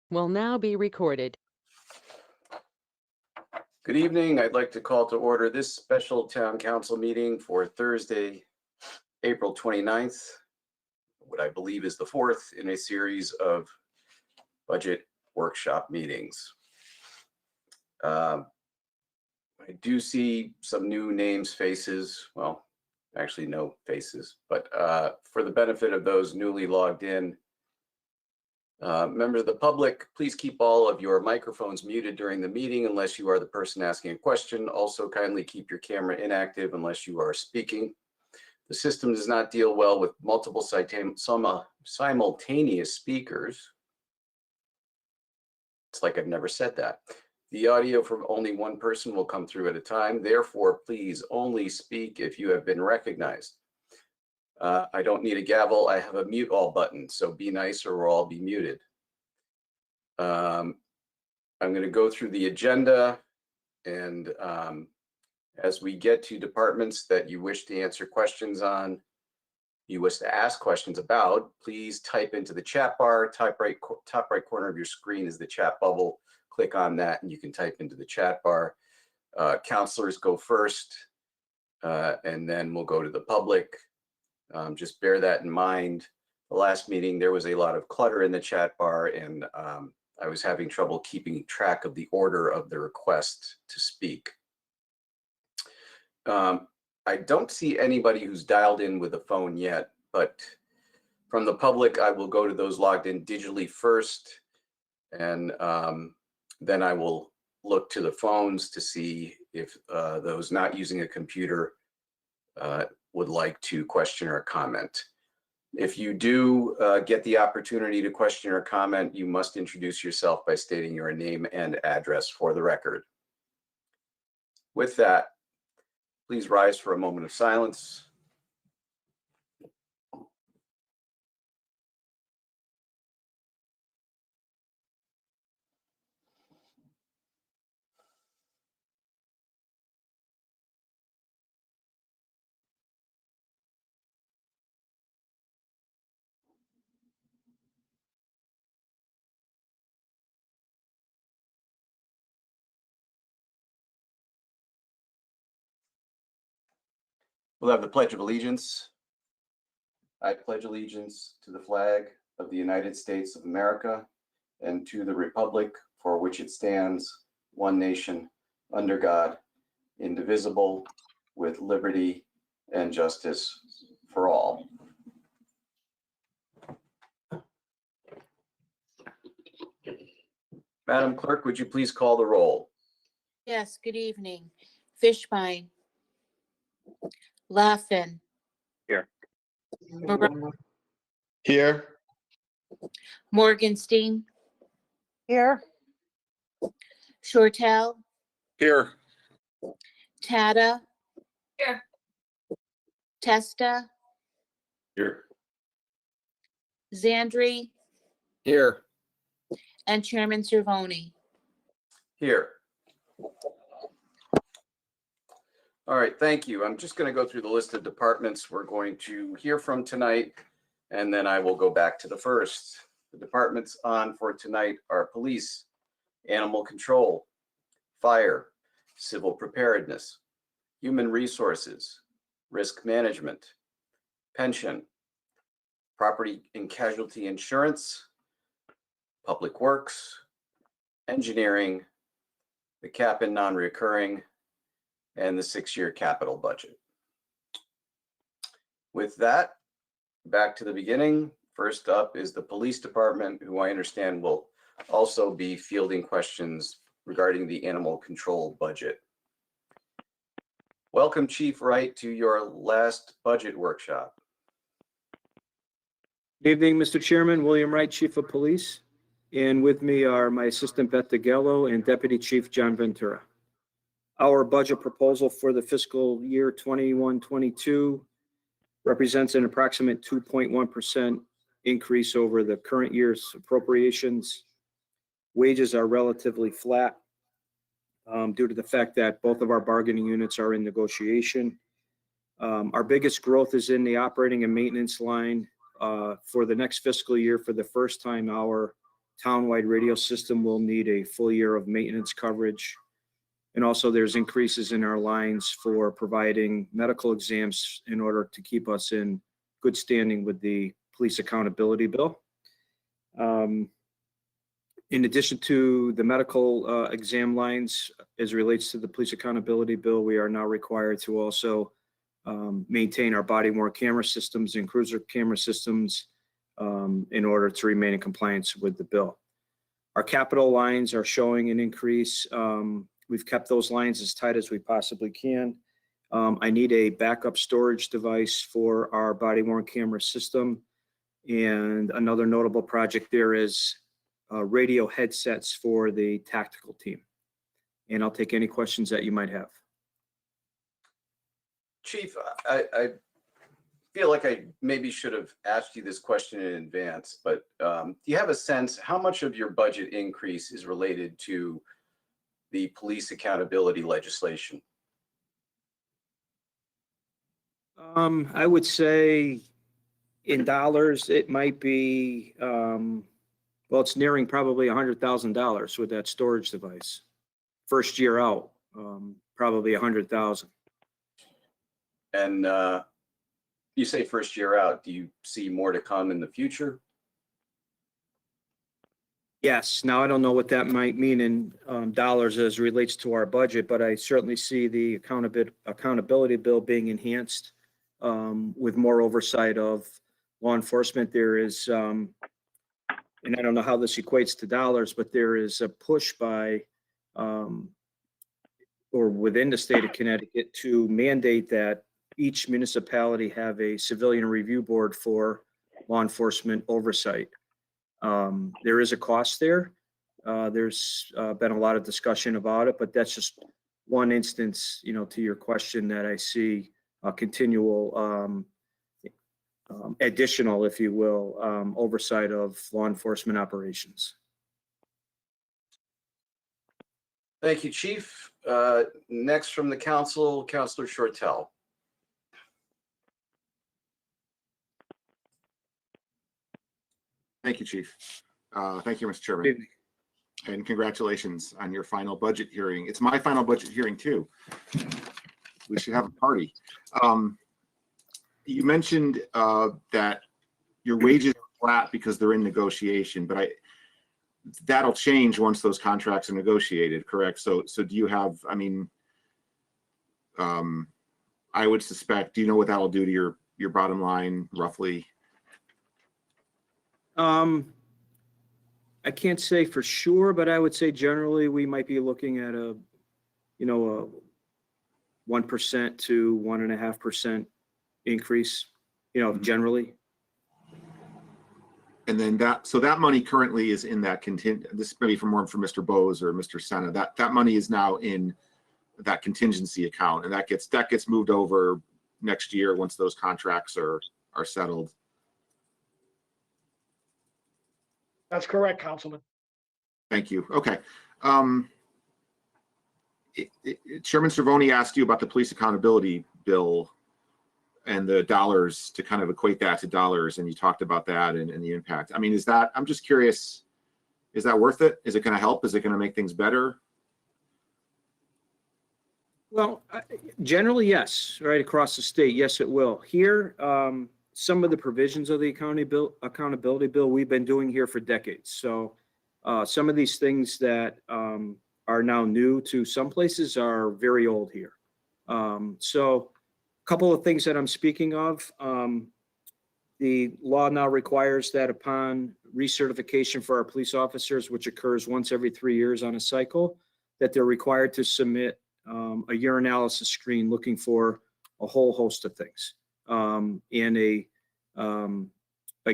will now be recorded. Good evening. I'd like to call to order this special town council meeting for Thursday, April 29th, what I believe is the fourth in a series of budget workshop meetings. I do see some new names, faces, well, actually no faces, but for the benefit of those newly logged in, members of the public, please keep all of your microphones muted during the meeting unless you are the person asking a question. Also, kindly keep your camera inactive unless you are speaking. The system does not deal well with multiple simultaneous speakers. It's like I've never said that. The audio from only one person will come through at a time. Therefore, please only speak if you have been recognized. I don't need a gavel. I have a mute all button, so be nice or we'll all be muted. I'm going to go through the agenda, and as we get to departments that you wish to answer questions on, you wish to ask questions about, please type into the chat bar. Top right corner of your screen is the chat bubble. Click on that and you can type into the chat bar. Counselors go first, and then we'll go to the public. Just bear that in mind. The last meeting, there was a lot of clutter in the chat bar, and I was having trouble keeping track of the order of the request to speak. I don't see anybody who's dialed in with a phone yet, but from the public, I will go to those logged in digitally first, and then I will look to the phones to see if those not using a computer would like to question or comment. If you do get the opportunity to question or comment, you must introduce yourself by stating your name and address for the record. With that, please rise for a moment of silence. We'll have the Pledge of Allegiance. I pledge allegiance to the flag of the United States of America and to the republic for which it stands, one nation, under God, indivisible, with liberty and justice for all. Madam Clerk, would you please call the roll? Yes, good evening. Fishbein. Laughlin. Here. Here. Morgenstein. Here. Shortell. Here. Tata. Here. Testa. Here. Zandri. Here. And Chairman Cervoni. Here. All right, thank you. I'm just going to go through the list of departments we're going to hear from tonight, and then I will go back to the first. The departments on for tonight are police, animal control, fire, civil preparedness, human resources, risk management, pension, property and casualty insurance, public works, engineering, the cap and non-recurring, and the 6-year capital budget. With that, back to the beginning. First up is the police department, who I understand will also be fielding questions regarding the animal control budget. Welcome, Chief Wright, to your last budget workshop. Good evening, Mr. Chairman. William Wright, Chief of Police. And with me are my Assistant Beth DeGello and Deputy Chief John Ventura. Our budget proposal for the fiscal year 21-22 represents an approximate 2.1% increase over the current year's appropriations. Wages are relatively flat due to the fact that both of our bargaining units are in negotiation. Our biggest growth is in the operating and maintenance line. For the next fiscal year, for the first time, our townwide radio system will need a full year of maintenance coverage. And also there's increases in our lines for providing medical exams in order to keep us in good standing with the police accountability bill. In addition to the medical exam lines, as it relates to the police accountability bill, we are now required to also maintain our body-worn camera systems and cruiser camera systems in order to remain in compliance with the bill. Our capital lines are showing an increase. We've kept those lines as tight as we possibly can. I need a backup storage device for our body-worn camera system. And another notable project there is radio headsets for the tactical team. And I'll take any questions that you might have. Chief, I feel like I maybe should have asked you this question in advance, but do you have a sense how much of your budget increase is related to the police accountability legislation? I would say in dollars, it might be, well, it's nearing probably $100,000 with that storage device. First year out, probably 100,000. And you say first year out, do you see more to come in the future? Yes. Now, I don't know what that might mean in dollars as it relates to our budget, but I certainly see the accountability bill being enhanced with more oversight of law enforcement. There is, and I don't know how this equates to dollars, but there is a push by or within the state of Connecticut to mandate that each municipality have a civilian review board for law enforcement oversight. There is a cost there. There's been a lot of discussion about it, but that's just one instance, to your question, that I see a continual additional, if you will, oversight of law enforcement operations. Thank you, Chief. Next from the council, Councilor Shortell. Thank you, Chief. Thank you, Mr. Chairman. And congratulations on your final budget hearing. It's my final budget hearing too. We should have a party. You mentioned that your wages are flat because they're in negotiation, but that'll change once those contracts are negotiated, correct? So do you have, I would suspect, do you know what that'll do to your bottom line roughly? I can't say for sure, but I would say generally we might be looking at a 1% to 1.5% increase, generally. And then that money currently is in that this may be for Mr. Bose or Mr. Senna. That money is now in that contingency account, and that gets moved over next year once those contracts are settled. That's correct, Councilman. Thank you. Okay. Chairman Cervoni asked you about the police accountability bill and the dollars, to kind of equate that to dollars, and you talked about that and the impact. I'm just curious, is that worth it? Is it going to help? Is it going to make things better? Well, generally, yes. Right across the state, yes, it will. Here, some of the provisions of the accountability bill we've been doing here for decades. So some of these things that are now new to some places are very old here. So a couple of things that I'm speaking of. The law now requires that upon recertification for our police officers, which occurs once every 3 years on a cycle, that they're required to submit a urinalysis screen looking for a whole host of things. And a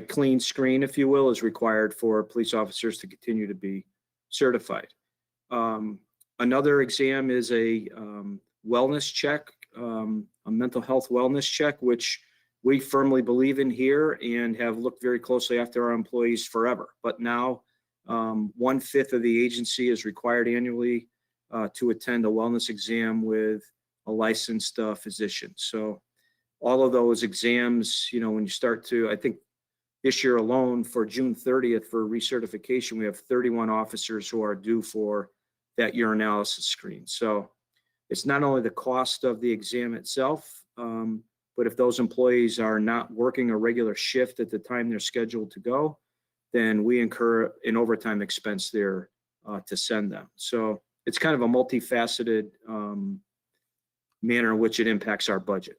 clean screen, if you will, is required for police officers to continue to be certified. Another exam is a wellness check, a mental health wellness check, which we firmly believe in here and have looked very closely after our employees forever. But now 1/5 of the agency is required annually to attend a wellness exam with a licensed physician. So all of those exams, when you start to, I think this year alone for June 30th for recertification, we have 31 officers who are due for that urinalysis screen. So it's not only the cost of the exam itself, but if those employees are not working a regular shift at the time they're scheduled to go, then we incur an overtime expense there to send them. So it's kind of a multifaceted manner in which it impacts our budget.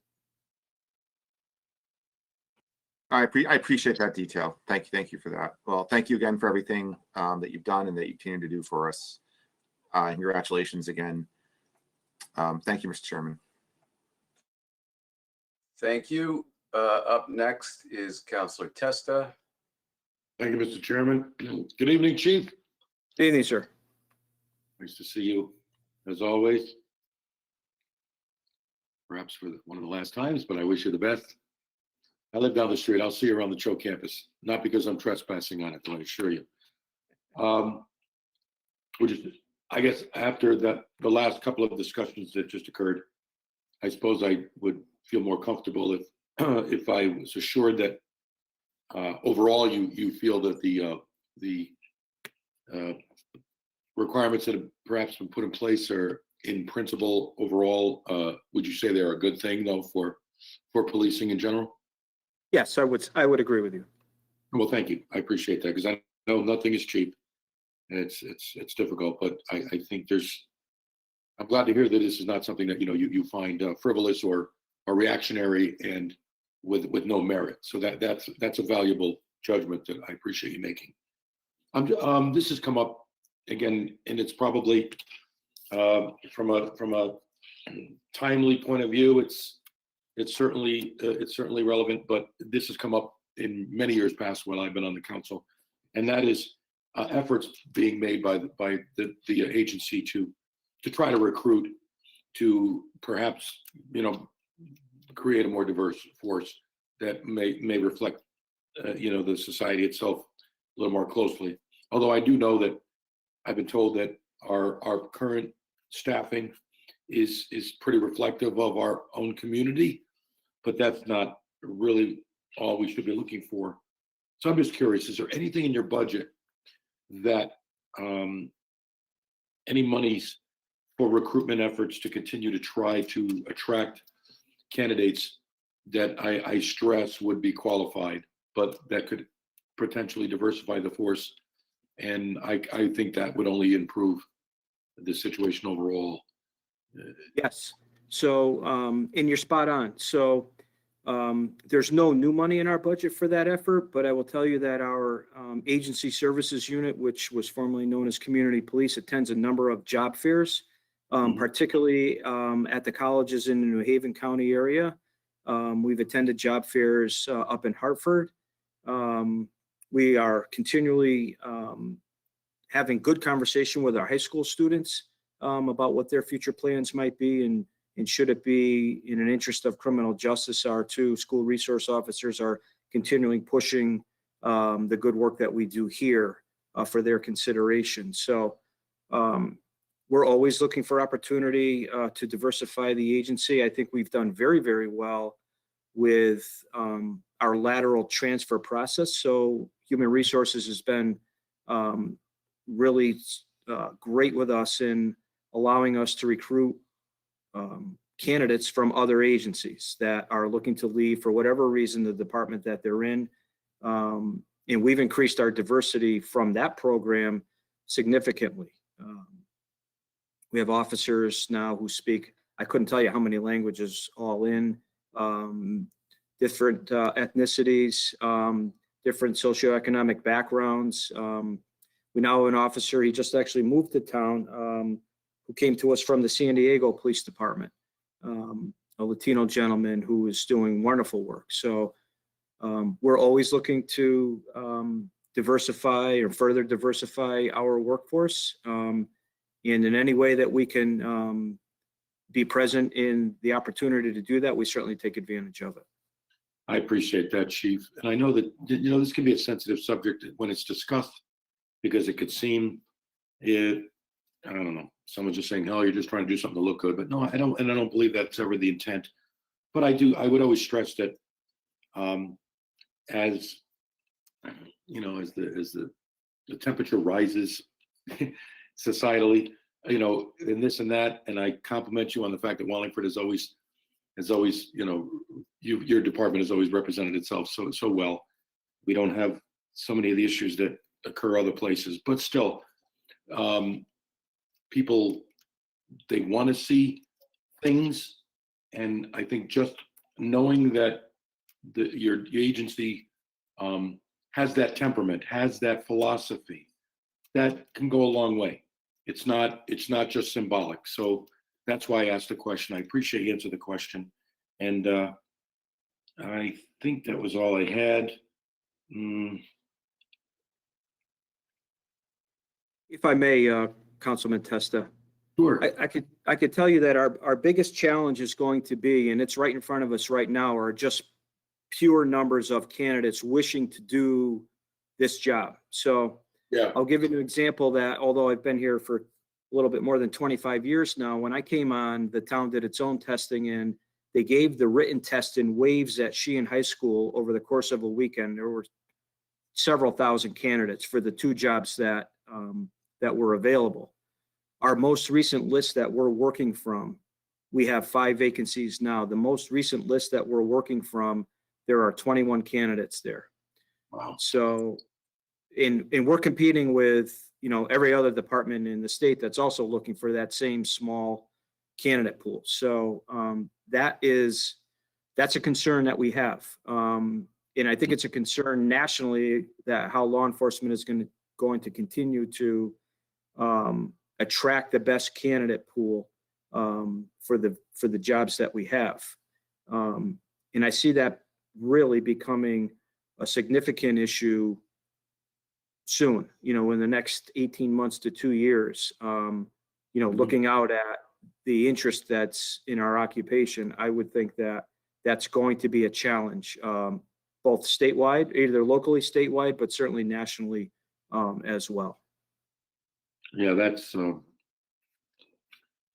I appreciate that detail. Thank you for that. Well, thank you again for everything that you've done and that you continue to do for us. Congratulations again. Thank you, Mr. Chairman. Thank you. Up next is Counselor Testa. Thank you, Mr. Chairman. Good evening, Chief. Good evening, sir. Nice to see you, as always. Perhaps for one of the last times, but I wish you the best. I live down the street. I'll see you around the Cho campus, not because I'm trespassing on it, though, I assure you. I guess after the last couple of discussions that just occurred, I suppose I would feel more comfortable if I was assured that overall you feel that the requirements that have perhaps been put in place are in principle overall. Would you say they're a good thing though for policing in general? Yes, I would agree with you. Well, thank you. I appreciate that because I know nothing is cheap. And it's difficult, but I think I'm glad to hear that this is not something that you find frivolous or reactionary and with no merit. So that's a valuable judgment that I appreciate you making. This has come up again, and it's probably from a timely point of view. It's certainly relevant, but this has come up in many years past when I've been on the council, and that is efforts being made by the agency to try to recruit, to perhaps create a more diverse force that may reflect the society itself a little more closely. Although I do know that I've been told that our current staffing is pretty reflective of our own community, but that's not really all we should be looking for. So I'm just curious, is there anything in your budget that any monies for recruitment efforts to continue to try to attract candidates that I stress would be qualified, but that could potentially diversify the force? And I think that would only improve the situation overall. Yes. So, and you're spot on. So there's no new money in our budget for that effort, but I will tell you that our agency services unit, which was formerly known as community police, attends a number of job fairs, particularly at the colleges in the New Haven County area. We've attended job fairs up in Hartford. We are continually having good conversation with our high school students about what their future plans might be, and should it be in an interest of criminal justice, our two school resource officers are continuing pushing the good work that we do here for their consideration. So we're always looking for opportunity to diversify the agency. I think we've done very, very well with our lateral transfer process. So human resources has been really great with us in allowing us to recruit candidates from other agencies that are looking to leave for whatever reason the department that they're in. And we've increased our diversity from that program significantly. We have officers now who speak, I couldn't tell you how many languages all in, different ethnicities, different socioeconomic backgrounds. We now have an officer, he just actually moved to town, who came to us from the San Diego Police Department, a Latino gentleman who is doing wonderful work. So we're always looking to diversify or further diversify our workforce. And in any way that we can be present in the opportunity to do that, we certainly take advantage of it. I appreciate that, Chief. And I know that, this can be a sensitive subject when it's discussed, because it could seem, I don't know, someone's just saying, hell, you're just trying to do something to look good. But no, I don't, and I don't believe that's ever the intent. But I would always stress that as you know, as the temperature rises societally, you know, and this and that. And I compliment you on the fact that Wallingford has always, you know, your department has always represented itself so well. We don't have so many of the issues that occur other places, but still, people, they want to see things. And I think just knowing that your agency has that temperament, has that philosophy, that can go a long way. It's not just symbolic. So that's why I asked the question. I appreciate you answering the question. And I think that was all I had. If I may, Councilman Testa, Sure. I could tell you that our biggest challenge is going to be, and it's right in front of us right now, are just pure numbers of candidates wishing to do this job. So Yeah. I'll give you an example that although I've been here for a little bit more than 25 years now, when I came on, the town did its own testing and they gave the written test in waves at Sheehan High School over the course of a weekend. There were several thousand candidates for the two jobs that were available. Our most recent list that we're working from, we have 5 vacancies now. The most recent list that we're working from, there are 21 candidates there. Wow. So, and we're competing with, you know, every other department in the state that's also looking for that same small candidate pool. So that's a concern that we have. And I think it's a concern nationally that how law enforcement is going to continue to attract the best candidate pool for the jobs that we have. And I see that really becoming a significant issue soon, you know, in the next 18 months to 2 years. You know, looking out at the interest that's in our occupation, I would think that that's going to be a challenge, both statewide, either locally, statewide, but certainly nationally as well. Yeah, that's well,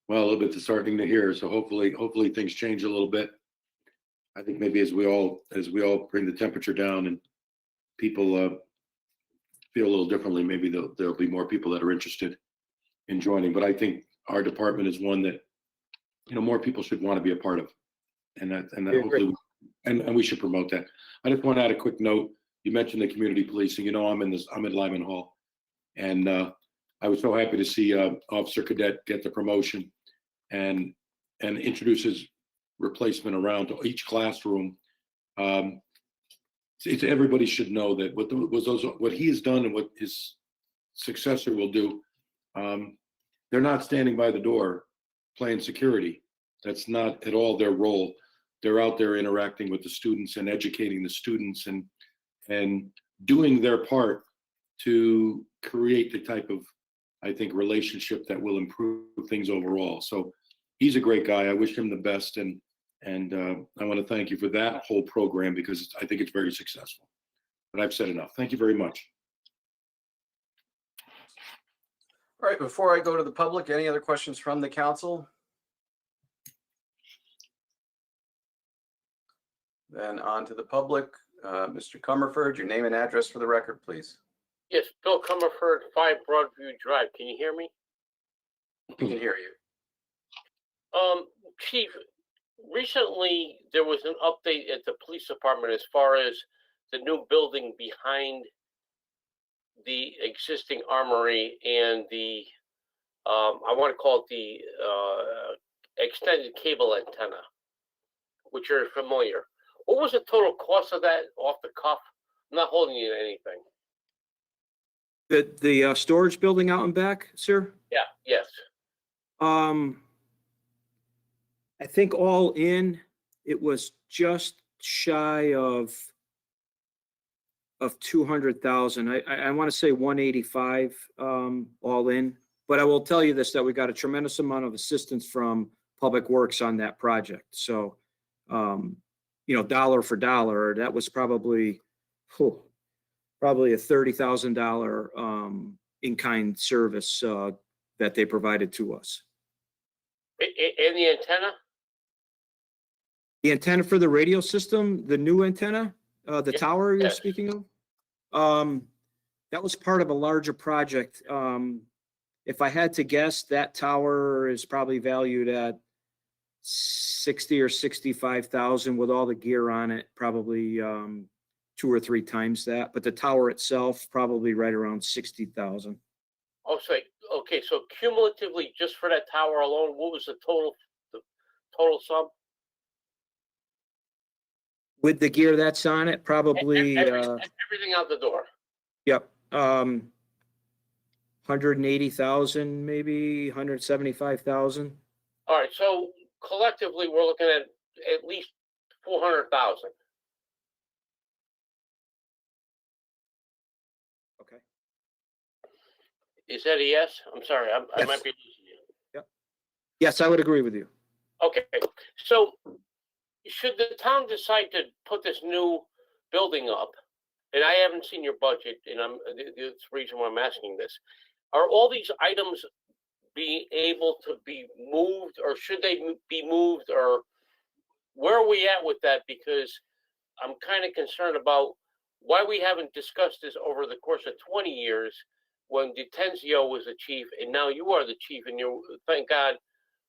a little bit disheartening to hear. So hopefully things change a little bit. I think maybe as we all bring the temperature down and people feel a little differently, maybe there'll be more people that are interested in joining. But I think our department is one that, you know, more people should want to be a part of, and that hopefully, and we should promote that. I just want to add a quick note. You mentioned the community policing. You know, I'm in Lyman Hall, and I was so happy to see Officer Cadet get the promotion and introduce his replacement around to each classroom. Everybody should know that what he has done and what his successor will do. They're not standing by the door playing security. That's not at all their role. They're out there interacting with the students and educating the students and doing their part to create the type of, I think, relationship that will improve things overall. So he's a great guy. I wish him the best. And I want to thank you for that whole program because I think it's very successful. But I've said enough. Thank you very much. All right, before I go to the public, any other questions from the council? Then on to the public. Mr. Comerford, your name and address for the record, please. Yes, Bill Comerford, 5 Broadview Drive. Can you hear me? We can hear you. Chief, recently there was an update at the police department as far as the new building behind the existing armory and the, I want to call it the extended cable antenna, which you're familiar. What was the total cost of that off the cuff? I'm not holding you to anything. The storage building out in back, sir? Yeah, yes. I think all in, it was just shy of 200,000. I want to say 185 all in. But I will tell you this, that we got a tremendous amount of assistance from Public Works on that project. So, you know, dollar for dollar, that was probably a $30,000 in-kind service that they provided to us. And the antenna? The antenna for the radio system, the new antenna, the tower you're Yes. speaking of? That was part of a larger project. If I had to guess, that tower is probably valued at 60 or 65,000 with all the gear on it, probably 2 or 3 times that. But the tower itself, probably right around 60,000. Oh, so, okay, so cumulatively, just for that tower alone, what was the total sum? With the gear that's on it, probably, Everything out the door. yep, 180,000, maybe 175,000. All right, so collectively, we're looking at least 400,000. Okay. Is that a yes? I'm sorry, I Yes. might be losing you. Yes, I would agree with you. Okay, so should the town decide to put this new building up, and I haven't seen your budget, and that's the reason why I'm asking this. Are all these items be able to be moved, or should they be moved, or where are we at with that? Because I'm kind of concerned about why we haven't discussed this over the course of 20 years when DeTenzio was the chief, and now you are the chief, and you, thank God,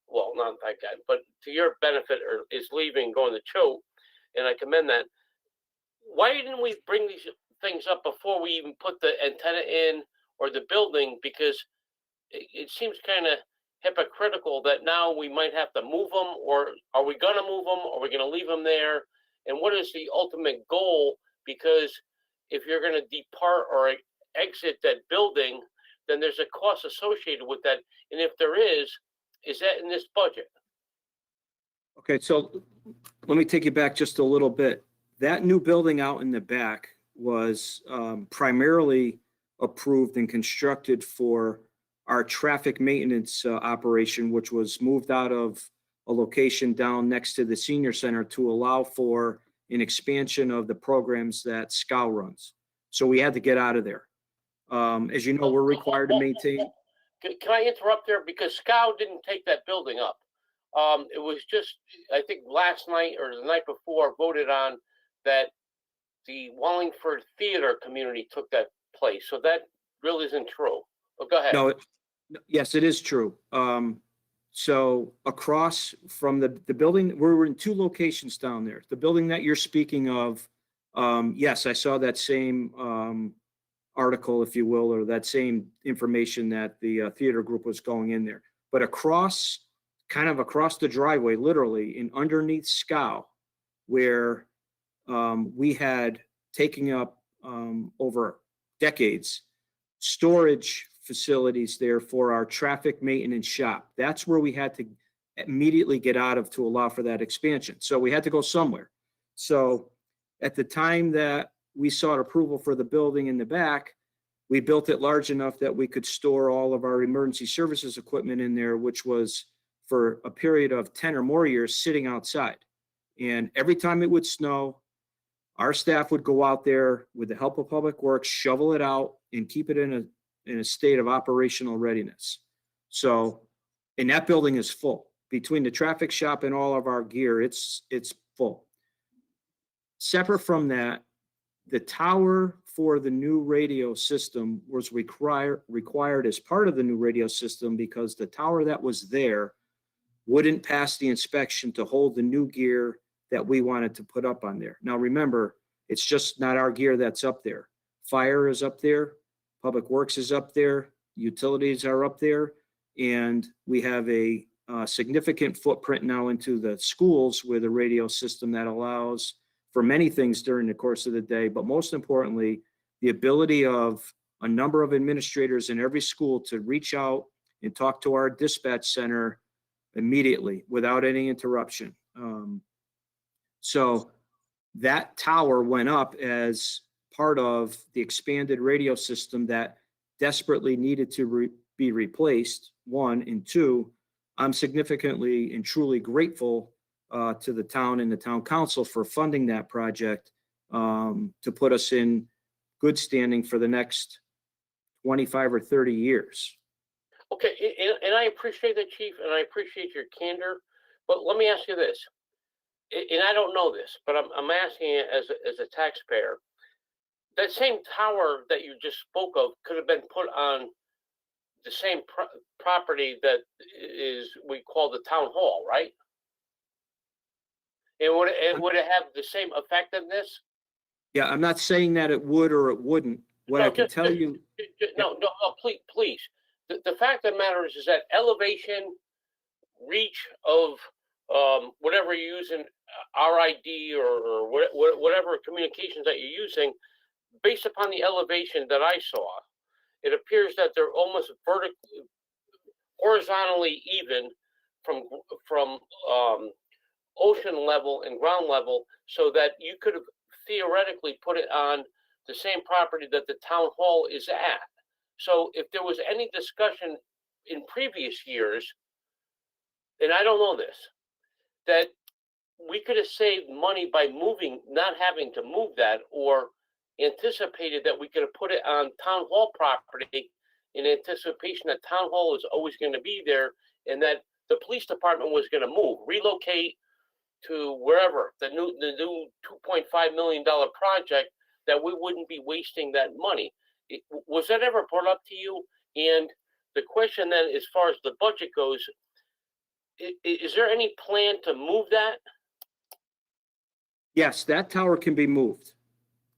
well, not thank God, but to your benefit, or is leaving, going to Choate, and I commend that. Why didn't we bring these things up before we even put the antenna in or the building? Because it seems kind of hypocritical that now we might have to move them, or are we going to move them? Or are we going to leave them there? And what is the ultimate goal? Because if you're going to depart or exit that building, then there's a cost associated with that. And if there is that in this budget? Okay, so let me take you back just a little bit. That new building out in the back was primarily approved and constructed for our traffic maintenance operation, which was moved out of a location down next to the senior center to allow for an expansion of the programs that SCOW runs. So we had to get out of there. As you know, we're required to maintain. Can I interrupt there? Because SCOW didn't take that building up. It was just, I think last night or the night before, voted on that the Wallingford theater community took that place. So that really isn't true. But go ahead. No, yes, it is true. So across from the building, we're in 2 locations down there. The building that you're speaking of, yes, I saw that same article, if you will, or that same information that the theater group was going in there. But kind of across the driveway, literally, and underneath SCOW, where we had taken up over decades storage facilities there for our traffic maintenance shop. That's where we had to immediately get out of to allow for that expansion. So we had to go somewhere. So at the time that we sought approval for the building in the back, we built it large enough that we could store all of our emergency services equipment in there, which was for a period of 10 or more years sitting outside. And every time it would snow, our staff would go out there with the help of Public Works, shovel it out, and keep it in a state of operational readiness. So, and that building is full. Between the traffic shop and all of our gear, it's full. Separate from that, the tower for the new radio system was required as part of the new radio system because the tower that was there wouldn't pass the inspection to hold the new gear that we wanted to put up on there. Now, remember, it's just not our gear that's up there. Fire is up there, Public Works is up there, utilities are up there, and we have a significant footprint now into the schools with a radio system that allows for many things during the course of the day, but most importantly, the ability of a number of administrators in every school to reach out and talk to our dispatch center immediately without any interruption. So that tower went up as part of the expanded radio system that desperately needed to be replaced, 1, and 2, I'm significantly and truly grateful to the town and the town council for funding that project to put us in good standing for the next 25 or 30 years. Okay, and I appreciate that, Chief, and I appreciate your candor. But let me ask you this, and I don't know this, but I'm asking it as a taxpayer. that same tower that you just spoke of could have been put on the same property that we call the town hall, right? And would it have the same effectiveness? Yeah, I'm not saying that it would or it wouldn't. What I can tell you, No, please. The fact of the matter is that elevation, reach of whatever you're using, RID or whatever communications that you're using, based upon the elevation that I saw, it appears that they're almost vertically, horizontally even from ocean level and ground level, so that you could have theoretically put it on the same property that the town hall is at. So if there was any discussion in previous years, and I don't know this, that we could have saved money by not having to move that, or anticipated that we could have put it on town hall property in anticipation that town hall is always going to be there, and that the police department was going to relocate to wherever, the new $2.5 million project, that we wouldn't be wasting that money. Was that ever brought up to you? And the question then, as far as the budget goes, is there any plan to move that? yes, that tower can be moved.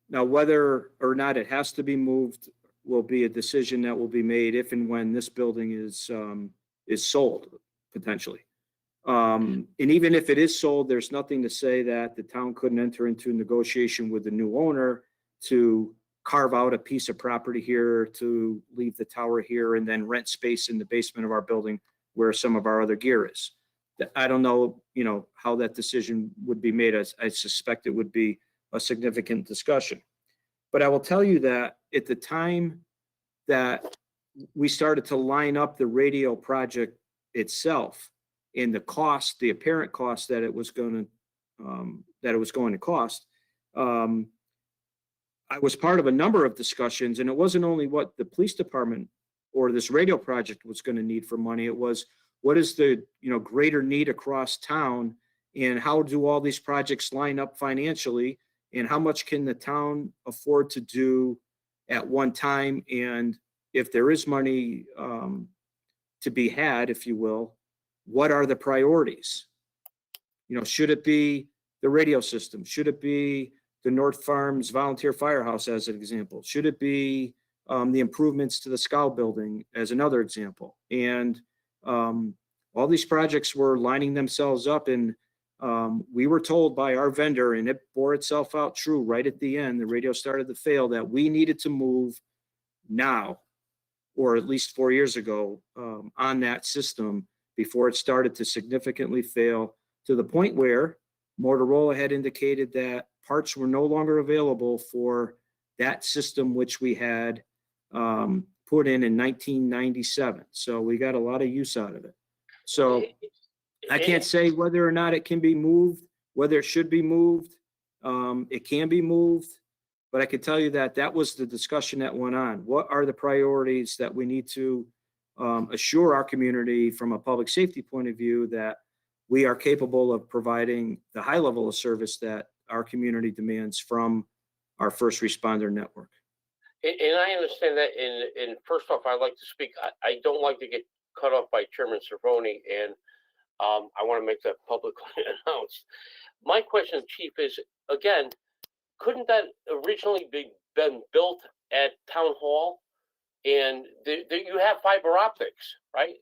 Now, whether or not it has to be moved will be a decision that will be made if and when this building is sold, potentially. And even if it is sold, there's nothing to say that the town couldn't enter into negotiation with the new owner to carve out a piece of property here, to leave the tower here, and then rent space in the basement of our building where some of our other gear is. I don't know, how that decision would be made. I suspect it would be a significant discussion. But I will tell you that at the time that we started to line up the radio project itself, and the cost, the apparent cost that it was going to cost, I was part of a number of discussions, and it wasn't only what the police department or this radio project was going to need for money. It was, what is the greater need across town, and how do all these projects line up financially, and how much can the town afford to do at one time, and if there is money to be had, if you will, what are the priorities? Should it be the radio system? Should it be the North Farms Volunteer Firehouse as an example? Should it be the improvements to the Scout building as another example? And all these projects were lining themselves up, and we were told by our vendor, and it bore itself out true right at the end, the radio started to fail, that we needed to move now, or at least 4 years ago, on that system before it started to significantly fail, to the point where Motorola had indicated that parts were no longer available for that system, which we had put in 1997. So we got a lot of use out of it. So I can't say whether or not it can be moved, whether it should be moved. It can be moved, but I can tell you that that was the discussion that went on. What are the priorities that we need to assure our community from a public safety point of view, that we are capable of providing the high level of service that our community demands from our first responder network. And I understand that. And first off, I'd like to speak. I don't like to get cut off by Chairman Cervoni, and I want to make that publicly announced. My question, Chief, is, again, couldn't that originally been built at Town Hall? And you have fiber optics, right?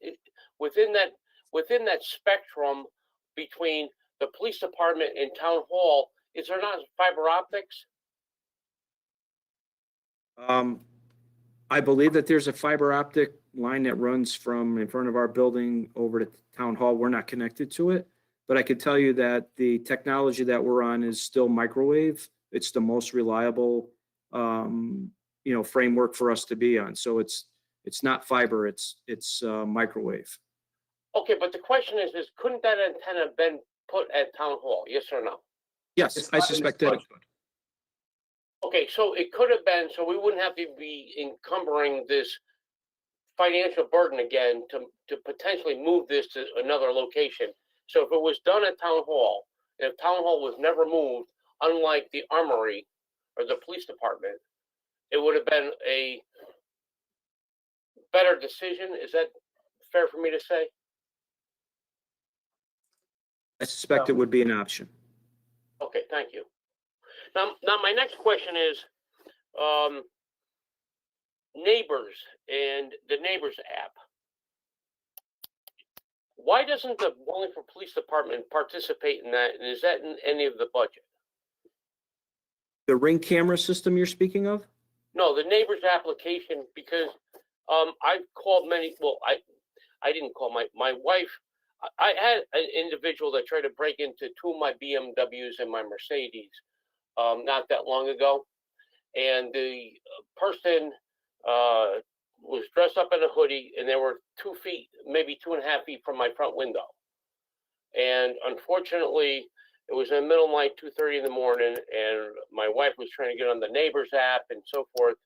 Within that spectrum between the police department and Town Hall, is there not fiber optics? I believe that there's a fiber optic line that runs from in front of our building over to Town Hall. We're not connected to it, but I can tell you that the technology that we're on is still microwave. It's the most reliable, framework for us to be on. So it's not fiber, it's microwave. Okay, but the question is couldn't that antenna have been put at Town Hall? Yes or no? Yes, I suspect that it could. Okay, so it could have been, so we wouldn't have to be encumbering this financial burden again to potentially move this to another location. So if it was done at Town Hall, and if Town Hall was never moved, unlike the Armory or the police department, it would have been a better decision. Is that fair for me to say? I suspect it would be an option. Okay, thank you. Now my next question is, neighbors and the Neighbors app. Why doesn't the Wallingford Police Department participate in that? And is that in any of the budget? The Ring camera system you're speaking of? No, the Neighbors application, because I've called many, well, I didn't call my wife. I had an individual that tried to break into two of my BMWs and my Mercedes not that long ago. And the person was dressed up in a hoodie, and they were 2 feet, maybe 2.5 feet from my front window. And unfortunately, it was in the middle of the night, 2:30 in the morning, and my wife was trying to get on the Neighbors app and so forth.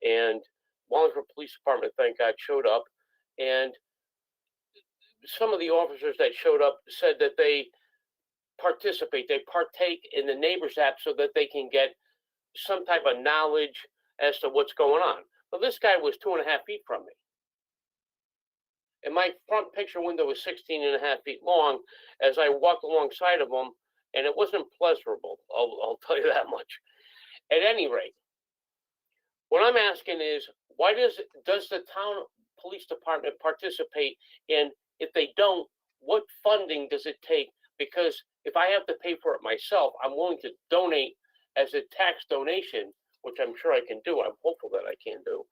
And Wallingford Police Department, thank God, showed up. And some of the officers that showed up said that they partake in the Neighbors app so that they can get some type of knowledge as to what's going on. Well, this guy was 2.5 feet from me. And my front picture window was 16.5 feet long as I walked alongside of him, and it wasn't pleasurable, I'll tell you that much. At any rate, what I'm asking is, why does the town police department participate in? If they don't, what funding does it take? Because if I have to pay for it myself, I'm willing to donate as a tax donation, which I'm sure I can do. I'm hopeful that I can do,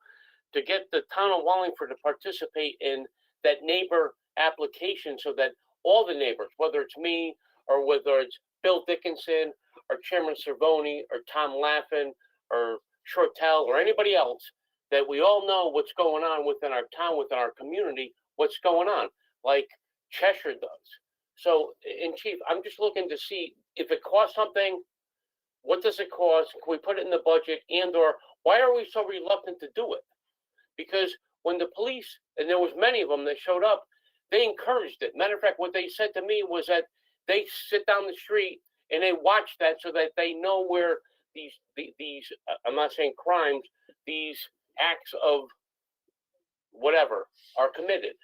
to get the town of Wallingford to participate in that neighbor application so that all the neighbors, whether it's me or whether it's Bill Dickinson or Chairman Cervoni or Tom Laffin or Shortell or anybody else, that we all know what's going on within our town, within our community, what's going on, like Cheshire does. So, in Chief, I'm just looking to see if it costs something, what does it cost? Can we put it in the budget? And or why are we so reluctant to do it? Because when the police, and there was many of them that showed up, they encouraged it. Matter of fact, what they said to me was that they sit down the street and they watch that so that they know where these I'm not saying crimes, these acts of whatever are committed.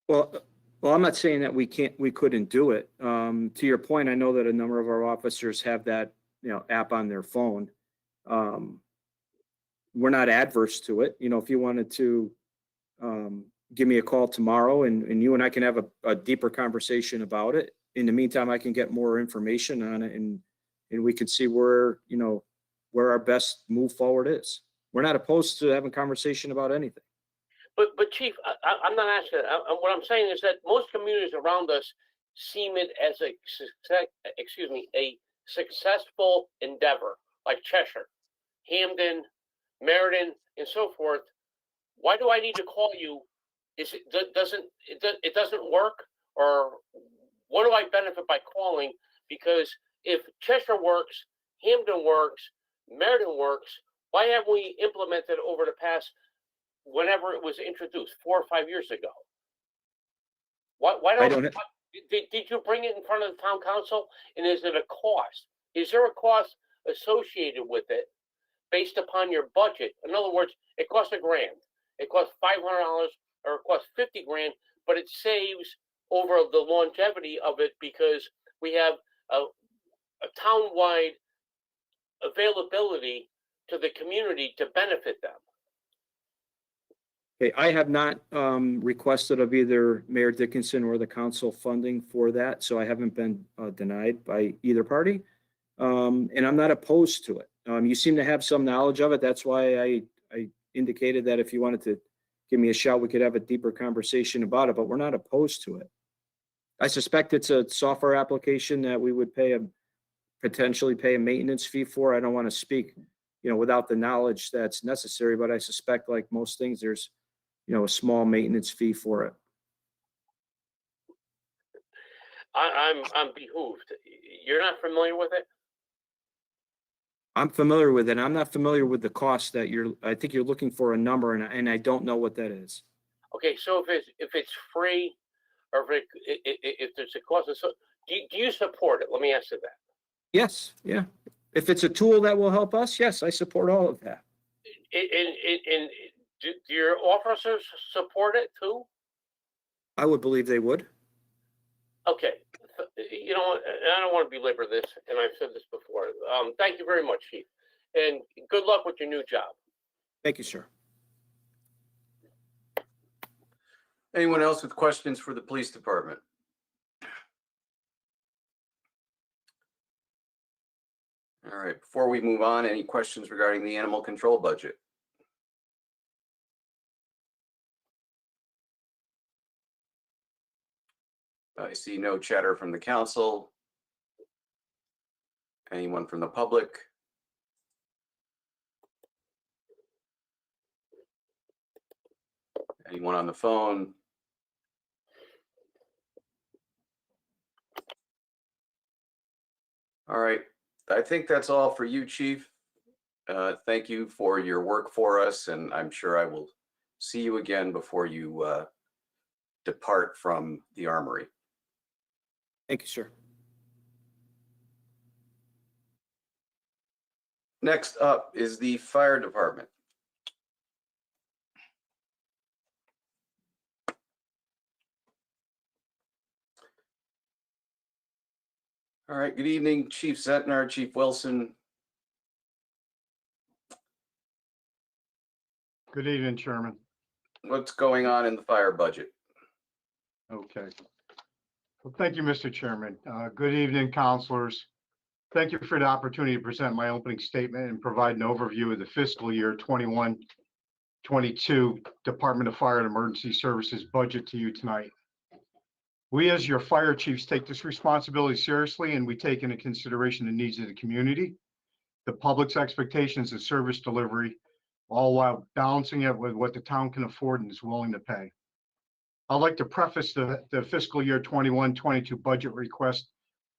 Well, I'm not saying that we couldn't do it. To your point, I know that a number of our officers have that, app on their phone. We're not adverse to it. If you wanted to give me a call tomorrow and you and I can have a deeper conversation about it. In the meantime, I can get more information on it and we can see where our best move forward is. We're not opposed to having a conversation about anything. But Chief, I'm not asking. What I'm saying is that most communities around us seem it as a successful endeavor, like Cheshire, Hamden, Meriden, and so forth. Why do I need to call you? It doesn't work, or what do I benefit by calling? Because if Cheshire works, Hamden works, Meriden works, why haven't we implemented over the past? Whenever it was introduced 4 or 5 years ago. Why did you bring it in front of the town council? And is it a cost? Is there a cost associated with it based upon your budget? In other words, it costs $1,000, it costs $500, or it costs $50,000, but it saves over the longevity of it because we have a town-wide availability to the community to benefit them. Okay, I have not requested of either Mayor Dickinson or the council funding for that, so I haven't been denied by either party. And I'm not opposed to it. You seem to have some knowledge of it. That's why I indicated that if you wanted to give me a shout, we could have a deeper conversation about it, but we're not opposed to it. I suspect it's a software application that we would potentially pay a maintenance fee for. I don't want to speak, without the knowledge that's necessary, but I suspect, like most things, there's a small maintenance fee for it. I'm behooved. You're not familiar with it? I'm familiar with it. I'm not familiar with the cost that I think you're looking for a number, and I don't know what that is. Okay, so if it's free, or if there's a cost, so do you support it? Let me ask you that. Yes, yeah, If it's a tool that will help us, yes, I support all of that. And do your officers support it too? I would believe they would. Okay, you know, and I don't want to belabor this, and I've said this before. Thank you very much, Chief, and good luck with your new job. Thank you, sir. Anyone else with questions for the police department? All right, before we move on, any questions regarding the animal control budget? I see no chatter from the council. Anyone from the public? Anyone on the phone? All right, I think that's all for you, Chief. Thank you for your work for us, and I'm sure I will see you again before you depart from the armory. Thank you, sir. Next up is the fire department. All right, good evening, Chief Zentner, Chief Wilson. Good evening, Chairman. What's going on in the fire budget? Okay. Well, thank you, Mr. Chairman. Good evening, counselors. Thank you for the opportunity to present my opening statement and provide an overview of the fiscal year 21-22 Department of Fire and Emergency Services budget to you tonight. We, as your fire chiefs, take this responsibility seriously, and we take into consideration the needs of the community, the public's expectations of service delivery, all while balancing it with what the town can afford and is willing to pay. I'd like to preface the fiscal year 21-22 budget request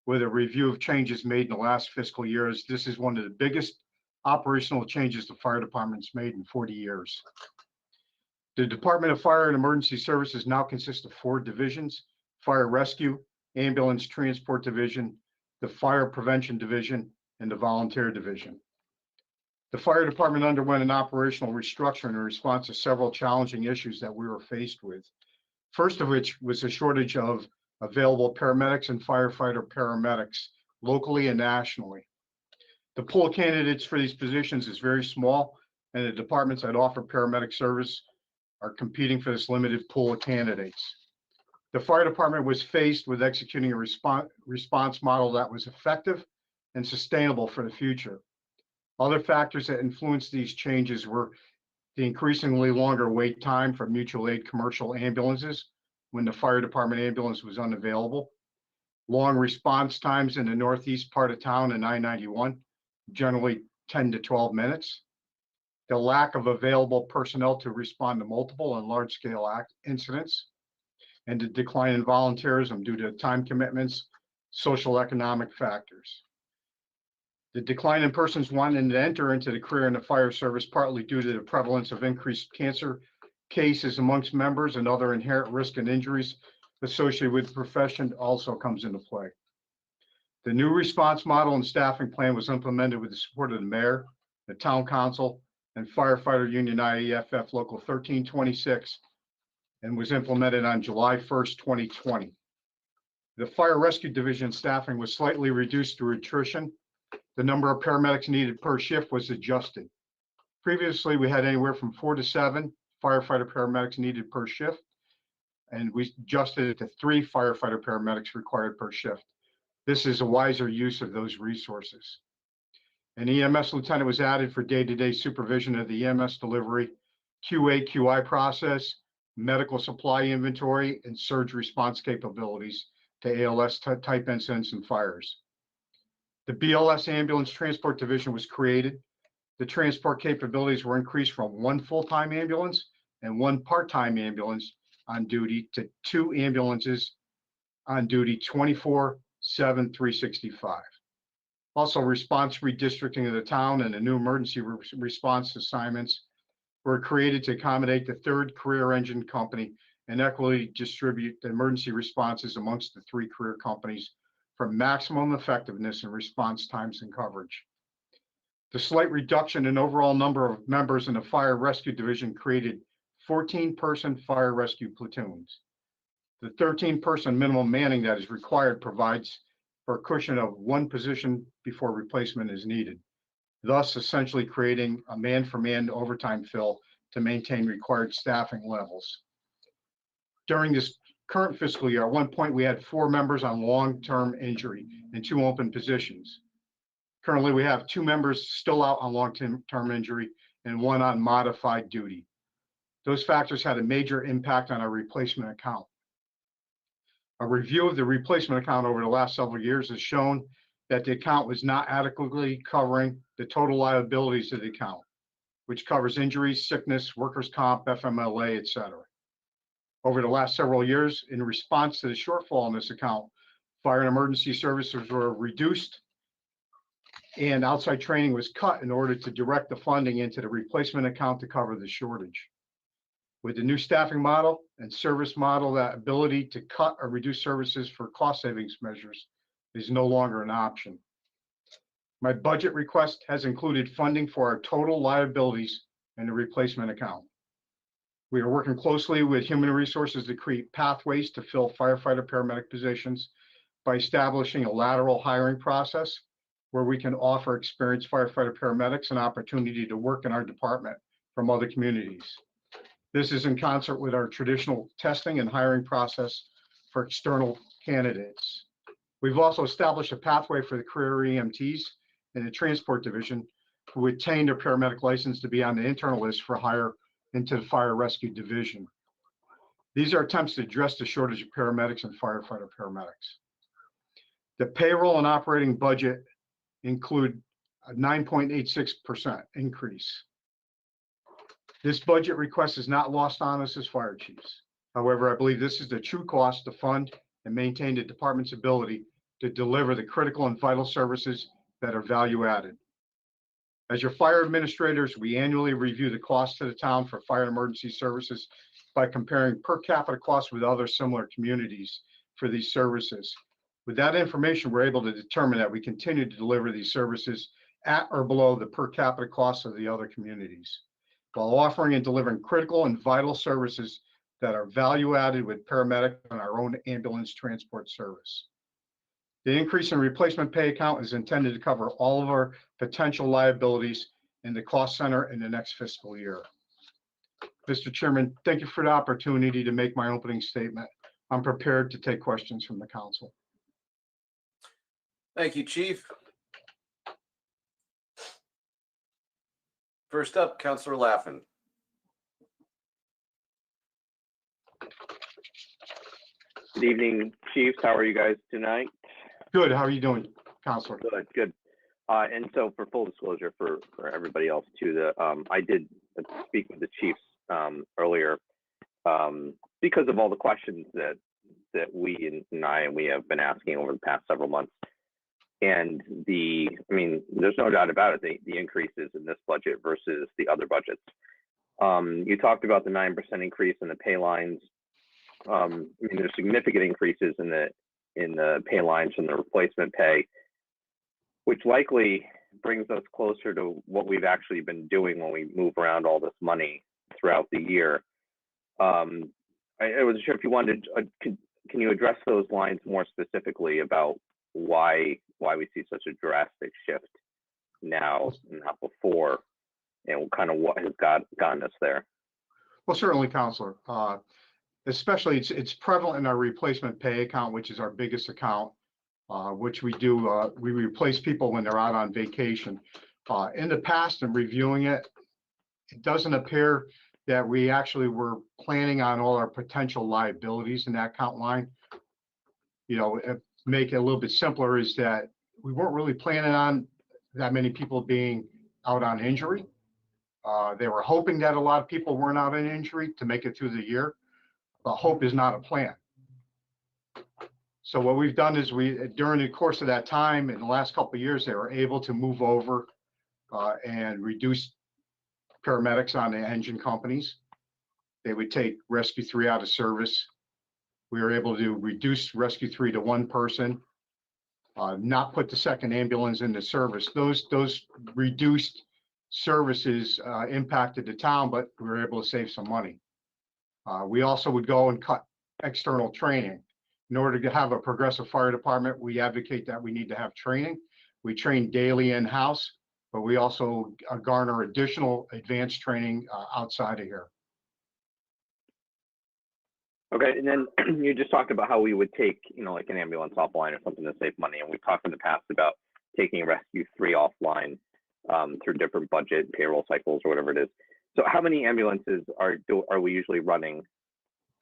with a review of changes made in the last fiscal year, as this is one of the biggest operational changes the fire department's made in 40 years. The Department of Fire and Emergency Services now consists of 4 divisions: Fire Rescue, Ambulance Transport Division, the Fire Prevention Division, and the Volunteer Division. The fire department underwent an operational restructuring in response to several challenging issues that we were faced with. First of which was a shortage of available paramedics and firefighter paramedics locally and nationally. The pool of candidates for these positions is very small, and the departments that offer paramedic service are competing for this limited pool of candidates. The fire department was faced with executing a response model that was effective and sustainable for the future. Other factors that influenced these changes were the increasingly longer wait time for mutual aid commercial ambulances when the fire department ambulance was unavailable, long response times in the northeast part of town in I-91, generally 10 to 12 minutes, the lack of available personnel to respond to multiple and large-scale incidents, and the decline in volunteerism due to time commitments, social economic factors. The decline in persons wanting to enter into the career in the fire service, partly due to the prevalence of increased cancer cases amongst members and other inherent risk and injuries associated with the profession, also comes into play. The new response model and staffing plan was implemented with the support of the mayor, the town council, and firefighter union IEFF Local 1326, and was implemented on July 1st, 2020. The Fire Rescue Division staffing was slightly reduced through attrition. The number of paramedics needed per shift was adjusted. Previously, we had anywhere from 4 to 7 firefighter paramedics needed per shift, and we adjusted it to 3 firefighter paramedics required per shift. This is a wiser use of those resources. An EMS lieutenant was added for day-to-day supervision of the EMS delivery, QA/QI process, medical supply inventory, and surge response capabilities to ALS type incidents and fires. The BLS Ambulance Transport Division was created. The transport capabilities were increased from 1 full-time ambulance and 1 part-time ambulance on duty to 2 ambulances on duty 24/7, 365. Also, response redistricting of the town and the new emergency response assignments were created to accommodate the 3rd career engine company and equitably distribute the emergency responses amongst the 3 career companies for maximum effectiveness in response times and coverage. The slight reduction in overall number of members in the fire rescue division created 14-person fire rescue platoons. The 13-person minimum manning that is required provides for a cushion of one position before replacement is needed, thus essentially creating a man-for-man overtime fill to maintain required staffing levels. During this current fiscal year, at one point, we had 4 members on long-term injury and 2 open positions. Currently, we have 2 members still out on long-term injury and 1 on modified duty. Those factors had a major impact on our replacement account. A review of the replacement account over the last several years has shown that the account was not adequately covering the total liabilities of the account, which covers injuries, sickness, workers' comp, FMLA, etc. Over the last several years, in response to the shortfall in this account, fire and emergency services were reduced and outside training was cut in order to direct the funding into the replacement account to cover the shortage. With the new staffing model and service model, that ability to cut or reduce services for cost savings measures is no longer an option. My budget request has included funding for our total liabilities in the replacement account. We are working closely with human resources to create pathways to fill firefighter paramedic positions by establishing a lateral hiring process where we can offer experienced firefighter paramedics an opportunity to work in our department from other communities. This is in concert with our traditional testing and hiring process for external candidates. We've also established a pathway for the career EMTs in the transport division who attain their paramedic license to be on the internal list for hire into the fire rescue division. These are attempts to address the shortage of paramedics and firefighter paramedics. The payroll and operating budget include a 9.86% increase. This budget request is not lost on us as fire chiefs. However, I believe this is the true cost to fund and maintain the department's ability to deliver the critical and vital services that are value added. As your fire administrators, we annually review the cost to the town for fire and emergency services by comparing per capita costs with other similar communities for these services. With that information, we're able to determine that we continue to deliver these services at or below the per capita costs of the other communities, while offering and delivering critical and vital services that are value added with paramedic and our own ambulance transport service. The increase in replacement pay account is intended to cover all of our potential liabilities in the cost center in the next fiscal year. Mr. Chairman, thank you for the opportunity to make my opening statement. I'm prepared to take questions from the council. Thank you, Chief. First up, Councilor Laffin. Good evening, Chiefs. How are you guys tonight? Good. How are you doing, Councilor? Good, good. And so for full disclosure for everybody else too, I did speak with the Chiefs earlier because of all the questions that we have been asking over the past several months. And there's no doubt about it, the increases in this budget versus the other budgets. You talked about the 9% increase in the pay lines. There's significant increases in the pay lines from the replacement pay, which likely brings us closer to what we've actually been doing when we move around all this money throughout the year. I wasn't sure if you wanted, can you address those lines more specifically about why we see such a drastic shift now and not before, and kind of what has gotten us there? Well, certainly, Councilor. Especially it's prevalent in our replacement pay account, which is our biggest account, which we do. We replace people when they're out on vacation. In the past, in reviewing it, it doesn't appear that we actually were planning on all our potential liabilities in that account line. Make it a little bit simpler is that we weren't really planning on that many people being out on injury. They were hoping that a lot of people weren't out on injury to make it through the year, but hope is not a plan. So what we've done is during the course of that time, in the last couple of years, they were able to move over and reduce paramedics on the engine companies. They would take Rescue 3 out of service. We were able to reduce Rescue 3 to 1 person. not put the second ambulance into service. Those reduced services impacted the town, but we were able to save some money. We also would go and cut external training. In order to have a progressive fire department, we advocate that we need to have training. We train daily in-house, but we also garner additional advanced training outside of here. Okay, and then you just talked about how we would take, like an ambulance offline or something to save money. And we've talked in the past about taking Rescue 3 offline through different budget payroll cycles or whatever it is. So how many ambulances are we usually running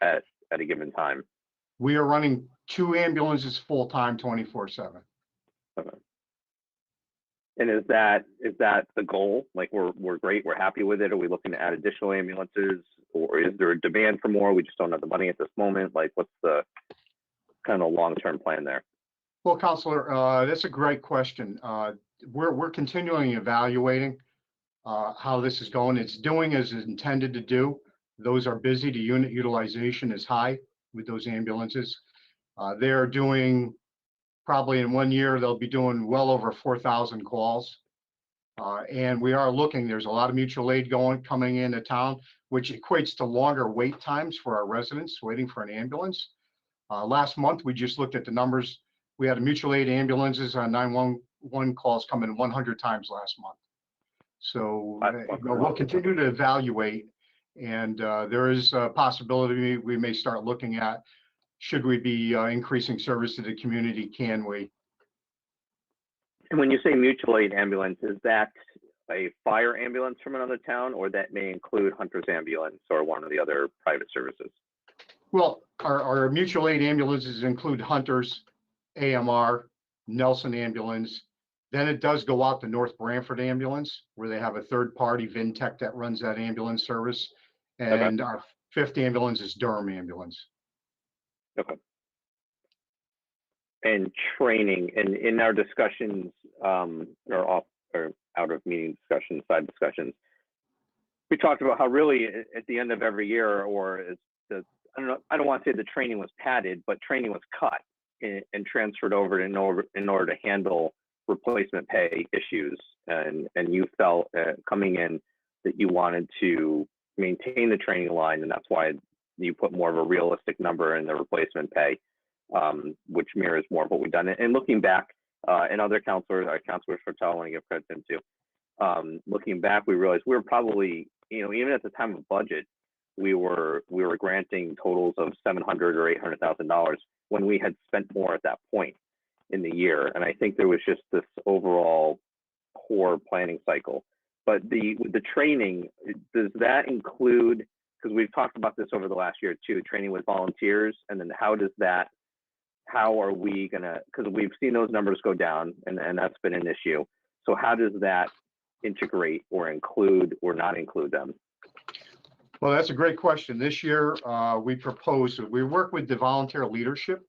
at a given time? We are running 2 ambulances full-time, 24/7. Okay. And is that the goal? Like we're great, we're happy with it. Are we looking to add additional ambulances, or is there a demand for more? We just don't have the money at this moment. Like, what's the kind of long-term plan there? Well, Counselor, that's a great question. We're continually evaluating how this is going. It's doing as it's intended to do. Those are busy. The unit utilization is high with those ambulances. They're doing, probably in 1 year, they'll be doing well over 4,000 calls. And we are looking, there's a lot of mutual aid coming into town, which equates to longer wait times for our residents waiting for an ambulance. Last month, we just looked at the numbers. We had a mutual aid ambulances on 911 calls come in 100 times last month. So we'll continue to evaluate, and there is a possibility we may start looking at, should we be increasing service to the community, can we? And when you say mutual aid ambulance, is that a fire ambulance from another town, or that may include Hunter's ambulance or one of the other private services? Well, our mutual aid ambulances include Hunter's, AMR, Nelson ambulance. Then it does go out to North Branford ambulance, where they have a third party, Vintech, that runs that ambulance service. And our 5th ambulance is Durham ambulance. Okay. And training, and in our discussions, or out of meeting discussions, side discussions, we talked about how really at the end of every year, or I don't want to say the training was padded, but training was cut and transferred over in order to handle replacement pay issues. And you felt coming in that you wanted to maintain the training line, and that's why you put more of a realistic number in the replacement pay, which mirrors more of what we've done. And looking back, and other counselors, Fortel, I want to give credit to him too. Looking back, we realized we were probably, even at the time of budget, we were granting totals of $700,000 or $800,000 when we had spent more at that point in the year. And I think there was just this overall poor planning cycle. But the training, does that include, because we've talked about this over the last year too, training with volunteers, and then how are we gonna, because we've seen those numbers go down, and that's been an issue. So how does that integrate or include or not include them? Well, that's a great question. This year, we work with the volunteer leadership,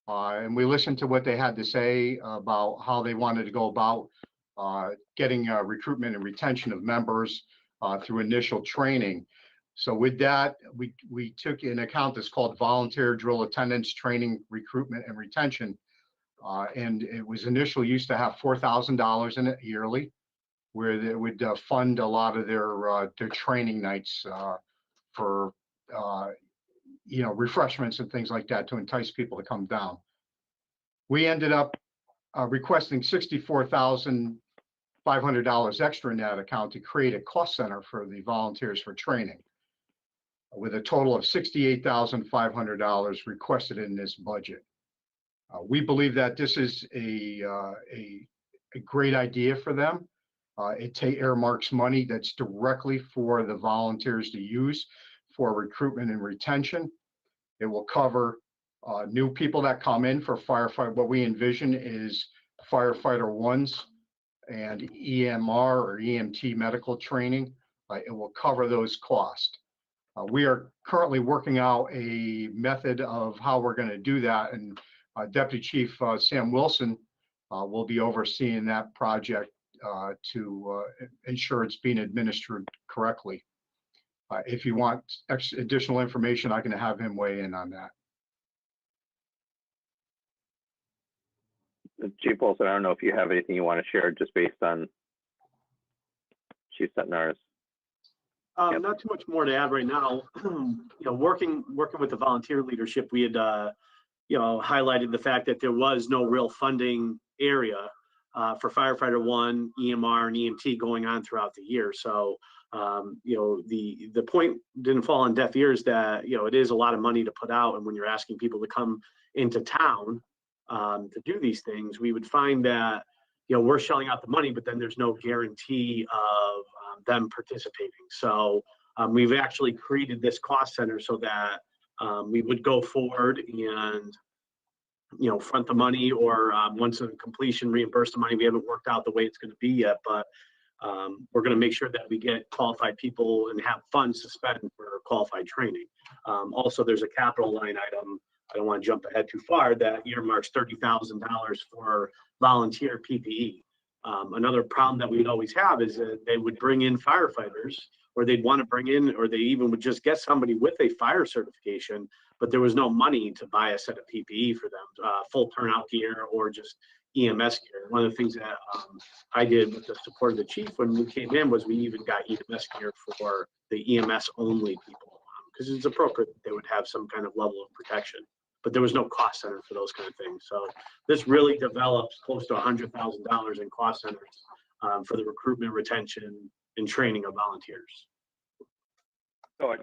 and we listened to what they had to say about how they wanted to go about getting recruitment and retention of members through initial training. So with that, we took in account this called volunteer drill attendance training, recruitment and retention. And it was initially used to have $4,000 in it yearly, where they would fund a lot of their training nights for refreshments and things like that to entice people to come down. We ended up requesting $64,500 extra in that account to create a cost center for the volunteers for training, with a total of $68,500 requested in this budget. We believe that this is a great idea for them. It earmarks money that's directly for the volunteers to use for recruitment and retention. It will cover new people that come in for firefight. What we envision is firefighter ones and EMR or EMT medical training. It will cover those costs. We are currently working out a method of how we're going to do that, and Deputy Chief Sam Wilson will be overseeing that project to ensure it's being administered correctly. If you want additional information, I can have him weigh in on that. Chief Wilson, I don't know if you have anything you want to share just based on Chief Setnar's. Yep. Not too much more to add right now. Working with the volunteer leadership, we had, highlighted the fact that there was no real funding area for firefighter 1, EMR, and EMT going on throughout the year. So, the point didn't fall on deaf ears that, it is a lot of money to put out. And when you're asking people to come into town to do these things, we would find that, we're shelling out the money, but then there's no guarantee of them participating. So we've actually created this cost center so that we would go forward and, front the money, or once in completion, reimburse the money. We haven't worked out the way it's going to be yet, but we're going to make sure that we get qualified people and have funds to spend for qualified training. Also, there's a capital line item, I don't want to jump ahead too far, that earmarks $30,000 for volunteer PPE. Another problem that we'd always have is that they would bring in firefighters, or they'd want to bring in, or they even would just get somebody with a fire certification, but there was no money to buy a set of PPE for them, full turnout gear or just EMS gear. One of the things that I did with the support of the chief when we came in was we even got EMS gear for the EMS only people, because it's appropriate that they would have some kind of level of protection. But there was no cost center for those kind of things. So this really develops close to $100,000 in cost centers for the recruitment, retention, and training of volunteers. So,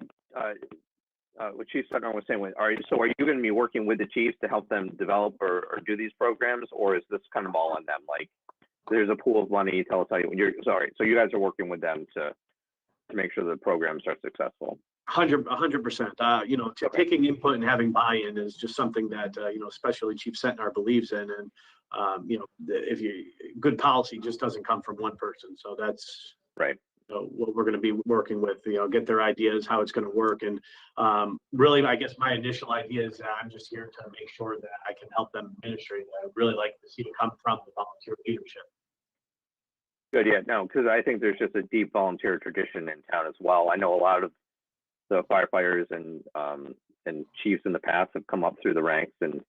what Chief Sutton was saying, are you going to be working with the chiefs to help them develop or do these programs, or is this kind of all on them? Like, there's a pool of money, tell us how you, so you guys are working with them to make sure the programs are successful. 100%. Taking input and having buy-in is just something that, especially Chief Setnar believes in. And, good policy just doesn't come from one person. So that's right. What we're going to be working with, get their ideas, how it's going to work. And really, I guess my initial idea is that I'm just here to make sure that I can help them administrate. I'd really like to see it come from the volunteer leadership. Good, yeah, no, because I think there's just a deep volunteer tradition in town as well. I know a lot of the firefighters and chiefs in the past have come up through the ranks and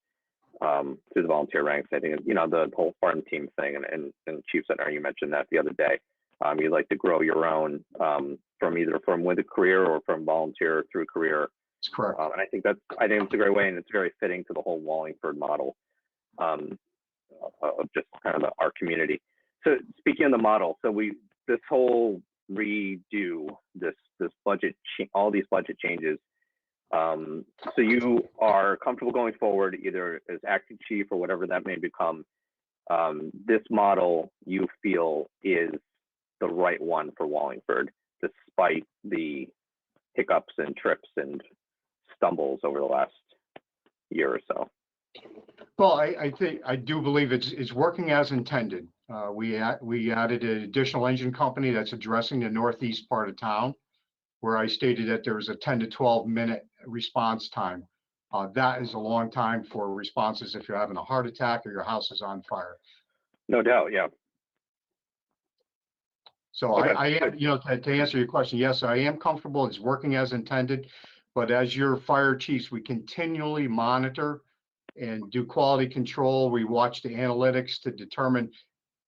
through the volunteer ranks. I think, the whole farm team thing, and Chief Setnar, you mentioned that the other day. You'd like to grow your own from with a career or from volunteer through career. That's correct. And I think it's a great way, and it's very fitting to the whole Wallingford model of just kind of our community. So speaking of the model, this whole redo, this budget, all these budget changes. So you are comfortable going forward, either as acting chief or whatever that may become. This model you feel is the right one for Wallingford, despite the hiccups and trips and stumbles over the last year or so. Well, I do believe it's working as intended. We added an additional engine company that's addressing the northeast part of town, where I stated that there was a 10 to 12 minute response time. That is a long time for responses if you're having a heart attack or your house is on fire. No doubt, yeah. So okay. I am, to answer your question, yes, I am comfortable. It's working as intended. But as your fire chiefs, we continually monitor and do quality control. We watch the analytics to determine,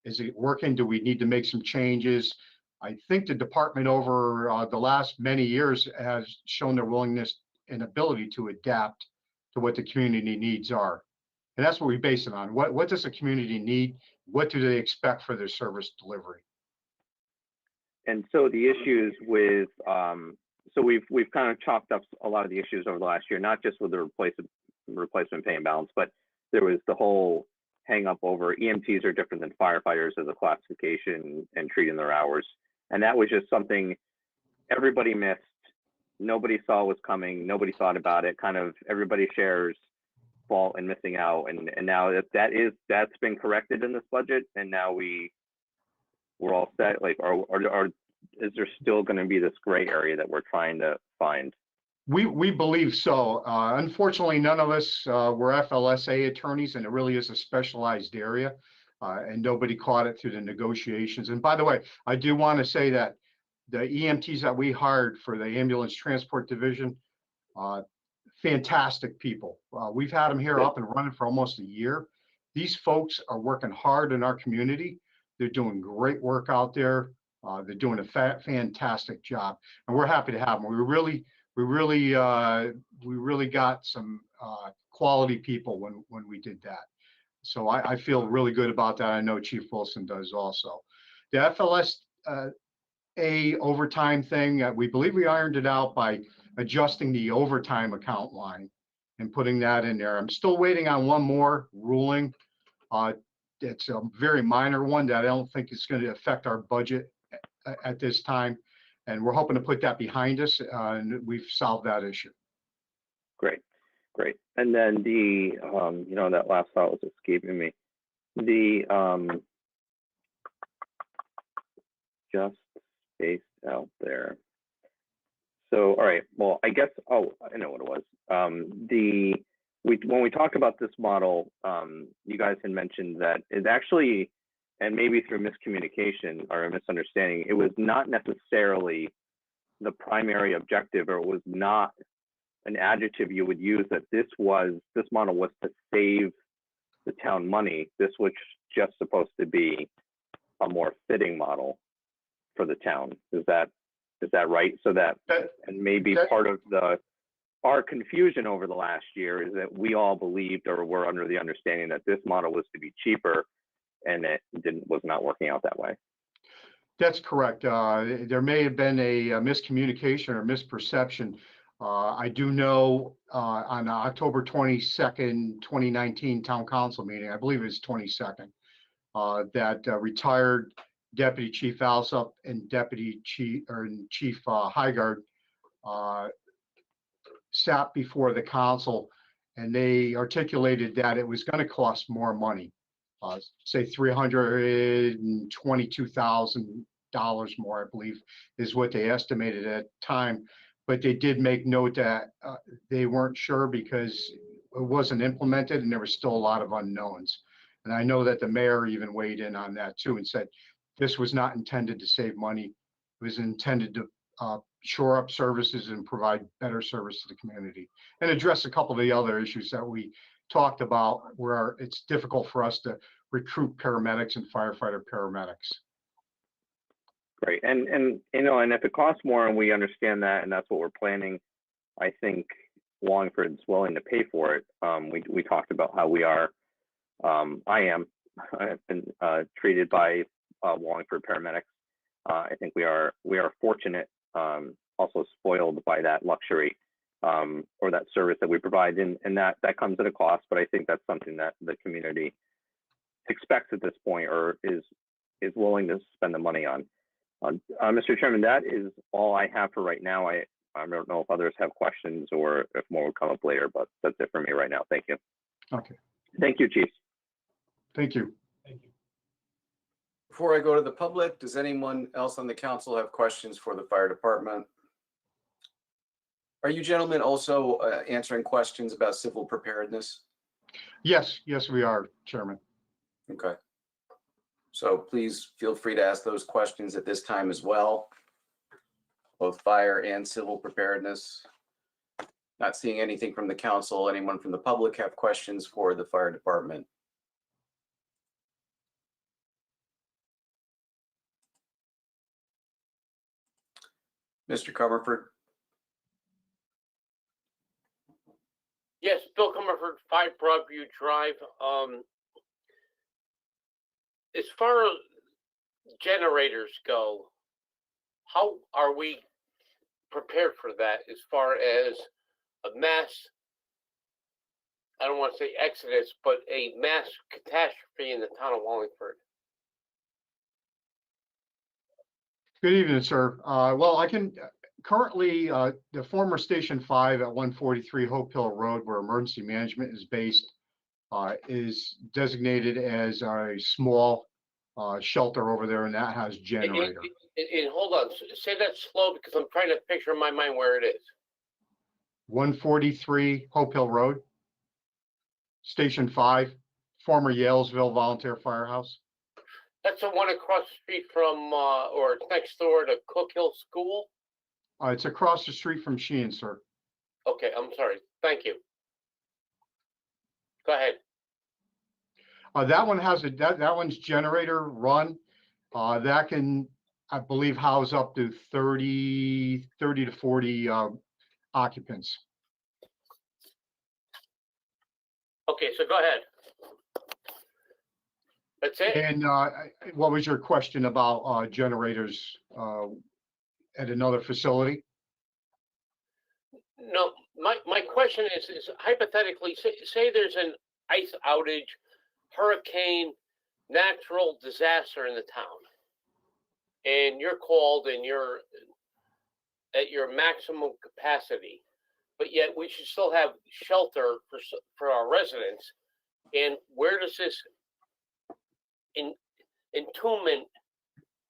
is it working? Do we need to make some changes? I think the department over the last many years has shown their willingness and ability to adapt to what the community needs are. And that's what we base it on. What does the community need? What do they expect for their service delivery? And so the issues with, so we've kind of chalked up a lot of the issues over the last year, not just with the replacement pay and balance, but there was the whole hang up over EMTs are different than firefighters as a classification and treating their hours. And that was just something everybody missed. Nobody saw was coming. Nobody thought about it. Kind of everybody shares fault and missing out. And now that's been corrected in this budget. And now we're all set. Like, is there still going to be this gray area that we're trying to find? We believe so. Unfortunately, none of us were FLSA attorneys, and it really is a specialized area, and nobody caught it through the negotiations. And by the way, I do want to say that the EMTs that we hired for the ambulance transport division, fantastic people. We've had them here up and running for almost a year, These folks are working hard in our community. They're doing great work out there. They're doing a fantastic job, and we're happy to have them. We really got some quality people when we did that. So I feel really good about that. I know Chief Wilson does also. The FLS A overtime thing, we believe we ironed it out by adjusting the overtime account line and putting that in there. I'm still waiting on one more ruling. It's a very minor one that I don't think is going to affect our budget at this time. And we're hoping to put that behind us, and we've solved that issue. Great. And then the, that last thought was escaping me. The, just spaced out there. So, all right, well, I guess, oh, I know what it was. When we talked about this model, you guys had mentioned that it actually, and maybe through miscommunication or a misunderstanding, it was not necessarily the primary objective, or it was not an adjective you would use, that this model was to save the town money. This was just supposed to be a more fitting model for the town. Is that right? So that and maybe part of our confusion over the last year is that we all believed or were under the understanding that this model was to be cheaper, and it was not working out that way. That's correct. There may have been a miscommunication or misperception. I do know on October 22nd, 2019 town council meeting, I believe it was 22nd, that retired Deputy Chief Alsop and Chief Highgard sat before the council, and they articulated that it was going to cost more money, say $322,000 more, I believe, is what they estimated at the time. But they did make note that they weren't sure because it wasn't implemented and there was still a lot of unknowns. And I know that the mayor even weighed in on that too and said this was not intended to save money. It was intended to shore up services and provide better service to the community, and address a couple of the other issues that we talked about where it's difficult for us to recruit paramedics and firefighter paramedics. Great. And if it costs more and we understand that, and that's what we're planning, I think Wallingford's willing to pay for it. We talked about how we are, I've been treated by Wallingford paramedics. I think we are fortunate, also spoiled by that luxury or that service that we provide, and that comes at a cost, but I think that's something that the community expects at this point, or is willing to spend the money on. Mr. Chairman, that is all I have for right now. I don't know if others have questions or if more will come up later, but that's it for me right now. Thank you. Okay. Thank you, Chief. Thank you. Before I go to the public, does anyone else on the council have questions for the fire department? Are you gentlemen also answering questions about civil preparedness? Yes, we are, Chairman. Okay. So please feel free to ask those questions at this time as well, both fire and civil preparedness. Not seeing anything from the council. Anyone from the public have questions for the fire department? Mr. Comerford. Yes, Bill Comerford, 5 Broadview Drive. As far as generators go, how are we prepared for that as far as a mass, I don't want to say exodus, but a mass catastrophe in the town of Wallingford? Good evening, sir. Well, I can currently, the former Station 5 at 143 Hope Hill Road, where emergency management is based, is designated as a small shelter over there, and that has generator. And hold on, say that slow because I'm trying to picture in my mind where it is. 143 Hope Hill Road, Station 5, former Yalesville Volunteer Firehouse. That's the one across the street from, or next door to Cook Hill School? It's across the street from Sheehan, sir. Okay, I'm sorry. Thank you. Go ahead. That one has that one's generator run. That can, I believe, house up to 30 to 40 occupants. Okay, so go ahead. That's it? And what was your question about generators at another facility? No, my question is hypothetically, say there's an ice outage, hurricane, natural disaster in the town, and you're called and you're at your maximum capacity, but yet we should still have shelter for our residents. And where does this entombment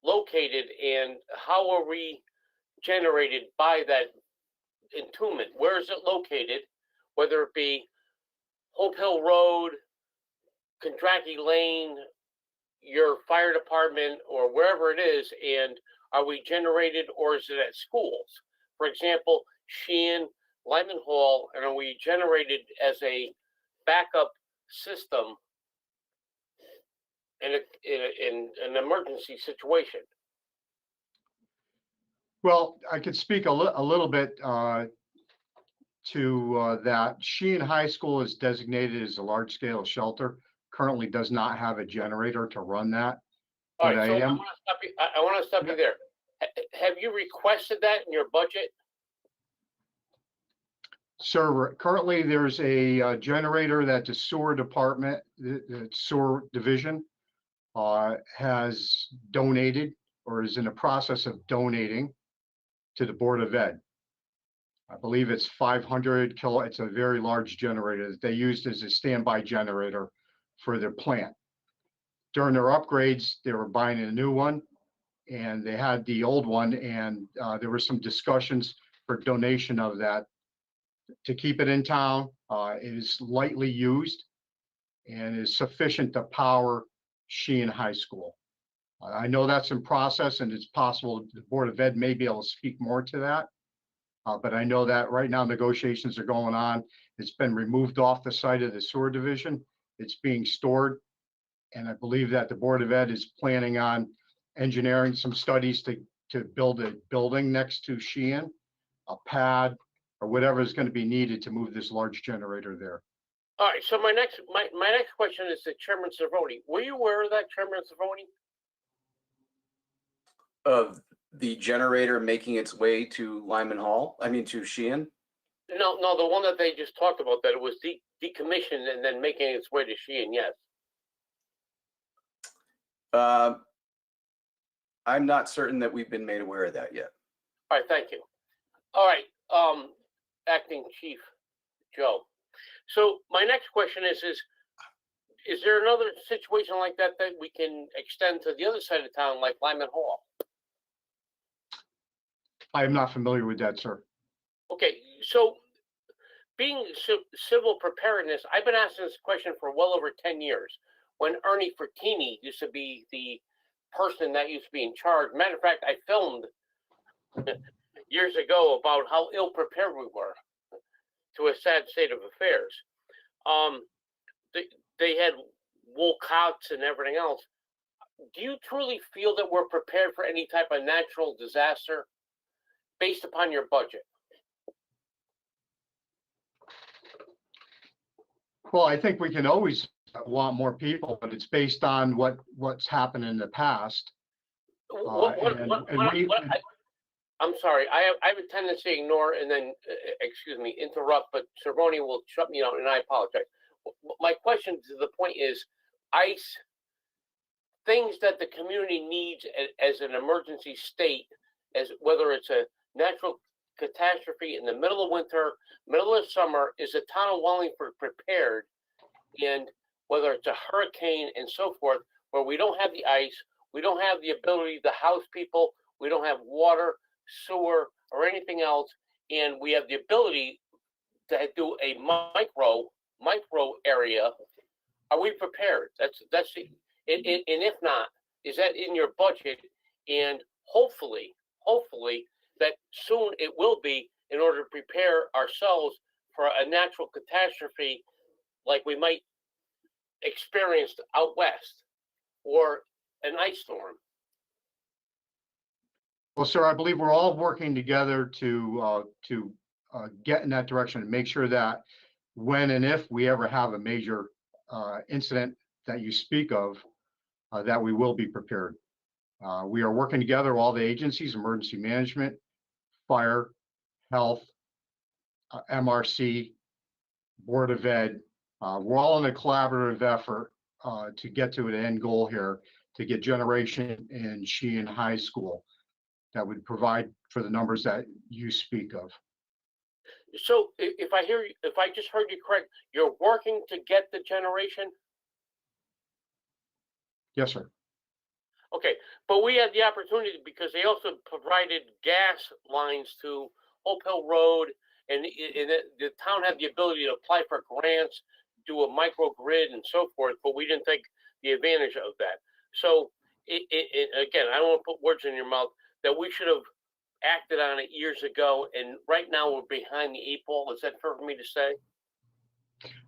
located, and how are we generated by that entombment? Where is it located? Whether it be Hope Hill Road, Kondraki Lane, your fire department, or wherever it is, and are we generated, or is it at schools? For example, Sheehan, Lyman Hall, and are we generated as a backup system in an emergency situation? Well, I could speak a little bit to that. Sheehan High School is designated as a large-scale shelter. Currently does not have a generator to run that. All But right, so I am. I want to stop you there. Have you requested that in your budget? Sir, currently there's a generator that the sewer department, the sewer division has donated or is in the process of donating to the Board of Ed. I believe it's 500 kilo. It's a very large generator that they used as a standby generator for their plant. During their upgrades, they were buying a new one and they had the old one, and there were some discussions for donation of that to keep it in town. It is lightly used and is sufficient to power Sheehan High School. I know that's in process, and it's possible the Board of Ed may be able to speak more to that. But I know that right now negotiations are going on. It's been removed off the site of the sewer division. It's being stored. And I believe that the Board of Ed is planning on engineering some studies to build a building next to Sheehan, a pad, or whatever is going to be needed to move this large generator there. All right, so my next question is to Chairman Cervoni. Were you aware of that, Chairman Cervoni? Of the generator making its way to Lyman Hall, to Sheehan? No, the one that they just talked about, that it was decommissioned and then making its way to Sheehan, yes. I'm not certain that we've been made aware of that yet. All right, thank you. All right, Acting Chief Joe. So my next question is there another situation like that that we can extend to the other side of town, like Lyman Hall? I am not familiar with that, sir. Okay, so being civil preparedness, I've been asking this question for well over 10 years. When Ernie Fertini used to be the person that used to be in charge. Matter of fact, I filmed years ago about how ill prepared we were to a sad state of affairs. They had wool cots and everything else. Do you truly feel that we're prepared for any type of natural disaster based upon your budget? Well, I think we can always want more people, but it's based on what's happened in the past. I'm sorry, I have a tendency to ignore and then, interrupt, but Cervoni will shut me down, and I apologize. My question to the point is, ICE, things that the community needs as an emergency state, as whether it's a natural catastrophe in the middle of winter, middle of summer, is the town of Wallingford prepared? And whether it's a hurricane and so forth, where we don't have the ice, we don't have the ability to house people, we don't have water, sewer, or anything else, and we have the ability to do a micro area, are we prepared? That's the, and if not, is that in your budget? And hopefully that soon it will be, in order to prepare ourselves for a natural catastrophe like we might experienced out west or an ice storm? Well, sir, I believe we're all working together to get in that direction and make sure that when and if we ever have a major incident that you speak of, that we will be prepared. We are working together, all the agencies, emergency management, fire, health, MRC, Board of Ed. We're all in a collaborative effort to get to an end goal here, to get generation in Sheehan High School that would provide for the numbers that you speak of. So if I just heard you correct, you're working to get the generation? Yes, sir. Okay, but we had the opportunity because they also provided gas lines to Hope Hill Road, and the town had the ability to apply for grants, do a microgrid and so forth, but we didn't take the advantage of that. So again, I don't want to put words in your mouth, that we should have acted on it years ago, and right now we're behind the 8 ball. Is that fair for me to say?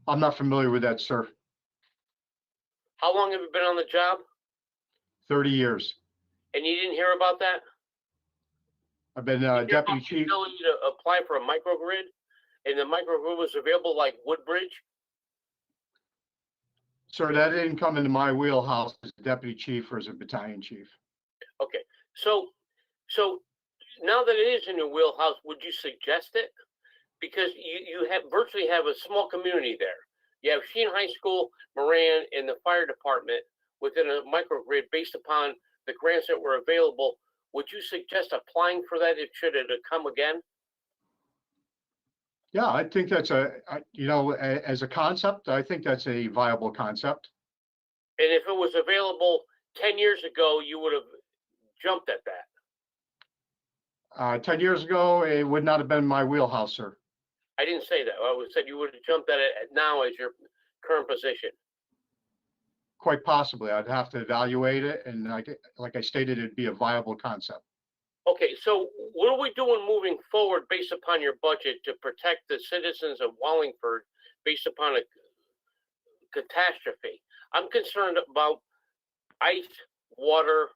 I'm not familiar with that, sir. How long have you been on the job? 30 years. And you didn't hear about that? I've been You hear deputy about the chief. ability to apply for a microgrid, and the microgrid was available like Woodbridge? Sir, that didn't come into my wheelhouse as a deputy chief or as a battalion chief. Okay, so now that it is in your wheelhouse, would you suggest it? Because you have virtually have a small community there. You have Sheehan High School, Moran, and the fire department within a microgrid based upon the grants that were available. Would you suggest applying for that if should it come again? Yeah, I think that's as a concept, I think that's a viable concept. And if it was available 10 years ago, you would have jumped at that. 10 years ago, it would not have been my wheelhouse, sir. I didn't say that. I said you would have jumped at it now as your current position. Quite possibly. I'd have to evaluate it. And like I stated, it'd be a viable concept. Okay, so what are we doing moving forward based upon your budget to protect the citizens of Wallingford based upon a catastrophe? I'm concerned about ice, water,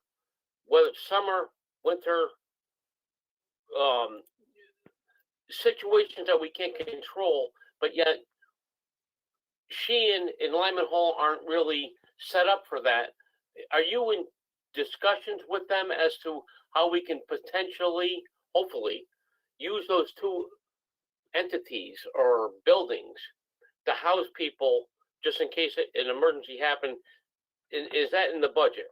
whether it's summer, winter, situations that we can't control, but yet Sheehan and Lyman Hall aren't really set up for that. Are you in discussions with them as to how we can potentially, hopefully, use those two entities or buildings to house people just in case an emergency happened? Is that in the budget?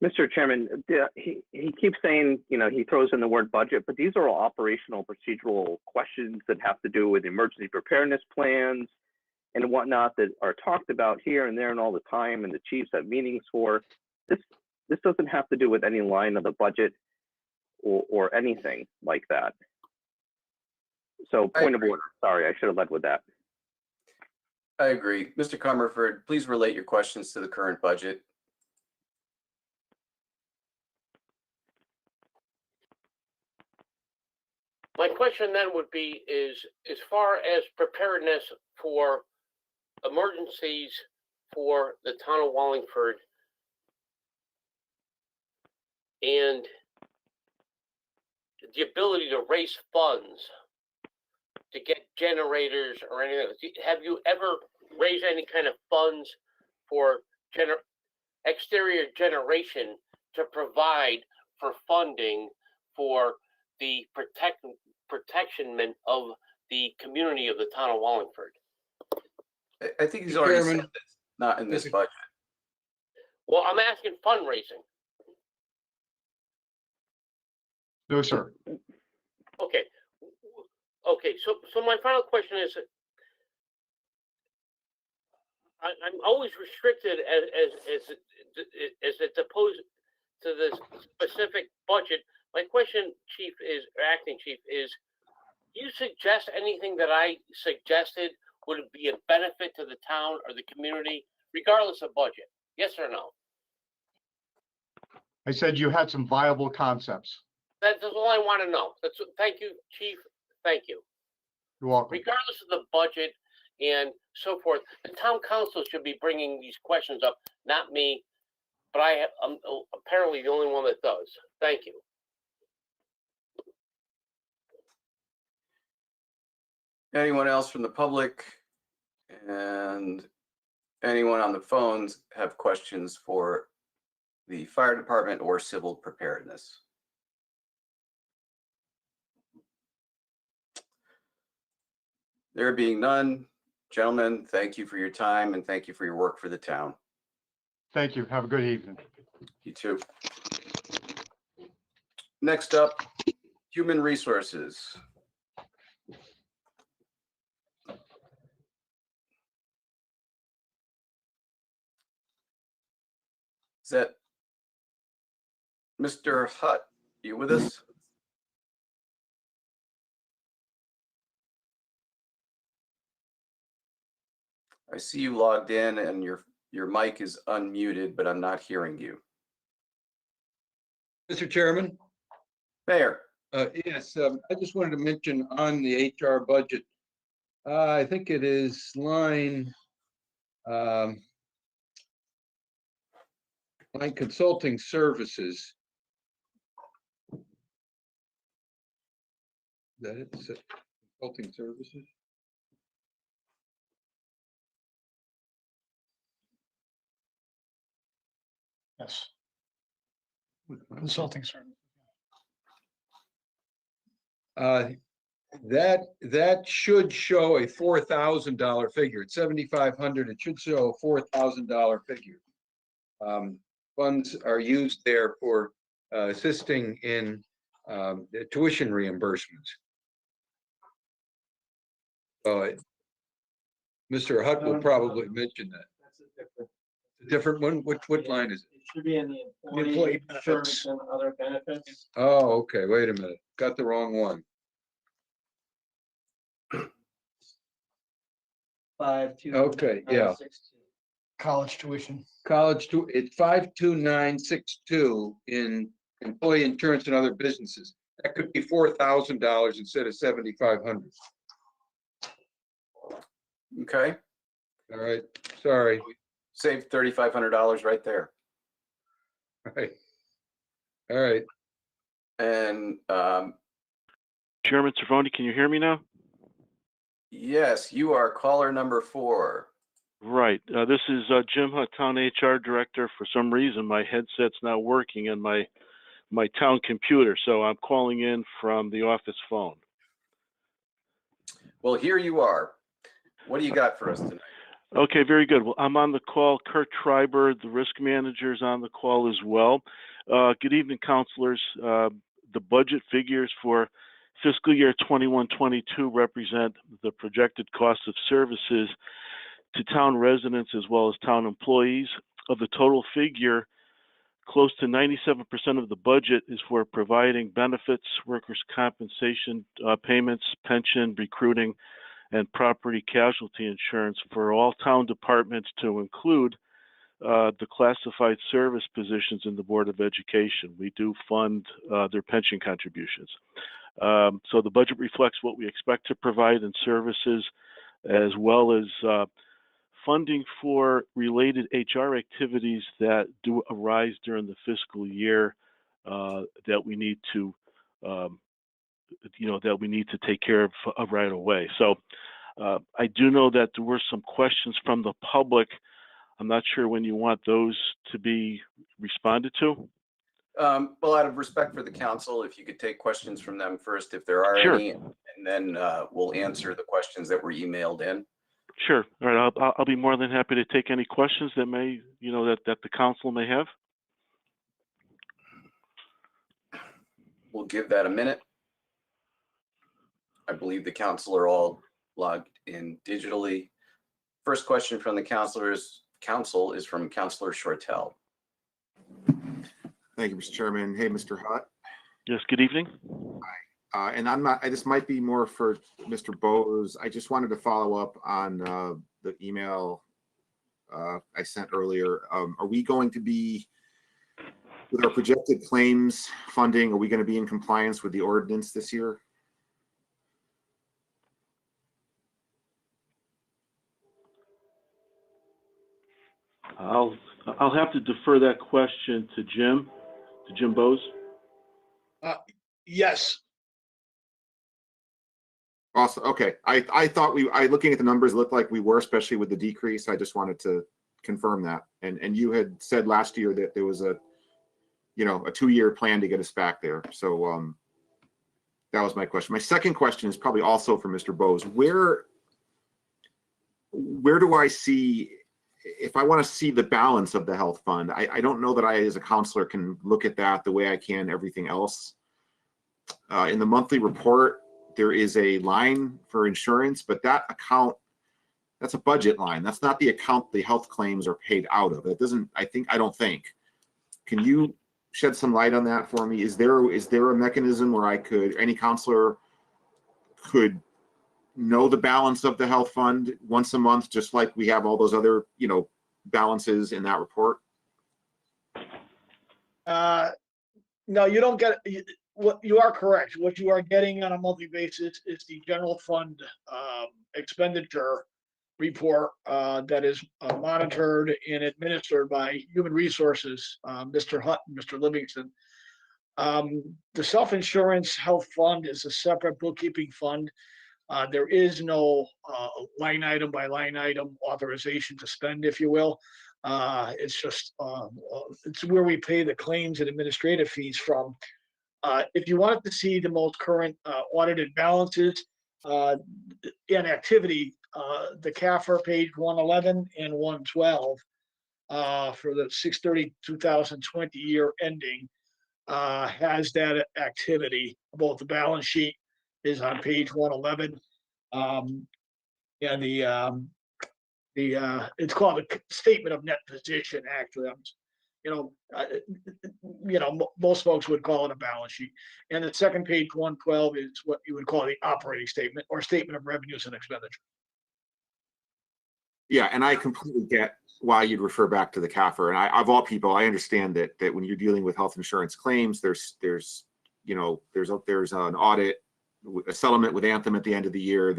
Mr. Chairman, he keeps saying, he throws in the word budget, but these are all operational procedural questions that have to do with emergency preparedness plans and whatnot that are talked about here and there and all the time, and the chiefs have meetings for. This doesn't have to do with any line of the budget or anything like that. So point of order. Sorry, I should have led with that. I agree. Mr. Comerford, please relate your questions to the current budget. My question then would be is, as far as preparedness for emergencies for the town of Wallingford and the ability to raise funds to get generators or anything, have you ever raised any kind of funds for exterior generation to provide for funding for the protection of the community of the town of Wallingford? I think he's already Chairman. said this, not in this budget. Well, I'm asking fundraising. No, sir. Okay. Okay, so my final question is, I'm always restricted as it's opposed to this specific budget. My question, Chief, is, or Acting Chief, is, do you suggest anything that I suggested would be a benefit to the town or the community, regardless of budget? Yes or no? I said you had some viable concepts. That's all I want to know. Thank you, Chief. Thank you. You're welcome. Regardless of the budget, and so forth. The town council should be bringing these questions up, not me, but I'm apparently the only one that does. Thank you. Anyone else from the public and anyone on the phones have questions for the fire department or civil preparedness? There being none, gentlemen, thank you for your time and thank you for your work for the town. Thank you. Have a good evening. You too. Next up, human resources. Is that Mr. Hutt? You with us? I see you logged in and your mic is unmuted, but I'm not hearing you. Mr. Chairman, Mayor. yes, I just wanted to mention on the HR budget, I think it is line consulting services. Is that it? Is it consulting services? Yes. Consulting service. That should show a $4,000 figure. It's 7,500. It should show a $4,000 figure. Funds are used there for assisting in the tuition reimbursements. Mr. Hutt will probably mention that. That's a Different one? What line is it? It should be in the Employee employee benefits. insurance and other benefits. Oh, okay. Wait a minute. Got the wrong one. 52. Okay, yeah. 62. College tuition. It's 52962 in employee insurance and other businesses. That could be $4,000 instead of 7,500. Okay. All right. Sorry. Saved $3,500 right there. All right. All right. And Chairman Cervoni, can you hear me now? yes, you are caller number 4. Right. This is Jim Hutt, Town HR Director. For some reason, my headset's not working on my town computer, so I'm calling in from the office phone. Well, here you are. What do you got for us tonight? Okay, very good. Well, I'm on the call. Kurt Schreiber, the risk manager, is on the call as well. Good evening, counselors. The budget figures for fiscal year 21-22 represent the projected cost of services to town residents as well as town employees. Of the total figure, close to 97% of the budget is for providing benefits, workers' compensation payments, pension, recruiting, and property casualty insurance for all town departments, to include the classified service positions in the Board of Education. We do fund their pension contributions. So the budget reflects what we expect to provide in services, as well as funding for related HR activities that do arise during the fiscal year that we need to, take care of right away. So I do know that there were some questions from the public. I'm not sure when you want those to be responded to. Well, out of respect for the council, if you could take questions from them first, if there are Sure. any, and then we'll answer the questions that were emailed in. Sure. All right. I'll be more than happy to take any questions that may, that the council may have. We'll give that a minute. I believe the council are all logged in digitally. First question from the council is from Councilor Shortell. Thank you, Mr. Chairman. Hey, Mr. Hutt. Yes, good evening. And this might be more for Mr. Bowes. I just wanted to follow up on the email I sent earlier. Are we going to be, with our projected claims funding, are we going to be in compliance with the ordinance this year? I'll have to defer that question to Jim Bowes. Yes. Awesome. Okay. I thought looking at the numbers, looked like we were, especially with the decrease. I just wanted to confirm that. And you had said last year that there was a 2-year plan to get us back there. So that was my question. My second question is probably also for Mr. Bowes. Where do I see, if I want to see the balance of the health fund? I don't know that I, as a counselor, can look at that the way I can everything else. In the monthly report, there is a line for insurance, but that account, that's a budget line. That's not the account the health claims are paid out of. It doesn't, I don't think. Can you shed some light on that for me? Is there a mechanism where any counselor could know the balance of the health fund once a month, just like we have all those other, balances in that report? No, you don't get what you are correct. What you are getting on a monthly basis is the general fund expenditure report that is monitored and administered by Human Resources, Mr. Hutt and Mr. Livingston. The self-insurance health fund is a separate bookkeeping fund. There is no line item by line item authorization to spend, if you will. It's just it's where we pay the claims and administrative fees from. If you wanted to see the most current audited balances and activity, the CAFR page 111 and 112 for the 6/30/2020 year ending has that activity. Both the balance sheet is on page 111, and it's called a statement of net position. Actually, most folks would call it a balance sheet. And the second page 112 is what you would call the operating statement or statement of revenues and expenditure. Yeah, and I completely get why you'd refer back to the CAFR. And of all people, I understand that when you're dealing with health insurance claims, there's an audit, a settlement with Anthem at the end of the year.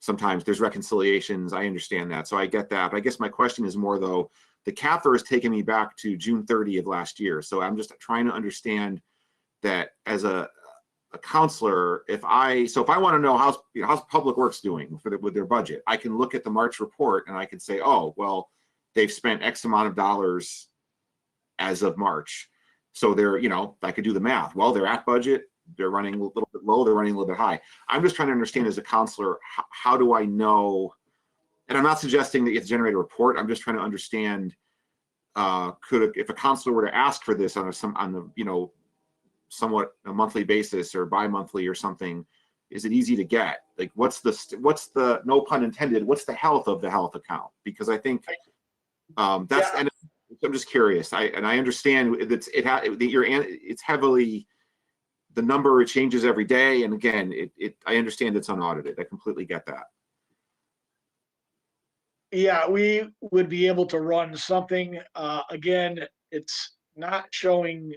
Sometimes there's reconciliations. I understand that, so I get that. But I guess my question is more though. The CAFR has taken me back to June 30 of last year, so I'm just trying to understand that as a counselor, if I want to know how's Public Works doing with their budget, I can look at the March report and I can say, oh, well, they've spent X amount of dollars as of March. So I could do the math. Well, they're at budget, they're running a little bit low, they're running a little bit high. I'm just trying to understand as a counselor, how do I know? And I'm not suggesting that you have to generate a report. I'm just trying to understand, if a counselor were to ask for this on somewhat a monthly basis or bi-monthly or something, is it easy to get? Like, what's the no pun intended, what's the health of the health account? Because I think and I'm just curious. I understand it's heavily, the number, it changes every day, and again, I understand it's unaudited. I completely get that. Yeah, we would be able to run something. Again, it's not showing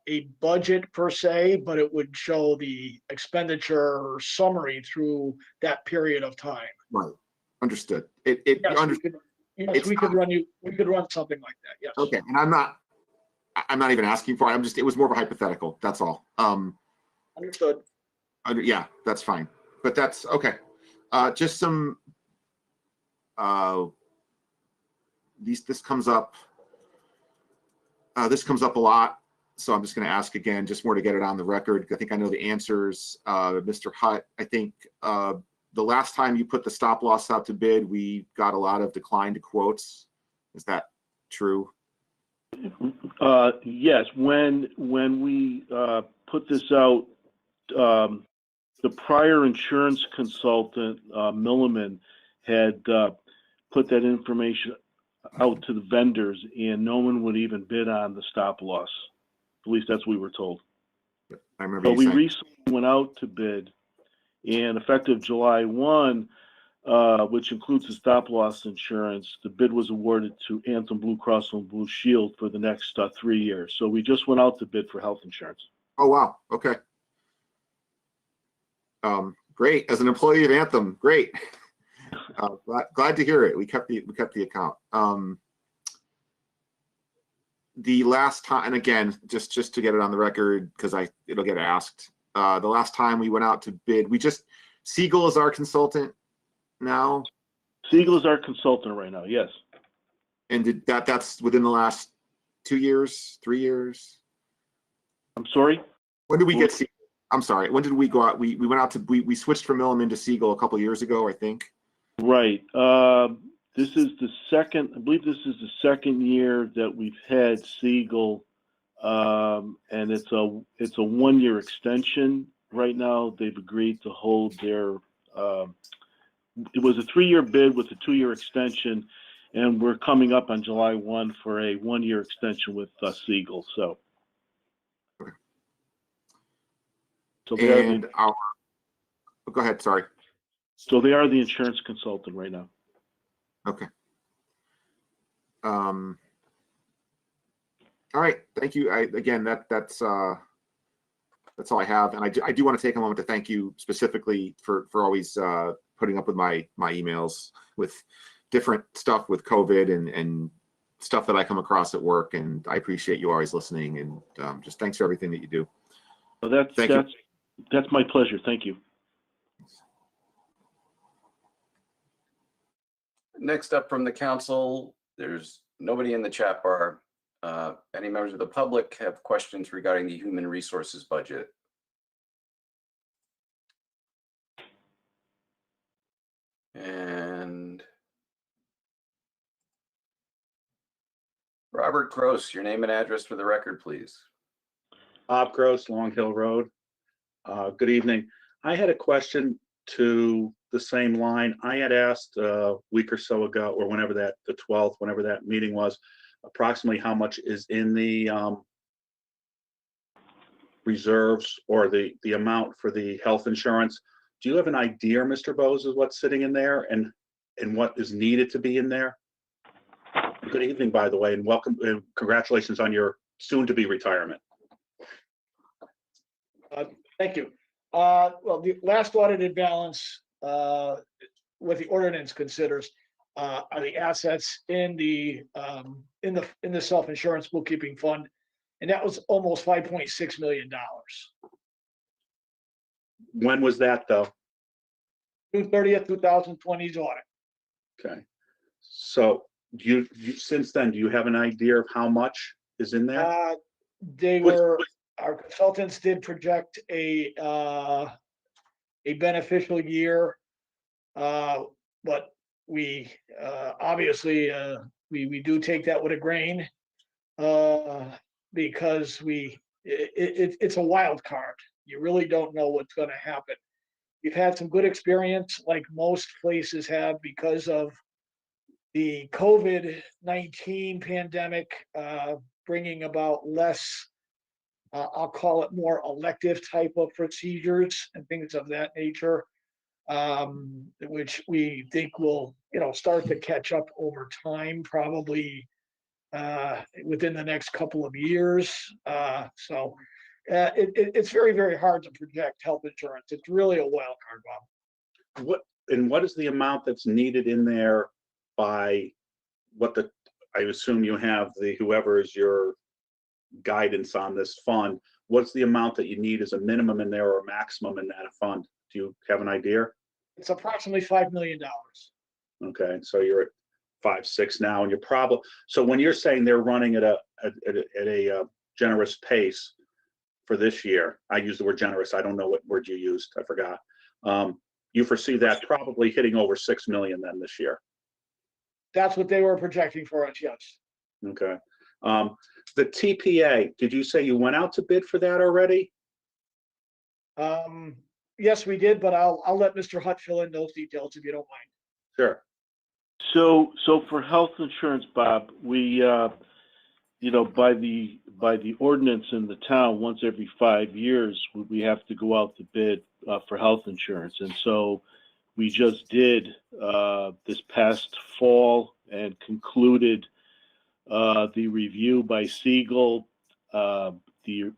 a budget per se, but it would show the expenditure summary through that period of time. Right. Understood. We could run something like that. Yes. Okay. And I'm not even asking for it. It was more of a hypothetical. That's all. Understood. Yeah, that's fine. But that's okay. Just some, this comes up a lot, so I'm just going to ask again, just more to get it on the record. I think I know the answers. Mr. Hutt, I think the last time you put the stop loss out to bid, we got a lot of declined quotes. Is that true? Yes. When we put this out, the prior insurance consultant, Milliman, had put that information out to the vendors, and no one would even bid on the stop loss. At least that's what we were told. I remember. But we recently went out to bid, and effective July 1, which includes the stop loss insurance, the bid was awarded to Anthem Blue Cross and Blue Shield for the next 3 years. So we just went out to bid for health insurance. Oh, wow. Okay. Great. As an employee of Anthem, great. Glad to hear it. We kept the account. the last time, and again, just to get it on the record, because it'll get asked. The last time we went out to bid, Siegel is our consultant now. Siegel is our consultant right now, yes. And that's within the last 2 years, 3 years? I'm sorry? When did we get Siegel? I'm sorry. When did we go out? We went out to, we switched from Milliman to Siegel a couple years ago, I think. Right. This is the second, I believe this is the second year that we've had Siegel. And it's a 1 year extension right now. They've agreed to hold their, it was a 3 year bid with a 2 year extension, and we're coming up on July 1 for a 1 year extension with Siegel. So, they are go ahead. Sorry. So they are the insurance consultant right now. Okay. All right. Thank you. Again, that's all I have, and I do want to take a moment to thank you specifically for always putting up with my emails with different stuff with COVID and stuff that I come across at work, and I appreciate you always listening, and just thanks for everything that you do. Well, that's my pleasure. Thank you. Next up from the council, there's nobody in the chat bar. Any members of the public have questions regarding the human resources budget? And Robert Gross, your name and address for the record, please. Bob Gross, Long Hill Road. Good evening. I had a question to the same line. I had asked a week or so ago, or whenever that, the 12th, whenever that meeting was, approximately how much is in the reserves or the amount for the health insurance. Do you have an idea, Mr. Bose, of what's sitting in there and what is needed to be in there? Good evening, by the way, and welcome and congratulations on your soon-to-be retirement. Thank you. Well, the last audited balance, what the ordinance considers, are the assets in the self-insurance bookkeeping fund, and that was almost $5.6 million. When was that, though? June 30th, 2020's audit. Okay. So you since then, do you have an idea of how much is in there? Our consultants did project a beneficial year, but we obviously we do take that with a grain because it's a wild card. You really don't know what's going to happen. You've had some good experience, like most places have, because of the COVID-19 pandemic bringing about less, I'll call it more elective type of procedures and things of that nature, which we think will, start to catch up over time, probably within the next couple of years. So it's very, very hard to project health insurance. It's really a wild card, Bob. What is the amount that's needed in there by I assume you have whoever is your guidance on this fund, what's the amount that you need as a minimum in there or a maximum in that fund? Do you have an idea? It's approximately $5 million. Okay, so you're at 5-6 now, and you're probably, so when you're saying they're running at a generous pace for this year, I use the word generous, I don't know what word you used, I forgot. You foresee that probably hitting over 6 million then this year? That's what they were projecting for us, yes. Okay. The TPA, did you say you went out to bid for that already? Yes, we did, but I'll let Mr. Hutt fill in those details if you don't mind. Sure. So for health insurance, Bob, we, by the ordinance in the town, once every 5 years, we have to go out to bid for health insurance. And so we just did this past fall and concluded the review by Siegel, the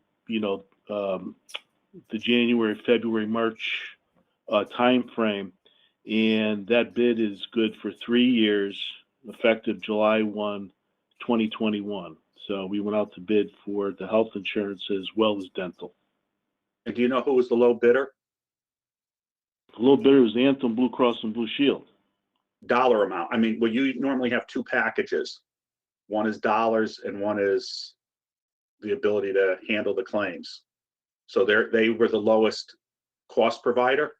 January, February, March timeframe, and that bid is good for 3 years, effective July 1, 2021. we went out to bid for the health insurance as well as dental. And do you know who was the low bidder? The low bidder was Anthem Blue Cross and Blue Shield. Dollar amount. I mean, well, you normally have two packages. One is dollars and one is the ability to handle the claims. So they were the lowest cost provider.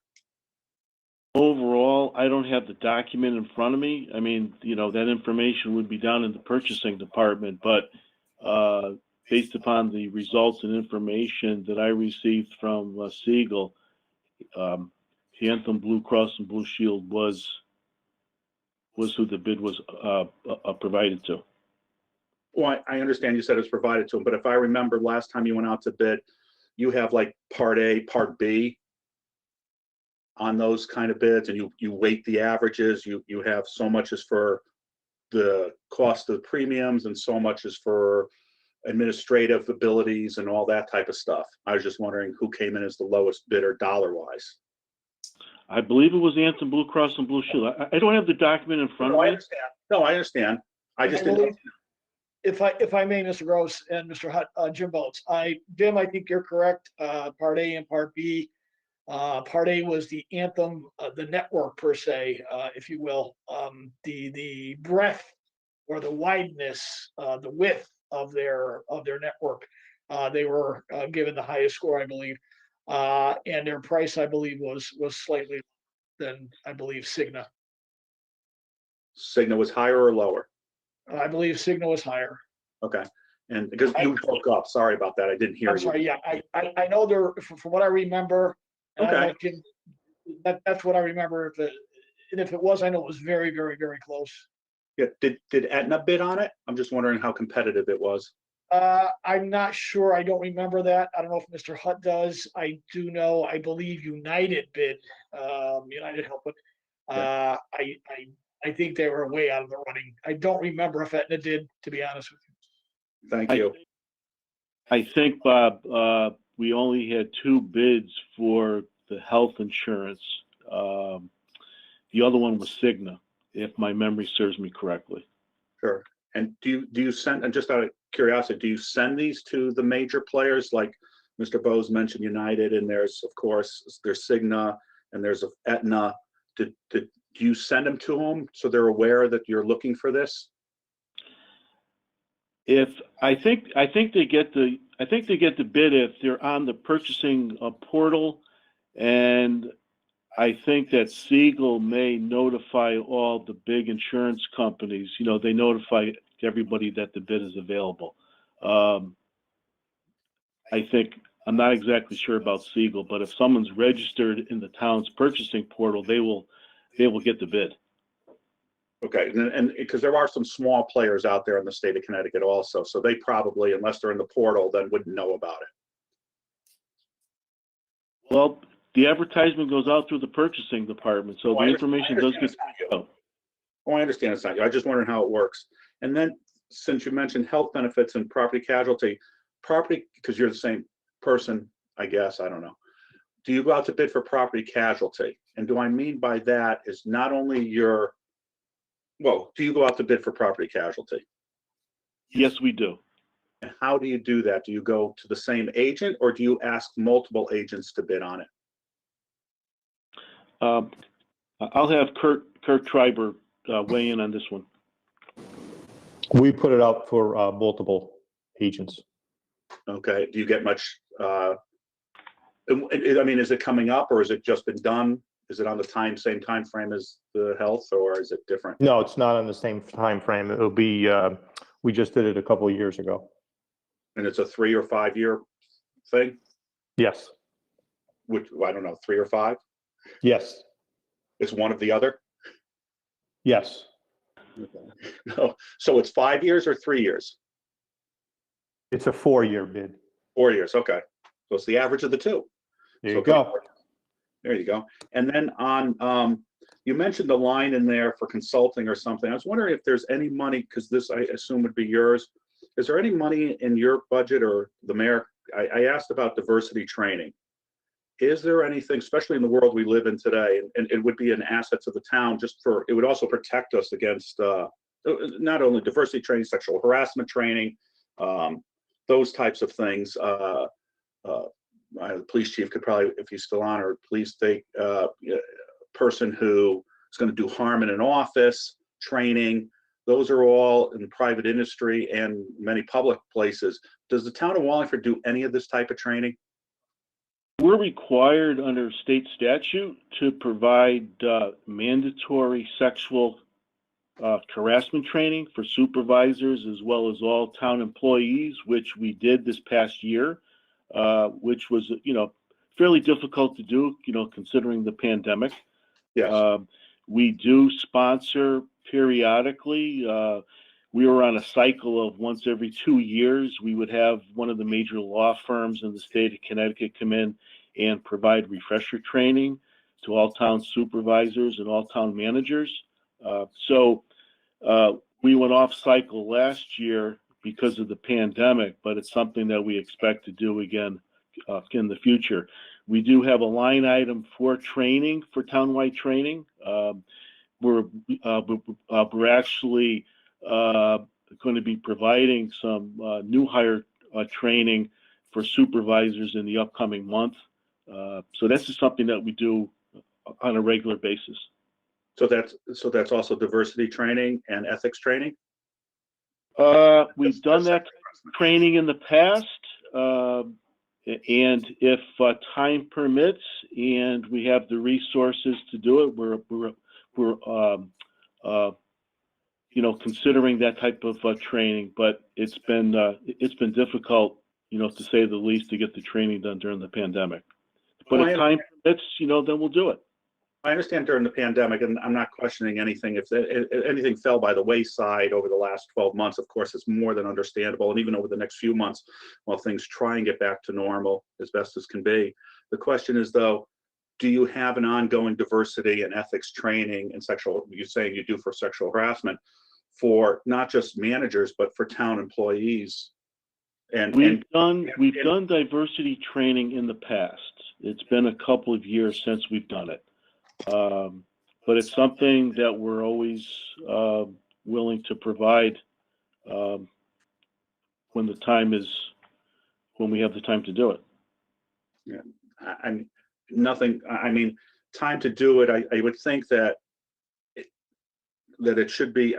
Overall, I don't have the document in front of me. I mean, that information would be down in the purchasing department, but based upon the results and information that I received from Siegel, Anthem Blue Cross and Blue Shield was who the bid was provided to. Well, I understand you said it's provided to them, but if I remember last time you went out to bid, you have like Part A, Part B on those kind of bids, and you weight the averages. You have so much is for the cost of the premiums and so much is for administrative abilities and all that type of stuff. I was just wondering who came in as the lowest bidder dollar-wise. I believe it was Anthem Blue Cross and Blue Shield. I don't have the document in front of me. I understand. I just didn't. If I may, Mr. Gross and Mr. Hutt, Jim Boats, Jim, I think you're correct. Part A and Part B. Part A was the Anthem, the network per se, if you will, the breadth or the wideness, the width of their network. They were given the highest score, I believe, and their price, I believe, was slightly than I believe Cigna. Cigna was higher or lower? I believe Cigna was higher. Okay, and because you broke up, sorry about that. I didn't hear I'm you. sorry. Yeah, I know there from what I remember. Okay. That's what I remember. If it was, I know it was very, very, very close. Yeah. Did Aetna bid on it? I'm just wondering how competitive it was. I'm not sure. I don't remember that. I don't know if Mr. Hutt does. I do know. I believe United bid. United Health, but I think they were way out of the running. I don't remember if Aetna did, to be honest with you. Thank you. I think, Bob, we only had two bids for the health insurance. The other one was Cigna, if my memory serves me correctly. Sure. And do you send, and just out of curiosity, do you send these to the major players like Mr. Bose mentioned United, and there's Cigna, and there's Aetna. Do you send them to them so they're aware that you're looking for this? I think they get the bid if they're on the purchasing portal, and I think that Siegel may notify all the big insurance companies. They notify everybody that the bid is available. I'm not exactly sure about Siegel, but if someone's registered in the town's purchasing portal, they will get the bid. Okay, and because there are some small players out there in the state of Connecticut also, so they probably, unless they're in the portal, then wouldn't know about it. Well, the advertisement goes out through the purchasing department, so the information does get out. Oh, I understand it's not you. I just wondering how it works. And then, since you mentioned health benefits and property casualty, because you're the same person, I guess, I don't know. Do you go out to bid for property casualty? And do I mean by that is not only do you go out to bid for property casualty? Yes, we do. And how do you do that? Do you go to the same agent or do you ask multiple agents to bid on it? I'll have Kurt Treiber weigh in on this one. We put it out for multiple agents. Okay. Do you get much? I mean, is it coming up or has it just been done? Is it on the same time frame as the health, or is it different? No, it's not on the same time frame. It'll be. We just did it a couple of years ago. And it's a 3 or 5 year thing? Yes. Which, I don't know, 3 or 5? Yes. It's one of the other? Yes. Okay. No. So it's 5 years or 3 years? It's a 4-year bid. 4 years. Okay. So it's the average of the two. There you go. There you go. And then on, you mentioned the line in there for consulting or something. I was wondering if there's any money, because this I assume would be yours. Is there any money in your budget or the mayor? I asked about diversity training. Is there anything, especially in the world we live in today, and it would be an asset to the town it would also protect us against not only diversity training, sexual harassment training, those types of things. The police chief could probably, if he's still on, or police take person who is going to do harm in an office, training. Those are all in private industry and many public places. Does the town of Wallingford do any of this type of training? We're required under state statute to provide mandatory sexual harassment training for supervisors as well as all town employees, which we did this past year, which was, fairly difficult to do, considering the pandemic. Yes. We do sponsor periodically. We were on a cycle of once every 2 years, we would have one of the major law firms in the state of Connecticut come in and provide refresher training to all town supervisors and all town managers. So we went off cycle last year because of the pandemic, but it's something that we expect to do again in the future. We do have a line item for training, for townwide training. We're actually going to be providing some new hire training for supervisors in the upcoming month. So this is something that we do on a regular basis. So that's also diversity training and ethics training? We've done that training in the past. And if time permits and we have the resources to do it, we're considering that type of training. But it's been difficult, to say the least, to get the training done during the pandemic. But if time permits, then we'll do it. I understand during the pandemic, and I'm not questioning anything. If anything fell by the wayside over the last 12 months, of course, it's more than understandable. And even over the next few months, while things try and get back to normal as best as can be. The question is, though, do you have an ongoing diversity and ethics training and you're saying you do for sexual harassment, for not just managers, but for town employees? And we've done diversity training in the past. It's been a couple of years since we've done it. But it's something that we're always willing to provide when we have the time to do it. Yeah, time to do it. I would think that it should be,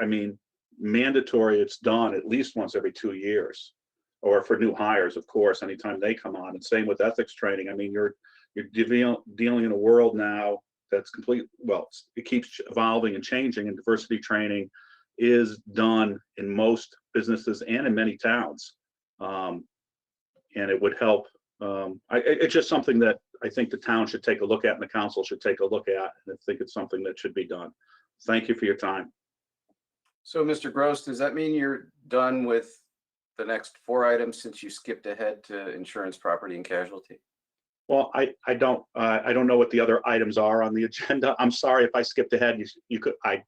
mandatory. It's done at least once every 2 years, or for new hires, of course, anytime they come on. And same with ethics training. You're dealing in a world now that's it keeps evolving and changing, and diversity training is done in most businesses and in many towns. And it would help. It's just something that I think the town should take a look at and the council should take a look at. And I think it's something that should be done. Thank you for your time. So, Mr. Gross, does that mean you're done with the next 4 items since you skipped ahead to insurance, property, and casualty? Well, I don't know what the other items are on the agenda. I'm sorry if I skipped ahead. You could. I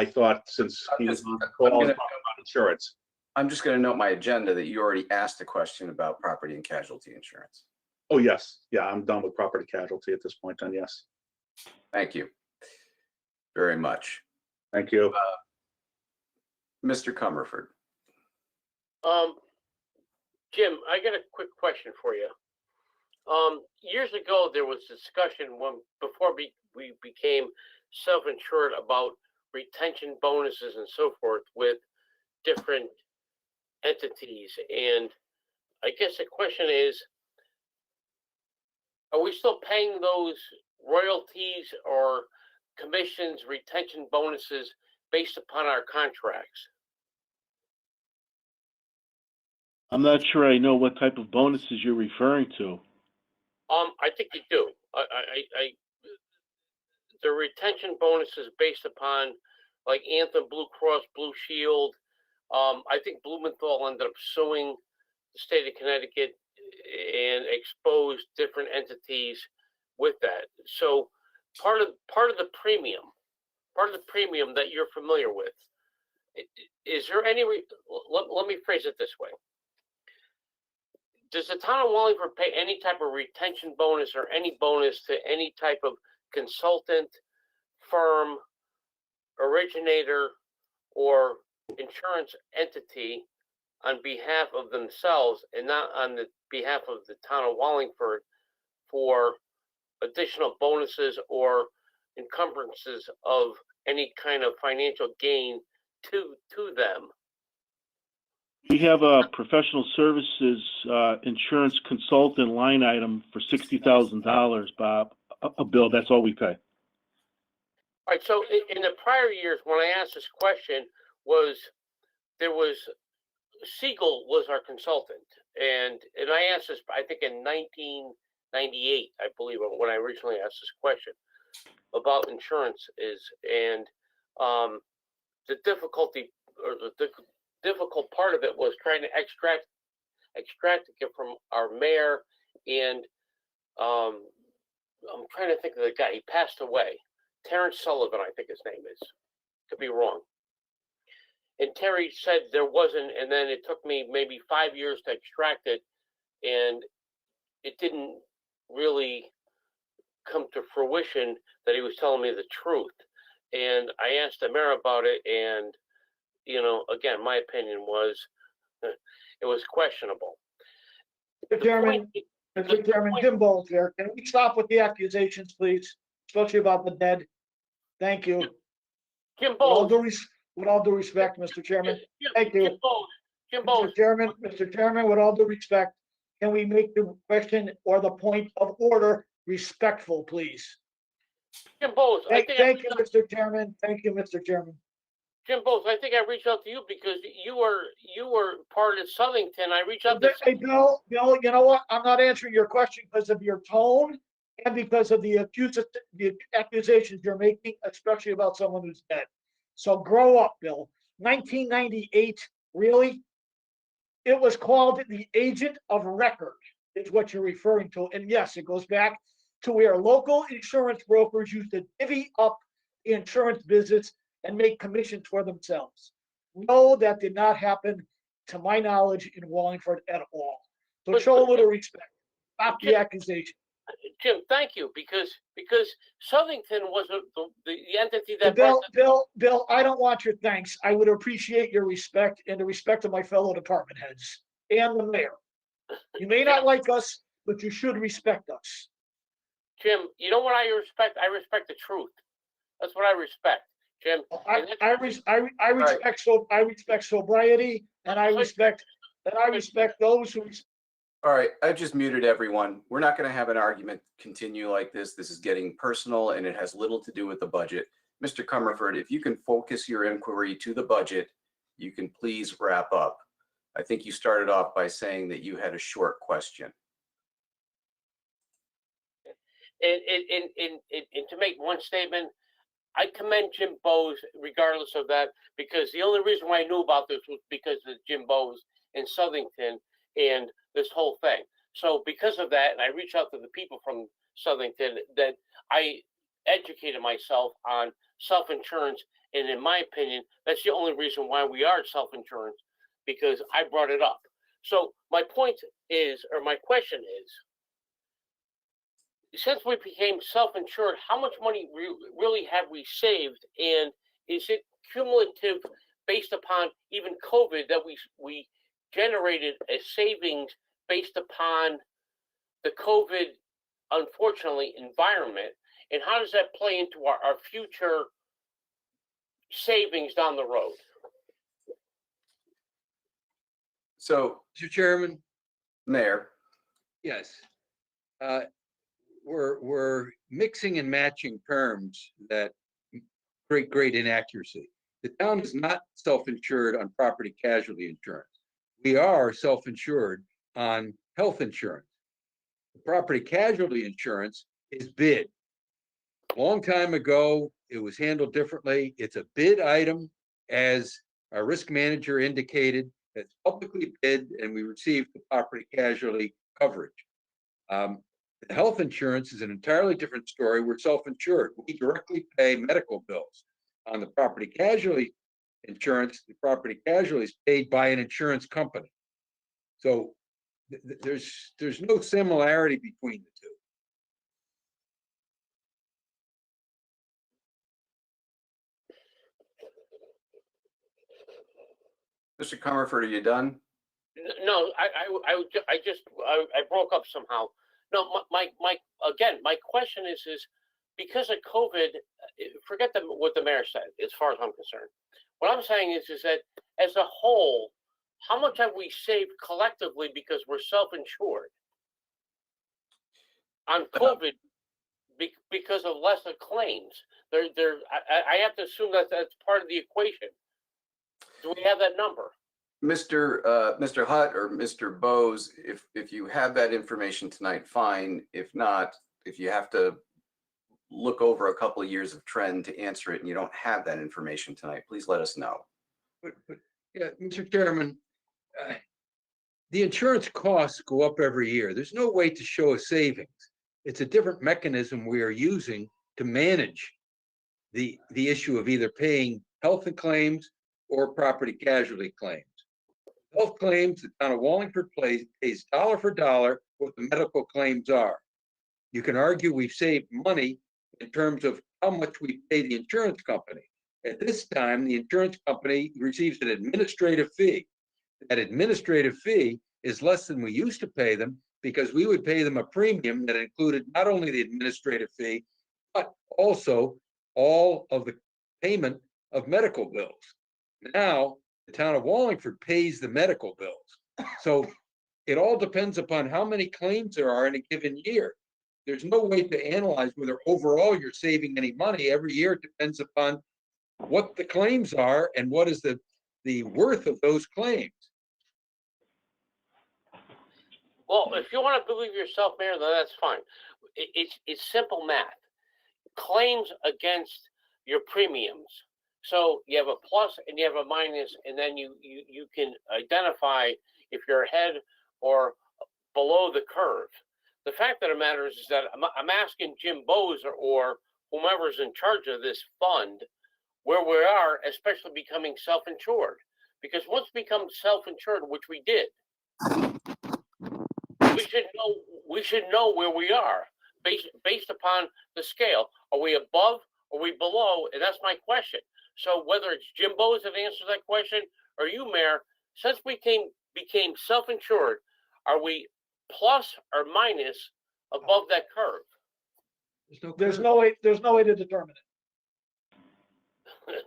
thought since he was on the call talking about insurance. I'm just going to note my agenda that you already asked a question about property and casualty insurance. Oh yes, yeah, I'm done with property casualty at this point. Then yes. Thank you very much. Thank you, Mr. Comerford. Jim, I got a quick question for you. Years ago, there was discussion before we became self-insured about retention bonuses and so forth with different entities. And I guess the question is, are we still paying those royalties or commissions, retention bonuses based upon our contracts? I'm not sure I know what type of bonuses you're referring to. I think you do. The retention bonuses based upon like Anthem, Blue Cross, Blue Shield. I think Blumenthal ended up suing the state of Connecticut and exposed different entities with that. So part of the premium that you're familiar with, is there any? Let me phrase it this way. Does the town of Wallingford pay any type of retention bonus or any bonus to any type of consultant, firm, originator, or insurance entity on behalf of themselves and not on the behalf of the town of Wallingford for additional bonuses or encumbrances of any kind of financial gain to them. We have a professional services insurance consultant line item for $60,000, Bob. A bill. That's all we pay. All right. So in the prior years, when I asked this question, Siegel was our consultant, and I asked this, I think in 1998, I believe, when I originally asked this question about insurance and the difficulty or the difficult part of it was trying to extract it from our mayor, and I'm trying to think of the guy. He passed away. Terrence Sullivan, I think his name is. Could be wrong. And Terry said there wasn't, and then it took me maybe 5 years to extract it, and it didn't really come to fruition that he was telling me the truth. And I asked the mayor about it, and again, my opinion was it was questionable. Mr. Chairman, Jim Bowles here. Can we stop with the accusations, please? Especially about the dead. Thank you. Jim Bowles. With all due respect, Mr. Chairman. Thank you. Jim Bowles. Mr. Chairman, with all due respect, can we make the question or the point of order respectful, please? Jim Bowles. Thank you, Mr. Chairman. Thank you, Mr. Chairman. Jim Bowles, I think I reached out to you because you were part of Southington. I reached out to. Hey, Bill, you know what? I'm not answering your question because of your tone and because of the accusations you're making, especially about someone who's dead. So grow up, Bill. 1998, really? It was called the agent of record, is what you're referring to. And yes, it goes back to where local insurance brokers used to divvy up the insurance business and make commissions for themselves. No, that did not happen, to my knowledge, in Wallingford at all. So show a little respect. Stop the accusation. Jim, thank you, because Southington was the entity that. Bill, I don't want your thanks. I would appreciate your respect and the respect of my fellow department heads and the mayor. You may not like us, but you should respect us. Jim, you know what I respect? I respect the truth. That's what I respect, Jim. I respect sobriety, and I respect those who. All right, I've just muted everyone. We're not going to have an argument continue like this. This is getting personal, and it has little to do with the budget. Mr. Comerford, if you can focus your inquiry to the budget, you can please wrap up. I think you started off by saying that you had a short question. And to make one statement, I commend Jim Bowes regardless of that, because the only reason why I knew about this was because of Jim Bowes in Southington and this whole thing. So because of that, and I reached out to the people from Southington, that I educated myself on self-insurance. And in my opinion, that's the only reason why we are self-insurance, because I brought it up. So my point is, or my question is, since we became self-insured, how much money really have we saved? And is it cumulative based upon even COVID that we generated a savings based upon the COVID, unfortunately, environment? And how does that play into our future savings down the road? So, Mr. Chairman. Mayor. Yes. We're mixing and matching terms that create great inaccuracy. The town is not self-insured on property casualty insurance. We are self-insured on health insurance. The property casualty insurance is bid. A long time ago, it was handled differently. It's a bid item, as our risk manager indicated. It's publicly bid, and we received the property casualty coverage. The health insurance is an entirely different story. We're self-insured. We directly pay medical bills. On the property casualty insurance, the property casualty is paid by an insurance company. So there's no similarity between the two. Mr. Comerford, are you done? No, I broke up somehow. No, my question is because of COVID, forget what the mayor said, as far as I'm concerned. What I'm saying is that as a whole, how much have we saved collectively because we're self-insured on COVID because of less of claims? I have to assume that that's part of the equation. Do we have that number? Mr. Hutt or Mr. Bose, if you have that information tonight, fine. If not, if you have to look over a couple of years of trend to answer it and you don't have that information tonight, please let us know. But yeah, Mr. Chairman, the insurance costs go up every year. There's no way to show a savings. It's a different mechanism we are using to manage the issue of either paying health and claims or property casualty claims. Health claims, the town of Wallingford pays dollar for dollar what the medical claims are. You can argue we've saved money in terms of how much we pay the insurance company. At this time, the insurance company receives an administrative fee. That administrative fee is less than we used to pay them because we would pay them a premium that included not only the administrative fee, but also all of the payment of medical bills. Now, the town of Wallingford pays the medical bills. So it all depends upon how many claims there are in a given year. There's no way to analyze whether overall you're saving any money. Every year it depends upon what the claims are and what is the worth of those claims. Well, if you want to believe yourself, Mayor, then that's fine. It's simple math. Claims against your premiums. So you have a plus and you have a minus, and then you can identify if you're ahead or below the curve. The fact of the matter is that I'm asking Jim Bose or whomever's in charge of this fund where we are, especially becoming self-insured. Because once we become self-insured, which we did, we should know where we are based upon the scale. Are we above? Are we below? And that's my question. So whether it's Jim Bose that answers that question or you, Mayor, since we became self-insured, are we plus or minus above that curve? There's no way to determine it.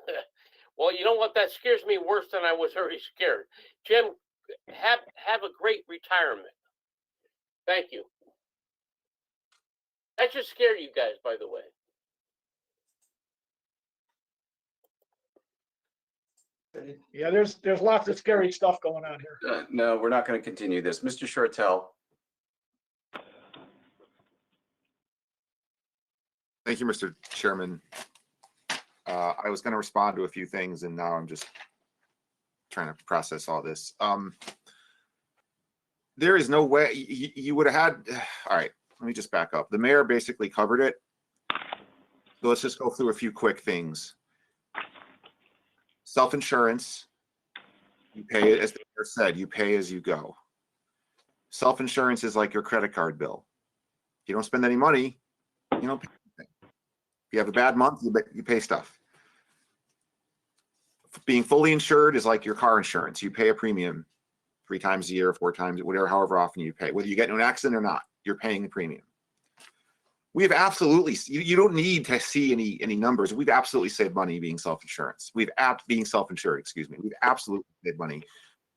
Well, you know what? That scares me worse than I was already scared. Jim, have a great retirement. Thank you. That should scare you guys, by the way. Yeah, there's lots of scary stuff going on here. No, we're not going to continue this. Mr. Shortell. Thank you, Mr. Chairman. I was going to respond to a few things, and now I'm just trying to process all this. There is no way you would have had. All right, let me just back up. The mayor basically covered it. So let's just go through a few quick things. Self-insurance, you pay it, as the mayor said, you pay as you go. Self-insurance is like your credit card bill. If you don't spend any money, you don't pay anything. If you have a bad month, you pay stuff. Being fully insured is like your car insurance. You pay a premium 3 times a year, 4 times, whatever, however often you pay. Whether you get into an accident or not, you're paying the premium. We have absolutely, you don't need to see any numbers. We've absolutely saved money being self-insurance. Being self-insured, excuse me. We've absolutely saved money,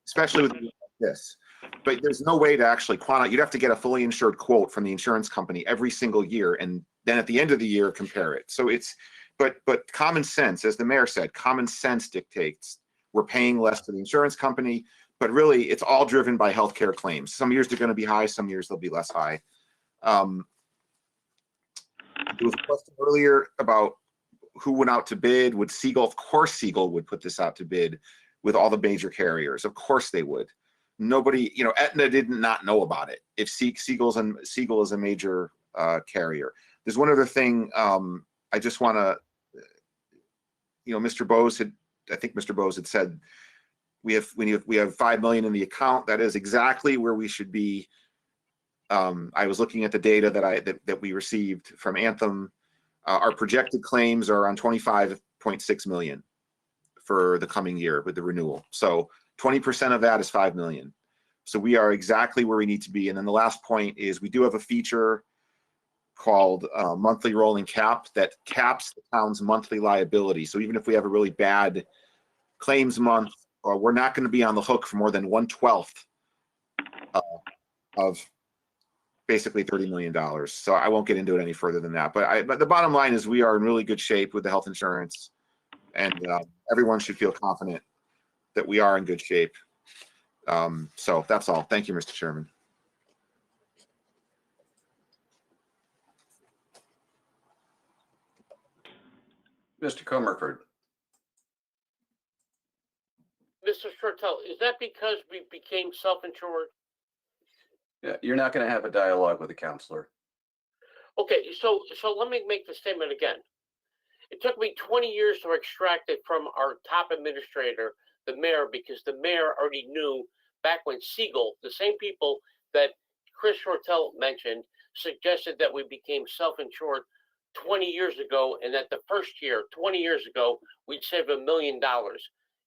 especially with this. But there's no way to actually quantify. You'd have to get a fully insured quote from the insurance company every single year, and then at the end of the year compare it. So it's, but common sense, as the mayor said, common sense dictates we're paying less to the insurance company, but really it's all driven by healthcare claims. Some years they're going to be high, some years they'll be less high. There was a question earlier about who went out to bid. Would Siegel? Of course Siegel would put this out to bid with all the major carriers. Of course they would. Nobody, Aetna did not know about it. If Siegel is a major carrier. There's one other thing I just want to, Mr. Bose had said we have $5 million in the account. That is exactly where we should be. I was looking at the data that we received from Anthem. Our projected claims are on 25.6 million for the coming year with the renewal. So 20% of that is $5 million. So we are exactly where we need to be. And then the last point is we do have a feature called monthly rolling cap that caps the town's monthly liability. So even if we have a really bad claims month, we're not going to be on the hook for more than 1/12 of basically $30 million. So I won't get into it any further than that. But the bottom line is we are in really good shape with the health insurance, and everyone should feel confident that we are in good shape. So that's all. Thank you, Mr. Chairman. Mr. Comerford. Mr. Shortell, is that because we became self-insured? Yeah, you're not going to have a dialogue with the counselor. Okay, so let me make the statement again. It took me 20 years to extract it from our top administrator, the mayor, because the mayor already knew back when Siegel, the same people that Chris Shortell mentioned, suggested that we became self-insured 20 years ago, and that the first year, 20 years ago, we'd save $1 million.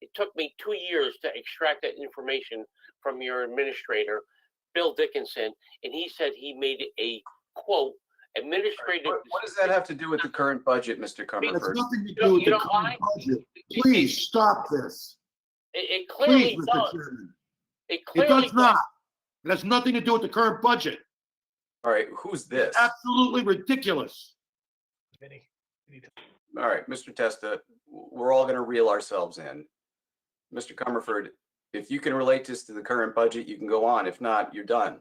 It took me 2 years to extract that information from your administrator, Bill Dickinson, and he said he made a quote administrative. What does that have to do with the current budget, Mr. It's Comerford? nothing to do with the current budget. Please stop this. It clearly Please, Mr. does. Chairman. It It clearly does not. It has nothing to do with the current budget. All right, who's this? Absolutely ridiculous. All right, Mr. Testa, we're all going to reel ourselves in. Mr. Comerford, if you can relate this to the current budget, you can go on. If not, you're done.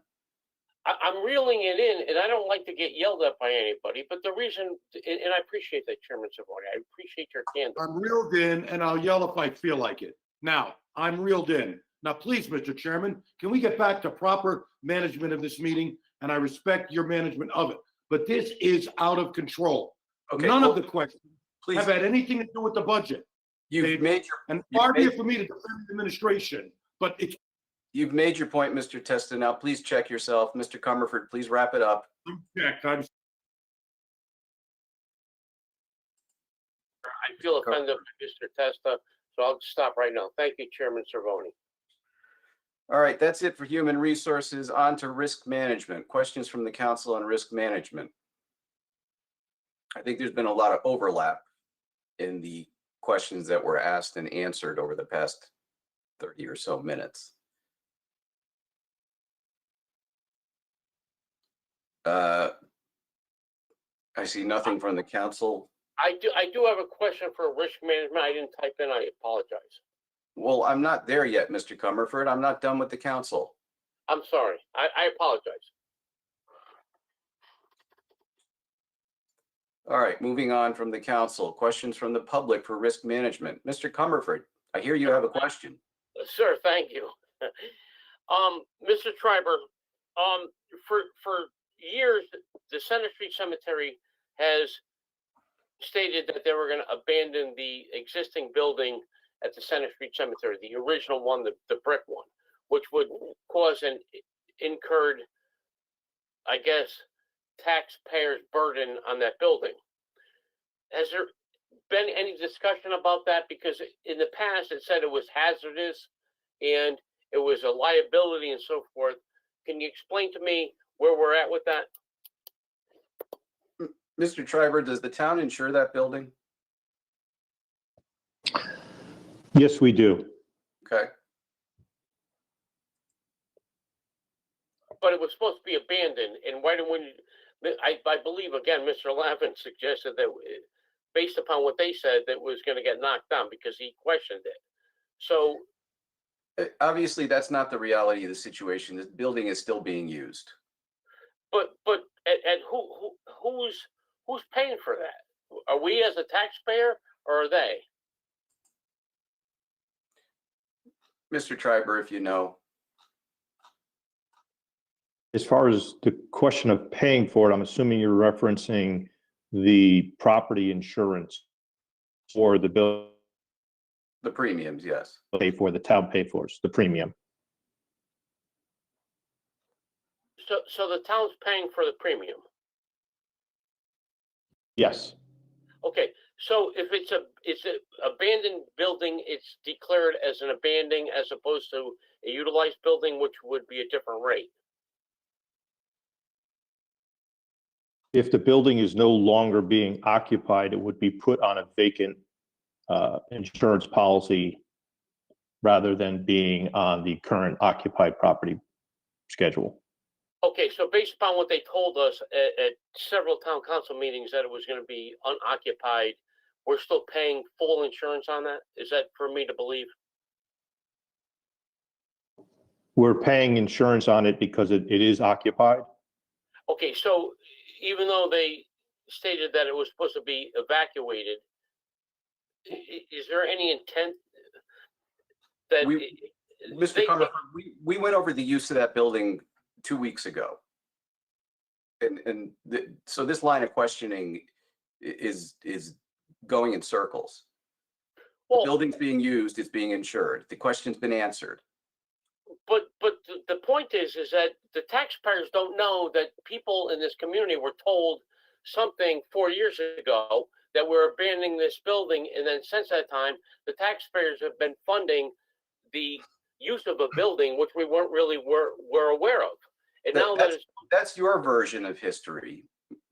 I'm reeling it in, and I don't like to get yelled at by anybody, but the reason, and I appreciate that, Chairman Savoni, I appreciate your candor. I'm reeled in, and I'll yell if I feel like it. Now, I'm reeled in. Now, please, Mr. Chairman, can we get back to proper management of this meeting? And I respect your management of it, but this is out of control. Okay, None well, of the questions please, have had anything to do with the budget. you've made your And you've far be made- it for me to defend the administration, but it's you've made your point, Mr. Testa. Now, please check yourself. Mr. Comerford, please wrap it up. checked. I feel offended by Mr. Testa, so I'll stop right now. Thank you, Chairman Cervoni. All right, that's it for human resources. On to risk management. Questions from the council on risk management. I think there's been a lot of overlap in the questions that were asked and answered over the past 30 or so minutes. I see nothing from the council. I do have a question for risk management. I didn't type in, I apologize. Well, I'm not there yet, Mr. Comerford. I'm not done with the council. I'm sorry. I apologize. All right, moving on from the council. Questions from the public for risk management. Mr. Comerford, I hear you have a question. Sir, thank you. Mr. Schreiber, for years, the Center Street Cemetery has stated that they were going to abandon the existing building at the Center Street Cemetery, the original one, the brick one, which would cause an incurred, I guess, taxpayers' burden on that building. Has there been any discussion about that? Because in the past, it said it was hazardous and it was a liability and so forth. Can you explain to me where we're at with that? Mr. Schreiber, does the town insure that building? Yes, we do. Okay. But it was supposed to be abandoned, and why didn't I believe, again, Mr. Lavin suggested that based upon what they said, that was going to get knocked down because he questioned it. So obviously, that's not the reality of the situation. The building is still being used. But who's paying for that? Are we as a taxpayer, or are they? Mr. Schreiber, if you know. As far as the question of paying for it, I'm assuming you're referencing the property insurance or the bill. The premiums, yes. Pay for, the town pay for, the premium. So the town's paying for the premium. Yes. Okay, So if it's a abandoned building, it's declared as an abandoned as opposed to a utilized building, which would be a different rate. If the building is no longer being occupied, it would be put on a vacant insurance policy rather than being on the current occupied property schedule. Okay, so based upon what they told us at several town council meetings that it was going to be unoccupied, we're still paying full insurance on that? Is that for me to believe? We're paying insurance on it because it is occupied. Okay, so even though they stated that it was supposed to be evacuated, is there any intent that Mr. Comerford, we went over the use of that building 2 weeks ago. So this line of questioning is going in circles. The building's being used, it's being insured. The question's been answered. But the point is that the taxpayers don't know that people in this community were told something 4 years ago that we're abandoning this building, and then since that time, the taxpayers have been funding the use of a building which we weren't really were aware of. And now that it's, that's your version of history.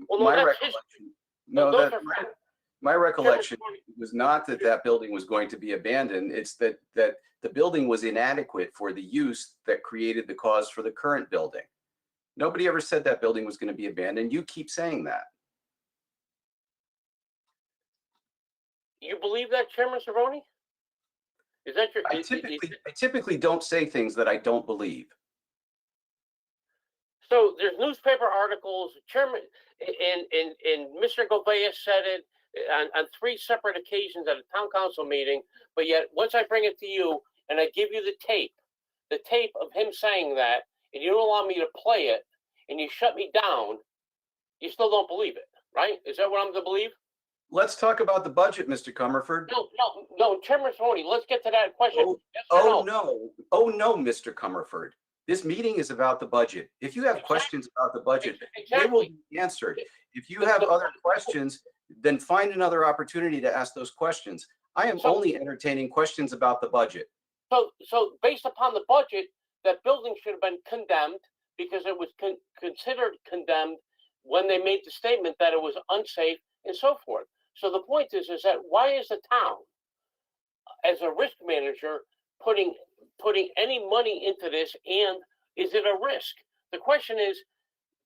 well, no, My that's recollection, my recollection was not that that building was going to be abandoned. It's that the building was inadequate for the use that created the cause for the current building. Nobody ever said that building was going to be abandoned. You keep saying that. You believe that, Chairman Cervoni? Is that your? I typically don't say things that I don't believe. So there's newspaper articles, Chairman, and Mr. Gouveia said it on 3 separate occasions at a town council meeting, but yet once I bring it to you and I give you the tape of him saying that, and you don't allow me to play it, and you shut me down, you still don't believe it, right? Is that what I'm to believe? Let's talk about the budget, Mr. Comerford. No, Chairman Cervoni, let's get to that question. No, Mr. Comerford. This meeting is about the budget. If you have questions about the budget, they will be answered. If you have other questions, then find another opportunity to ask those questions. I am only entertaining questions about the budget. So based upon the budget, that building should have been condemned because it was considered condemned when they made the statement that it was unsafe and so forth. So the point is that why is the town, as a risk manager, putting any money into this, and is it a risk? The question is,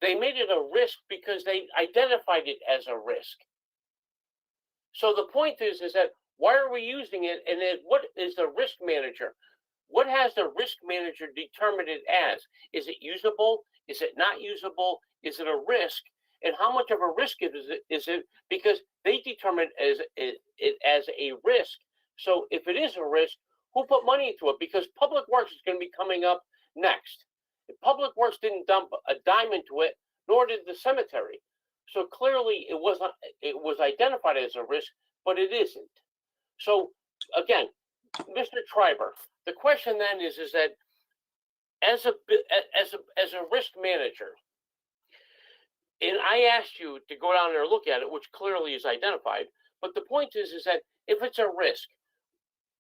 they made it a risk because they identified it as a risk. So the point is that why are we using it, and then what is the risk manager? What has the risk manager determined it as? Is it usable? Is it not usable? Is it a risk? And how much of a risk is it? Because they determine it as a risk. So if it is a risk, who put money into it? Because Public Works is going to be coming up next. If Public Works didn't dump a dime into it, nor did the cemetery. So clearly it was identified as a risk, but it isn't. So again, Mr. Schreiber, the question then is that as a risk manager, and I asked you to go down there and look at it, which clearly is identified, but the point is that if it's a risk,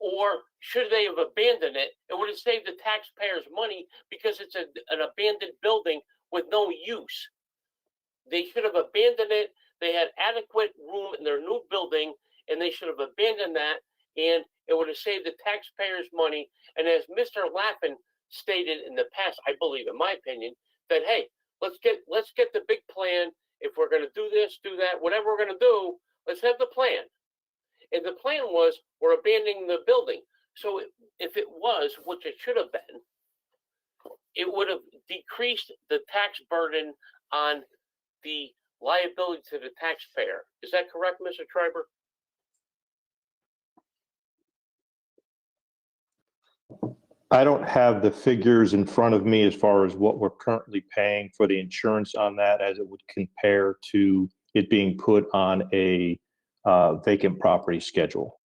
or should they have abandoned it, it would have saved the taxpayers money because it's an abandoned building with no use. They should have abandoned it. They had adequate room in their new building, and they should have abandoned that, and it would have saved the taxpayers money. And as Mr. Laffin stated in the past, I believe, in my opinion, that, hey, let's get the big plan. If we're going to do this, do that, whatever we're going to do, let's have the plan. And the plan was we're abandoning the building. So if it was, which it should have been, it would have decreased the tax burden on the liability to the taxpayer. Is that correct, Mr. Schreiber? I don't have the figures in front of me as far as what we're currently paying for the insurance on that as it would compare to it being put on a vacant property schedule.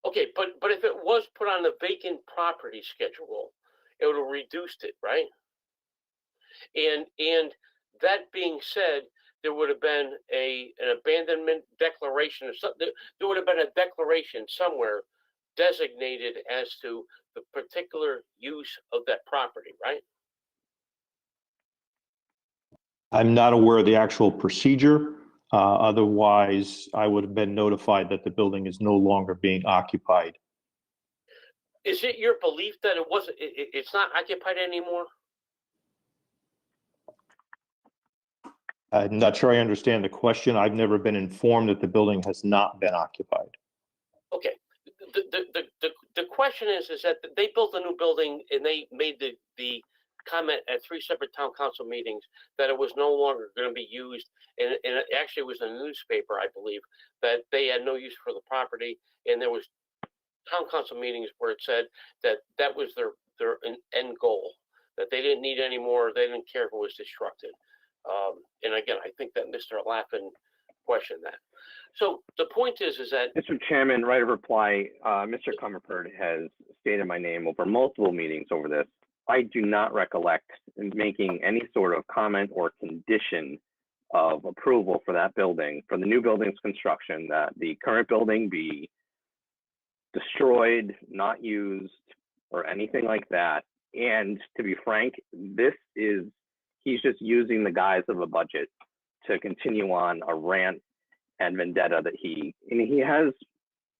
Okay, but if it was put on a vacant property schedule, it would have reduced it, right? And that being said, there would have been an abandonment declaration or something. There would have been a declaration somewhere designated as to the particular use of that property, right? I'm not aware of the actual procedure. Otherwise, I would have been notified that the building is no longer being occupied. Is it your belief that it's not occupied anymore? I'm not sure I understand the question. I've never been informed that the building has not been occupied. Okay. The question is that they built a new building and they made the comment at 3 separate town council meetings that it was no longer going to be used. And it actually was in the newspaper, I believe, that they had no use for the property. And there was town council meetings where it said that that was their end goal, that they didn't need any more. They didn't care if it was destructed. And again, I think that Mr. Lappin questioned that. So the point is that Mr. Chairman, right of reply, Mr. Comerford has stated my name over multiple meetings over this. I do not recollect making any sort of comment or condition of approval for that building, for the new building's construction, that the current building be destroyed, not used, or anything like that. And to be frank, he's just using the guise of a budget to continue on a rant and vendetta that he has,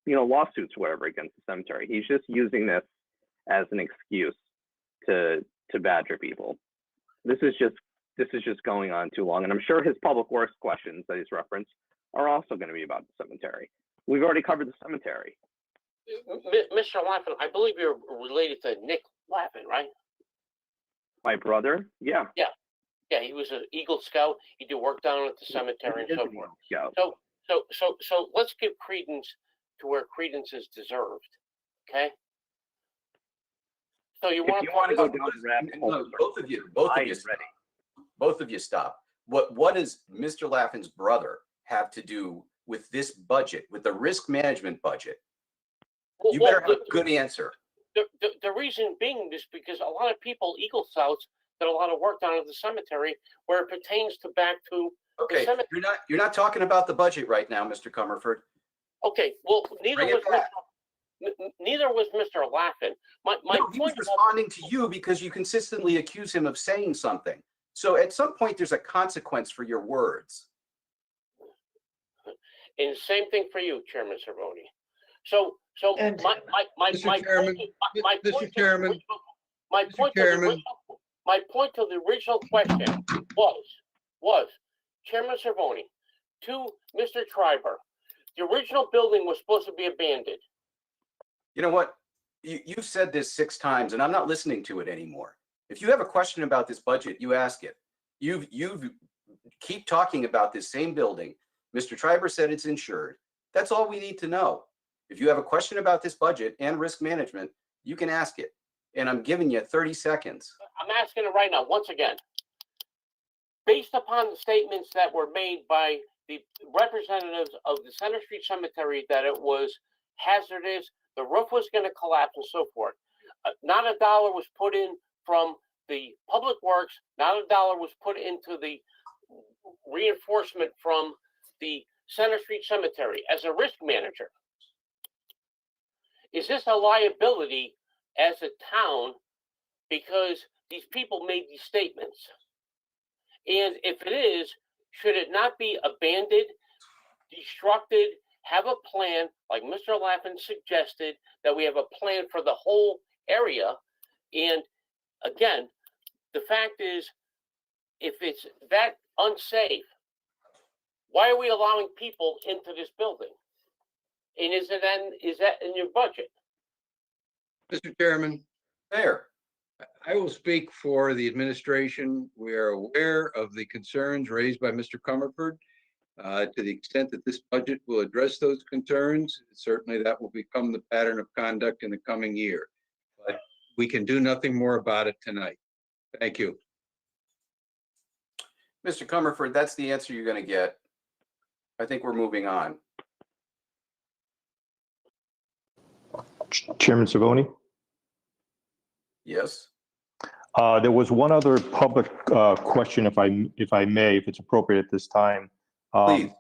lawsuits, whatever, against the cemetery. He's just using this as an excuse to badger people. This is just going on too long. And I'm sure his public works questions that he's referenced are also going to be about the cemetery. We've already covered the cemetery. Mr. Lappin, I believe you're related to Nick Lappin, right? My brother? Yeah. Yeah, he was an Eagle Scout. He did work down at the cemetery and so forth. So let's give credence to where credence is deserved. Okay. So you want to go down the rabbit hole? Both of you stop. What does Mr. Lappin's brother have to do with this budget, with the risk management budget? You better have a good answer. The reason being is because a lot of people, Eagle Scouts, did a lot of work down at the cemetery where it pertains to back to the cemetery. You're not talking about the budget right now, Mr. Comerford. Okay, well, neither was Mr. Lappin. He was responding to you because you consistently accuse him of saying something. So at some point, there's a consequence for your words. And same thing for you, Chairman Cervoni. So my point to the original question was Chairman Cervoni to Mr. Schreiber. The original building was supposed to be abandoned. You know what? You've said this 6 times, and I'm not listening to it anymore. If you have a question about this budget, you ask it. You keep talking about this same building. Mr. Schreiber said it's insured. That's all we need to know. If you have a question about this budget and risk management, you can ask it. And I'm giving you 30 seconds. I'm asking it right now, once again. Based upon the statements that were made by the representatives of the Center Street Cemetery that it was hazardous, the roof was going to collapse and so forth. Not a dollar was put in from the public works. Not a dollar was put into the reinforcement from the Center Street Cemetery as a risk manager. Is this a liability as a town because these people made these statements? And if it is, should it not be abandoned, destructed, have a plan, like Mr. Lappin suggested, that we have a plan for the whole area? And again, the fact is, if it's that unsafe, why are we allowing people into this building? And is that in your budget? Mr. Chairman. There. I will speak for the administration. We are aware of the concerns raised by Mr. Comerford. To the extent that this budget will address those concerns, certainly that will become the pattern of conduct in the coming year. But we can do nothing more about it tonight. Thank you. Mr. Comerford, that's the answer you're going to get. I think we're moving on. Chairman Cervoni? Yes. There was one other public question, if I may, if it's appropriate at this time. Please.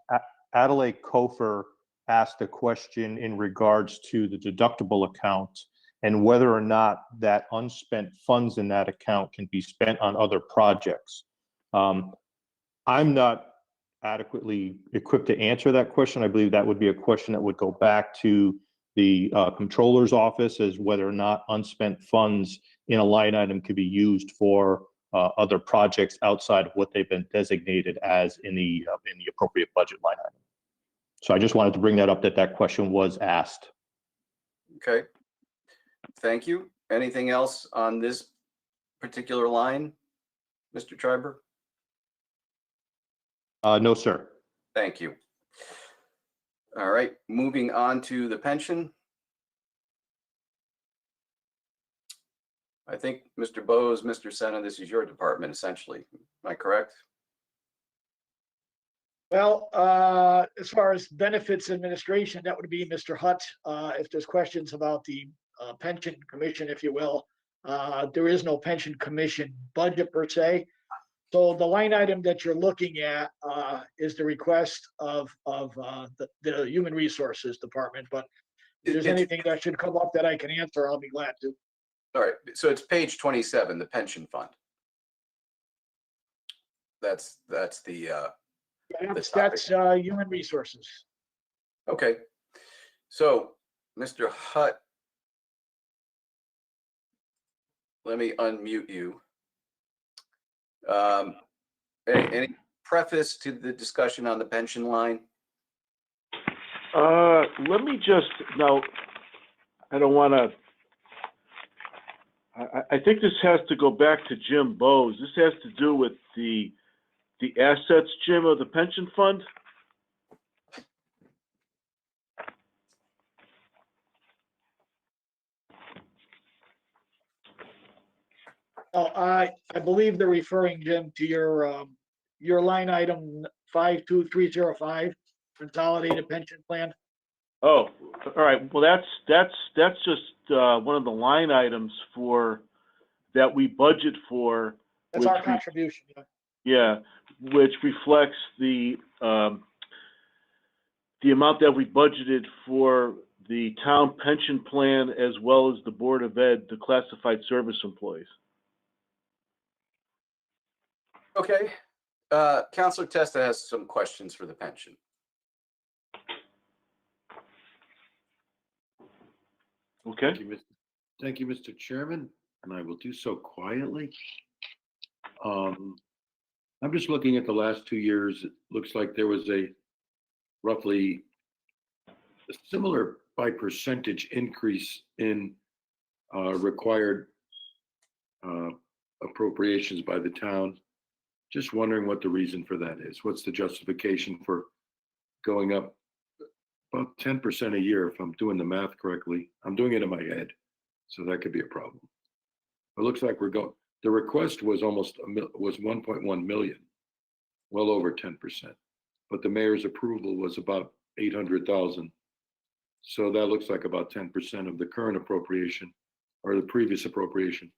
Adelaide Kofer asked a question in regards to the deductible account and whether or not that unspent funds in that account can be spent on other projects. I'm not adequately equipped to answer that question. I believe that would be a question that would go back to the controller's office, as whether or not unspent funds in a line item could be used for other projects outside of what they've been designated as in the appropriate budget line item. So I just wanted to bring that up, that question was asked. Okay. Thank you. Anything else on this particular line, Mr. Schreiber? No, sir. Thank you. All right, moving on to the pension. I think Mr. Bose, Mr. Senna, this is your department essentially. Am I correct? Well, as far as benefits administration, that would be Mr. Hutt. If there's questions about the pension commission, if you will, there is no pension commission budget per se. So the line item that you're looking at is the request of the Human Resources Department. But if there's anything that should come up that I can answer, I'll be glad to. All right, so it's page 27, the pension fund. That's the That's Human Resources. Okay. So, Mr. Hutt, let me unmute you. Any preface to the discussion on the pension line? Let me just, now, I don't want to, I think this has to go back to Jim Bose. This has to do with the assets, Jim, of the pension fund? Oh, I believe they're referring, Jim, to your line item 52305, consolidated pension plan. Oh, all right. Well, that's just one of the line items for that we budget for. That's our contribution. Yeah, which reflects the amount that we budgeted for the town pension plan as well as the Board of Ed, the classified service employees. Okay. Councilor Testa has some questions for the pension. Okay. Thank you, Mr. Chairman, and I will do so quietly. I'm just looking at the last 2 years. It looks like there was a roughly a similar by percentage increase in required appropriations by the town. Just wondering what the reason for that is. What's the justification for going up about 10% a year, if I'm doing the math correctly? I'm doing it in my head, so that could be a problem. It looks like we're going, the request was almost was 1.1 million, well over 10%. But the mayor's approval was about 800,000. So that looks like about 10% of the current appropriation or the previous appropriation.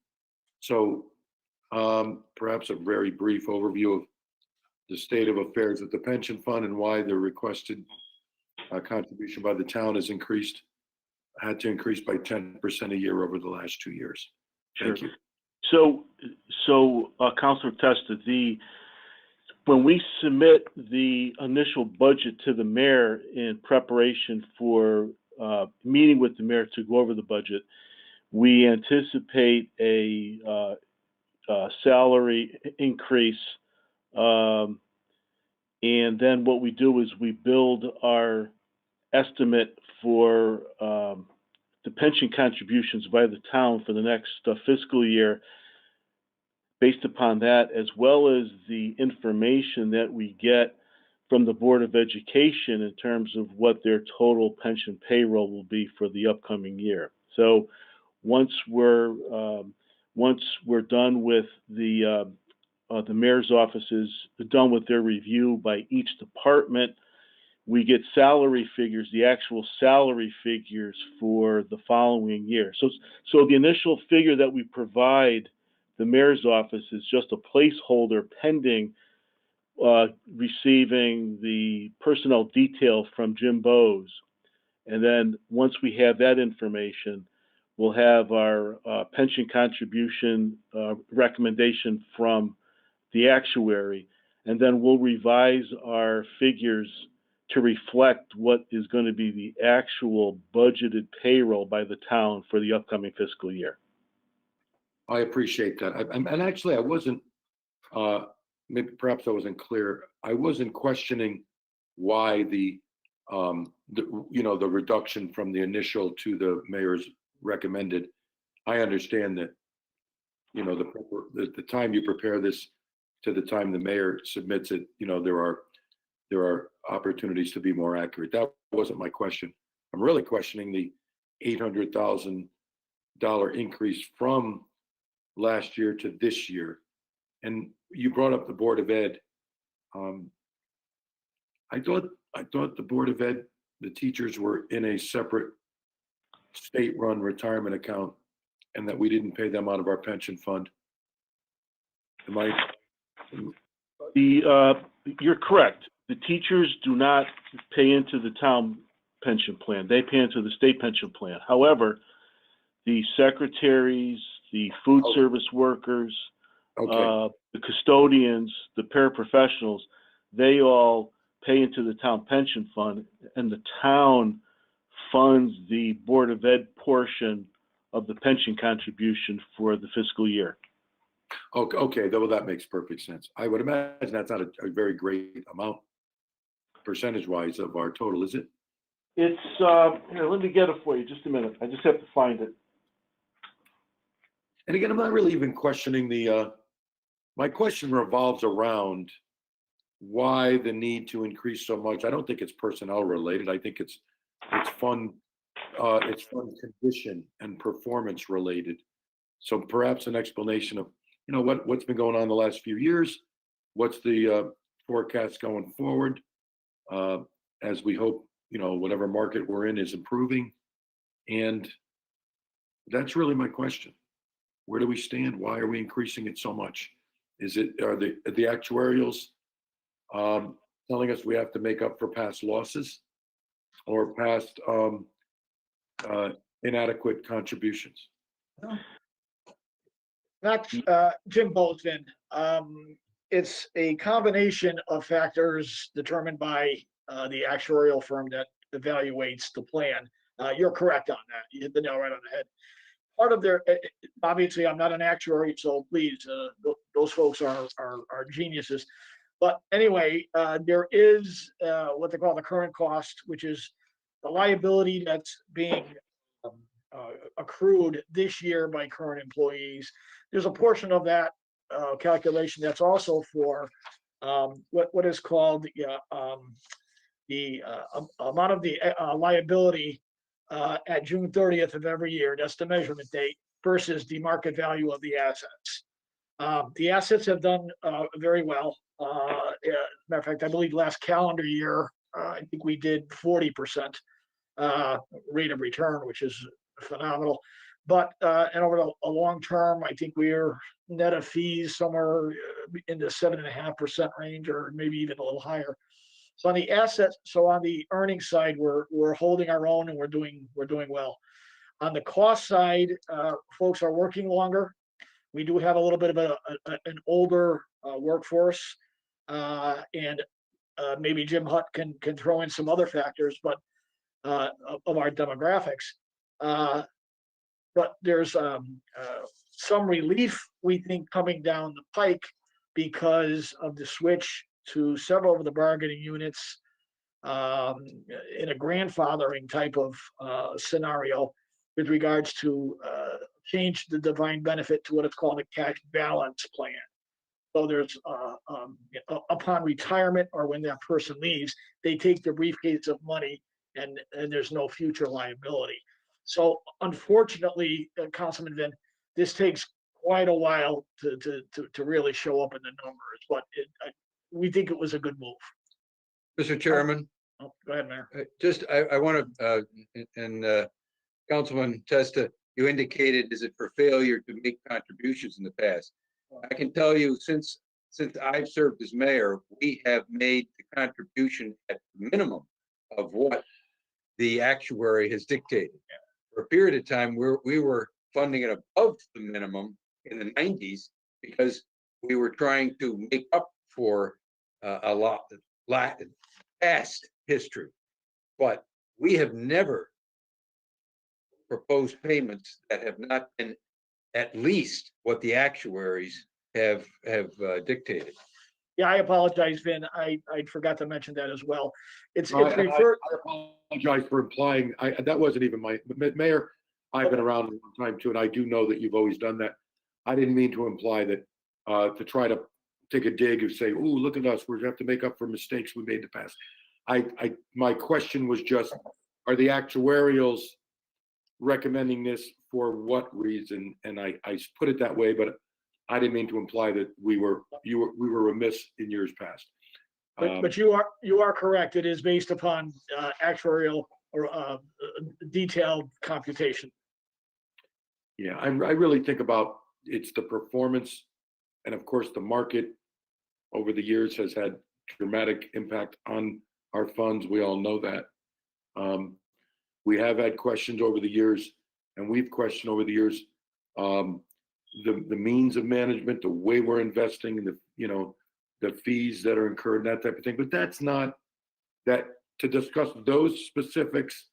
So perhaps a very brief overview of the state of affairs at the pension fund and why the requested contribution by the town has increased, had to increase by 10% a year over the last 2 years. Thank you. So Councilor Testa, when we submit the initial budget to the mayor in preparation for meeting with the mayor to go over the budget, we anticipate a salary increase, and then what we do is we build our estimate for the pension contributions by the town for the next fiscal year based upon that, as well as the information that we get from the Board of Education in terms of what their total pension payroll will be for the upcoming year. So once we're done with the mayor's offices, done with their review by each department, we get salary figures, the actual salary figures for the following year. So the initial figure that we provide the mayor's office is just a placeholder pending receiving the personnel detail from Jim Bowes. And then once we have that information, we'll have our pension contribution recommendation from the actuary, and then we'll revise our figures to reflect what is going to be the actual budgeted payroll by the town for the upcoming fiscal year. I appreciate that. And actually, I wasn't, maybe perhaps I wasn't clear. I wasn't questioning why the reduction from the initial to the mayor's recommended. I understand that, the time you prepare this to the time the mayor submits it, there are opportunities to be more accurate. That wasn't my question. I'm really questioning the $800,000 increase from last year to this year. And you brought up the Board of Ed. I thought the Board of Ed, the teachers were in a separate state-run retirement account and that we didn't pay them out of our pension fund. Am I? You're correct. The teachers do not pay into the town pension plan. They pay into the state pension plan. However, the secretaries, the food service workers, the custodians, the paraprofessionals, they all pay into the town pension fund, and the town funds the Board of Ed portion of the pension contribution for the fiscal year. Okay, well, that makes perfect sense. I would imagine that's not a very great amount, percentage-wise, of our total, is it? It's, here, let me get it for you, just a minute. I just have to find it. And again, I'm not really even questioning my question revolves around why the need to increase so much. I don't think it's personnel related. I think it's fund condition and performance related. So perhaps an explanation of, what's been going on the last few years, what's the forecast going forward, as we hope, whatever market we're in is improving. And that's really my question. Where do we stand? Why are we increasing it so much? Are the actuarials telling us we have to make up for past losses or past inadequate contributions? That's Jim Bozeman. It's a combination of factors determined by the actuarial firm that evaluates the plan. You're correct on that. You hit the nail right on the head. Part of their, obviously, I'm not an actuary, so please, those folks are geniuses. But anyway, there is what they call the current cost, which is the liability that's being accrued this year by current employees. There's a portion of that calculation that's also for what is called the amount of the liability at June 30th of every year. That's the measurement date versus the market value of the assets. The assets have done very well. Matter of fact, I believe last calendar year, I think we did 40% rate of return, which is phenomenal. But and over a long term, I think we're net of fees somewhere in the 7.5% range, or maybe even a little higher. So on the assets, so on the earnings side, we're holding our own and we're doing well. On the cost side, folks are working longer. We do have a little bit of an older workforce, and maybe Jim Hutt can throw in some other factors, but of our demographics. But there's some relief, we think, coming down the pike because of the switch to several of the bargaining units in a grandfathering type of scenario with regards to change the defined benefit to what is called a cash balance plan. So there's upon retirement or when that person leaves, they take the briefcase of money and there's no future liability. So unfortunately, Councilman Vin, this takes quite a while to really show up in the numbers, but we think it was a good move. Mr. Chairman. Oh, go ahead, Mayor. I want to, and Councilman Testa, you indicated, is it for failure to make contributions in the past? I can tell you, since I've served as mayor, we have made the contribution at the minimum of what the actuary has dictated. For a period of time, we were funding it above the minimum in the 90s because we were trying to make up for a lot past history. But we have never proposed payments that have not been at least what the actuaries have dictated. Yeah, I apologize, Vin. I forgot to mention that as well. It's I referred. apologize for implying, that wasn't even my, Mayor, I've been around a long time too, and I do know that you've always done that. I didn't mean to imply that, to try to take a dig and say, "Ooh, look at us, we're gonna have to make up for mistakes we made in the past." My question was just, are the actuarials recommending this for what reason? And I put it that way, but I didn't mean to imply that we were remiss in years past. But you are correct. It is based upon actuarial or detailed computation. Yeah, I really think about it's the performance, and of course the market over the years has had dramatic impact on our funds. We all know that. We have had questions over the years, and we've questioned over the years the means of management, the way we're investing, and the fees that are incurred, that type of thing. But that's not that to discuss those specifics.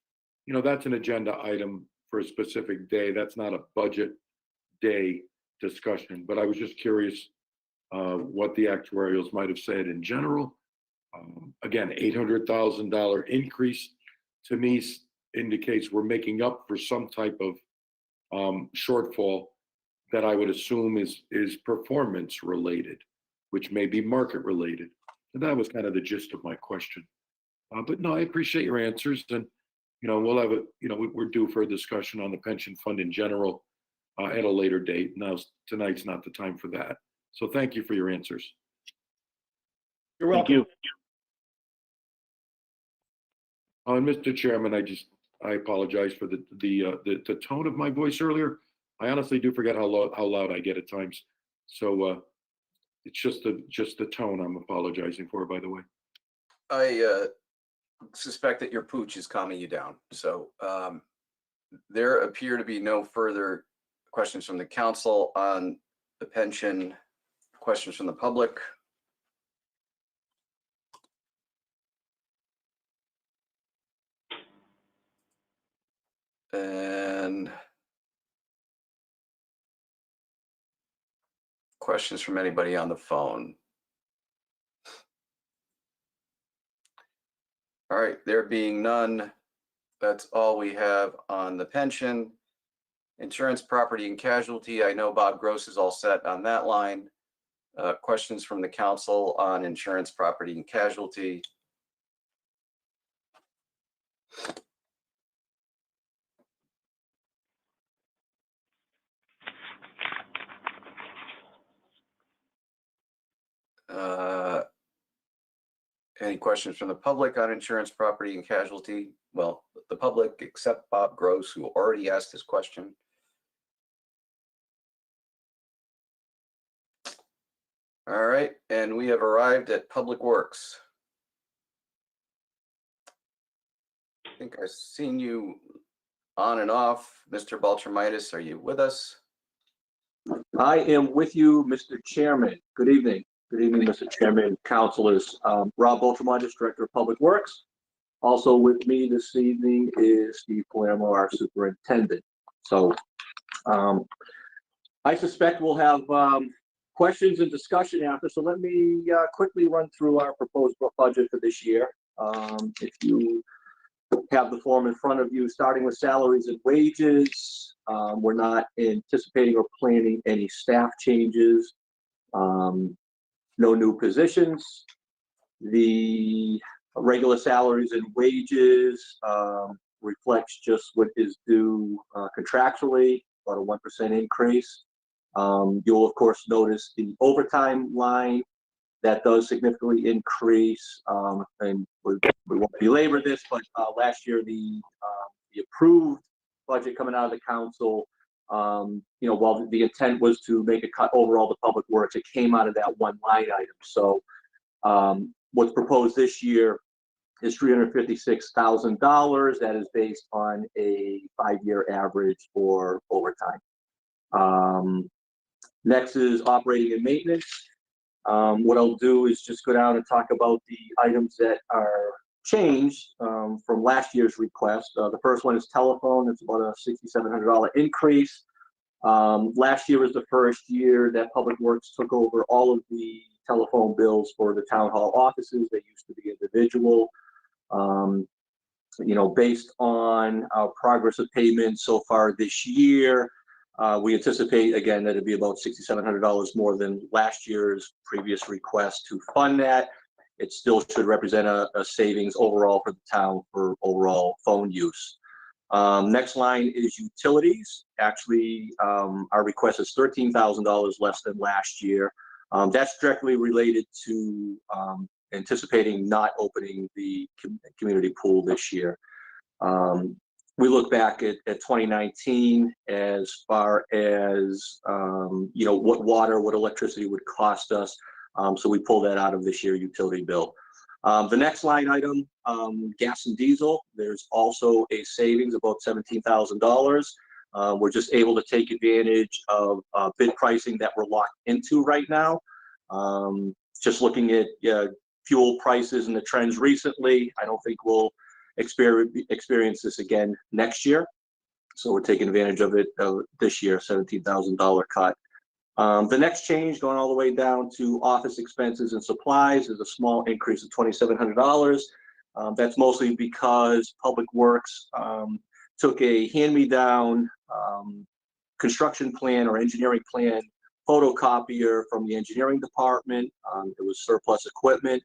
That's an agenda item for a specific day. That's not a budget day discussion. But I was just curious what the actuarials might have said in general. Again, $800,000 increase to me indicates we're making up for some type of shortfall that I would assume is performance related, which may be market related. And that was kind of the gist of my question. But no, I appreciate your answers, and we'll have we're due for a discussion on the pension fund in general at a later date. Now tonight's not the time for that. So thank you for your answers. You're welcome. Thank you. And Mr. Chairman, I apologize for the tone of my voice earlier. I honestly do forget how loud I get at times. So it's just the tone I'm apologizing for, by the way. I suspect that your pooch is calming you down. So there appear to be no further questions from the council on the pension. Questions from the public? And questions from anybody on the phone? All right, there being none, that's all we have on the pension. Insurance, property, and casualty. I know Bob Gross is all set on that line. Questions from the council on insurance, property, and casualty. Any questions from the public on insurance, property, and casualty? Well, the public, except Bob Gross, who already asked this question. All right, and we have arrived at Public Works. I think I've seen you on and off. Mr. Baltramitis, are you with us? I am with you, Mr. Chairman. Good evening. Good evening, Mr. Chairman, councilors. Rob Baltramitis, Director of Public Works. Also with me this evening is Steve Palermo, our superintendent. So I suspect we'll have questions and discussion after. So let me quickly run through our proposed budget for this year. If you have the form in front of you, starting with salaries and wages, we're not anticipating or planning any staff changes. No new positions. The regular salaries and wages reflects just what is due contractually, about a 1% increase. You'll of course notice the overtime line that does significantly increase, and we won't belabor this, but last year the approved budget coming out of the council, while the intent was to make a cut overall to public works, it came out of that one line item. So what's proposed this year is $356,000. That is based on a 5-year average for overtime. Next is operating and maintenance. What I'll do is just go down and talk about the items that are changed from last year's request. The first one is telephone. It's about a $6,700 increase. Last year was the first year that Public Works took over all of the telephone bills for the town hall offices. They used to be individual. Based on our progress of payment so far this year, we anticipate, again, that it'd be about $6,700 more than last year's previous request to fund that. It still should represent a savings overall for the town for overall phone use. Next line is utilities. Actually, our request is $13,000 less than last year. That's directly related to anticipating not opening the community pool this year. We look back at 2019 as far as what water, what electricity would cost us. So we pull that out of this year's utility bill. The next line item, gas and diesel, there's also a savings of about $17,000. We're just able to take advantage of bid pricing that we're locked into right now. Just looking at fuel prices and the trends recently, I don't think we'll experience this again next year. So we're taking advantage of it this year, $17,000 cut. The next change, going all the way down to office expenses and supplies, is a small increase of $2,700. That's mostly because Public Works took a hand-me-down construction plan or engineering plan photocopier from the engineering department. It was surplus equipment,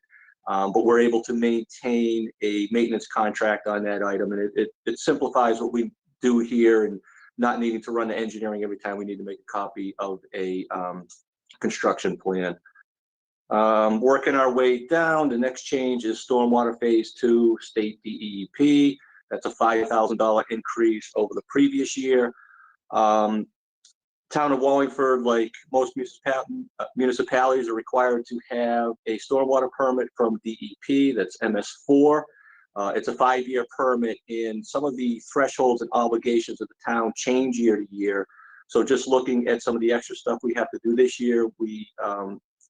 but we're able to maintain a maintenance contract on that item, and it simplifies what we do here, and not needing to run the engineering every time we need to make a copy of a construction plan. Working our way down, the next change is Stormwater Phase 2 State DEP. That's a $5,000 increase over the previous year. Town of Wallingford, like most municipalities, are required to have a stormwater permit from DEP, that's MS4. It's a 5-year permit, and some of the thresholds and obligations of the town change year to year. So just looking at some of the extra stuff we have to do this year, we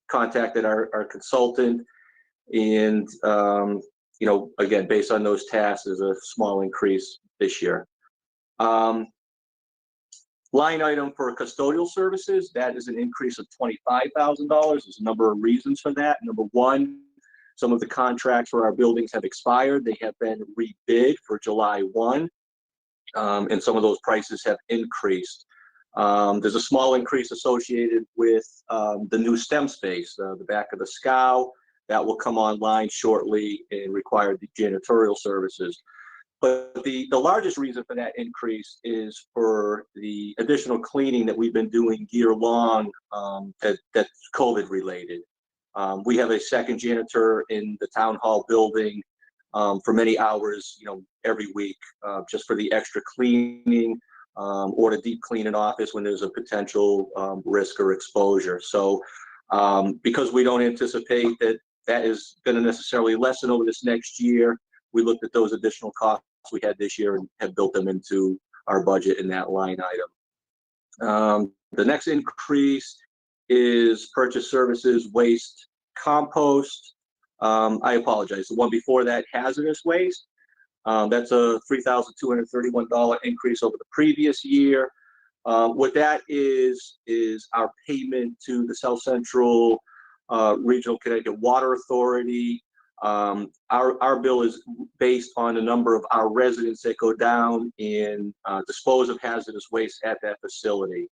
contacted our consultant, and again, based on those tasks, there's a small increase this year. Line item for custodial services, that is an increase of $25,000. There's a number of reasons for that. Number one, some of the contracts for our buildings have expired. They have been rebid for July 1, and some of those prices have increased. There's a small increase associated with the new STEM space, the back of the SCOW. That will come online shortly and require the janitorial services. But the largest reason for that increase is for the additional cleaning that we've been doing year long that's COVID related. We have a second janitor in the town hall building for many hours, every week, just for the extra cleaning or to deep clean an office when there's a potential risk or exposure. So because we don't anticipate that is going to necessarily lessen over this next year, we looked at those additional costs we had this year and have built them into our budget in that line item. The next increase is purchase services, waste, compost. I apologize. The one before that, hazardous waste. That's a $3,231 increase over the previous year. What that is our payment to the South Central Regional Connecticut Water Authority. Our bill is based on the number of our residents that go down and dispose of hazardous waste at that facility.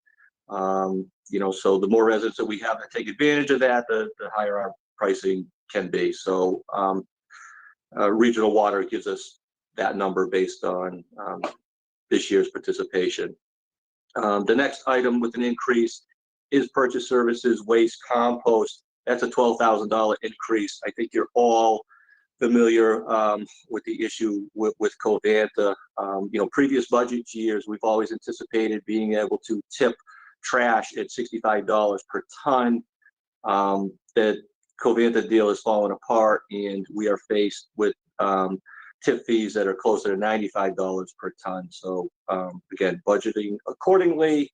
So the more residents that we have that take advantage of that, the higher our pricing can be. So Regional Water gives us that number based on this year's participation. The next item with an increase is purchase services, waste, compost. That's a $12,000 increase. I think you're all familiar with the issue with Covanta. Previous budget years, we've always anticipated being able to tip trash at $65 per ton. That Covanta deal has fallen apart, and we are faced with tip fees that are closer to $95 per ton. So again, budgeting accordingly.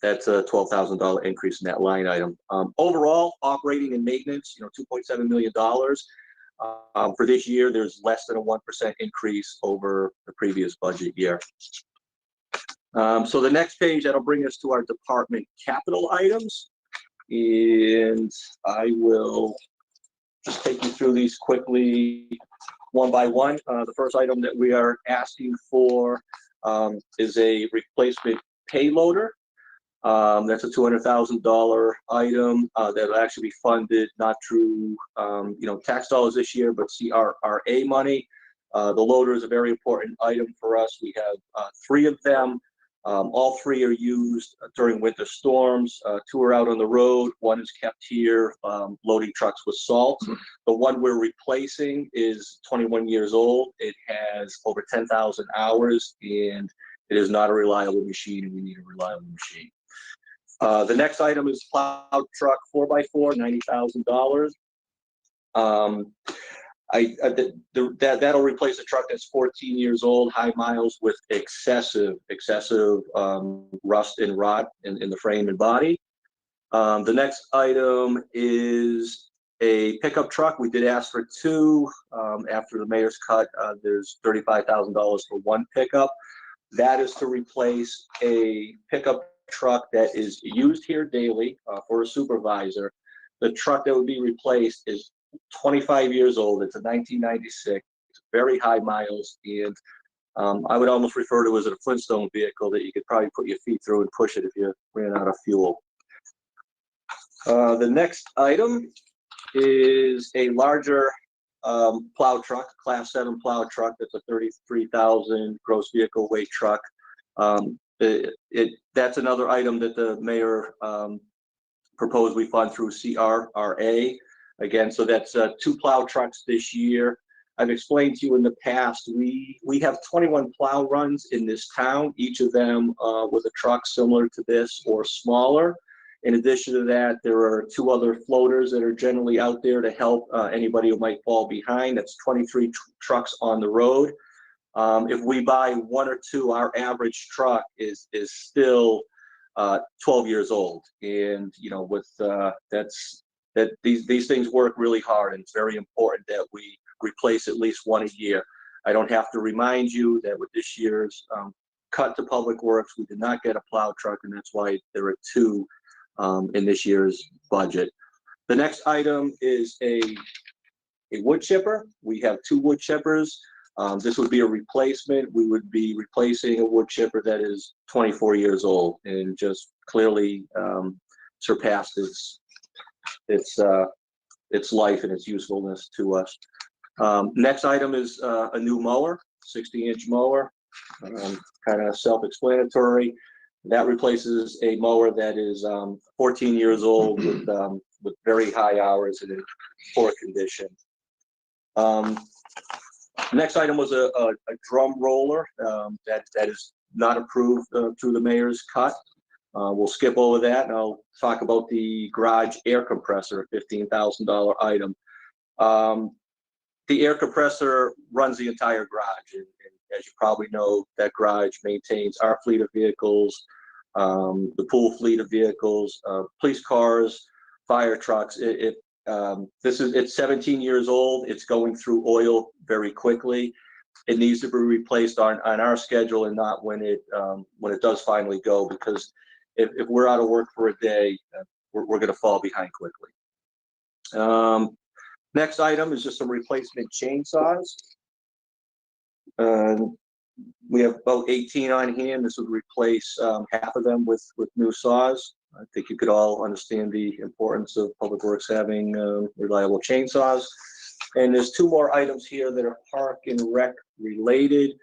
That's a $12,000 increase in that line item. Overall, operating and maintenance, $2.7 million. For this year, there's less than a 1% increase over the previous budget year. So the next page, that'll bring us to our department capital items. And I will just take you through these quickly one by one. The first item that we are asking for is a replacement payloader. That's a $200,000 item that'll actually be funded not through tax dollars this year, but CRRA money. The loader is a very important item for us. We have 3 of them. All 3 are used during winter storms. 2 are out on the road. 1 is kept here loading trucks with salt. The one we're replacing is 21 years old. It has over 10,000 hours, and it is not a reliable machine, and we need a reliable machine. The next item is plow truck 4x4, $90,000. That'll replace a truck that's 14 years old, high miles, with excessive rust and rot in the frame and body. The next item is a pickup truck. We did ask for 2. After the mayor's cut, there's $35,000 for 1 pickup. That is to replace a pickup truck that is used here daily for a supervisor. The truck that would be replaced is 25 years old. It's a 1996, very high miles, and I would almost refer to it as a Flintstone vehicle that you could probably put your feet through and push it if you ran out of fuel. The next item is a larger plow truck, Class 7 plow truck. That's a 33,000 gross vehicle weight truck. That's another item that the mayor proposed we fund through CRRA. Again, so that's 2 plow trucks this year. I've explained to you in the past, we have 21 plow runs in this town, each of them with a truck similar to this or smaller. In addition to that, there are 2 other floaters that are generally out there to help anybody who might fall behind. That's 23 trucks on the road. If we buy 1 or 2, our average truck is still 12 years old. And these things work really hard, and it's very important that we replace at least 1 a year. I don't have to remind you that with this year's cut to Public Works, we did not get a plow truck, and that's why there are 2 in this year's budget. The next item is a wood chipper. We have 2 wood chippers. This would be a replacement. We would be replacing a wood chipper that is 24 years old and just clearly surpassed its life and its usefulness to us. Next item is a new mower, 60-inch mower, kind of self-explanatory. That replaces a mower that is 14 years old with very high hours and in poor condition. Next item was a drum roller that is not approved through the mayor's cut. We'll skip over that, and I'll talk about the garage air compressor, $15,000 item. The air compressor runs the entire garage, and as you probably know, that garage maintains our fleet of vehicles, the pool fleet of vehicles, police cars, fire trucks. It's 17 years old. It's going through oil very quickly. It needs to be replaced on our schedule and not when it does finally go, because if we're out of work for a day, we're going to fall behind quickly. Next item is just some replacement chainsaws. We have about 18 on hand. This would replace half of them with new saws. I think you could all understand the importance of Public Works having reliable chainsaws. And there's 2 more items here that are park and rec related.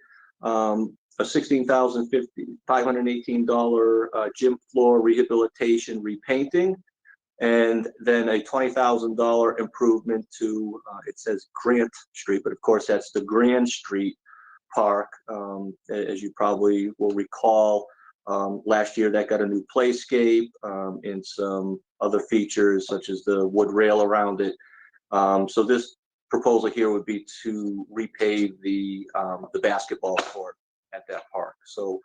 A $16,518 gym floor rehabilitation repainting. And then a $20,000 improvement to, it says Grant Street, but of course that's the Grand Street Park. As you probably will recall, last year that got a new playscape and some other features such as the wood rail around it. So this proposal here would be to repave the basketball court at that park. So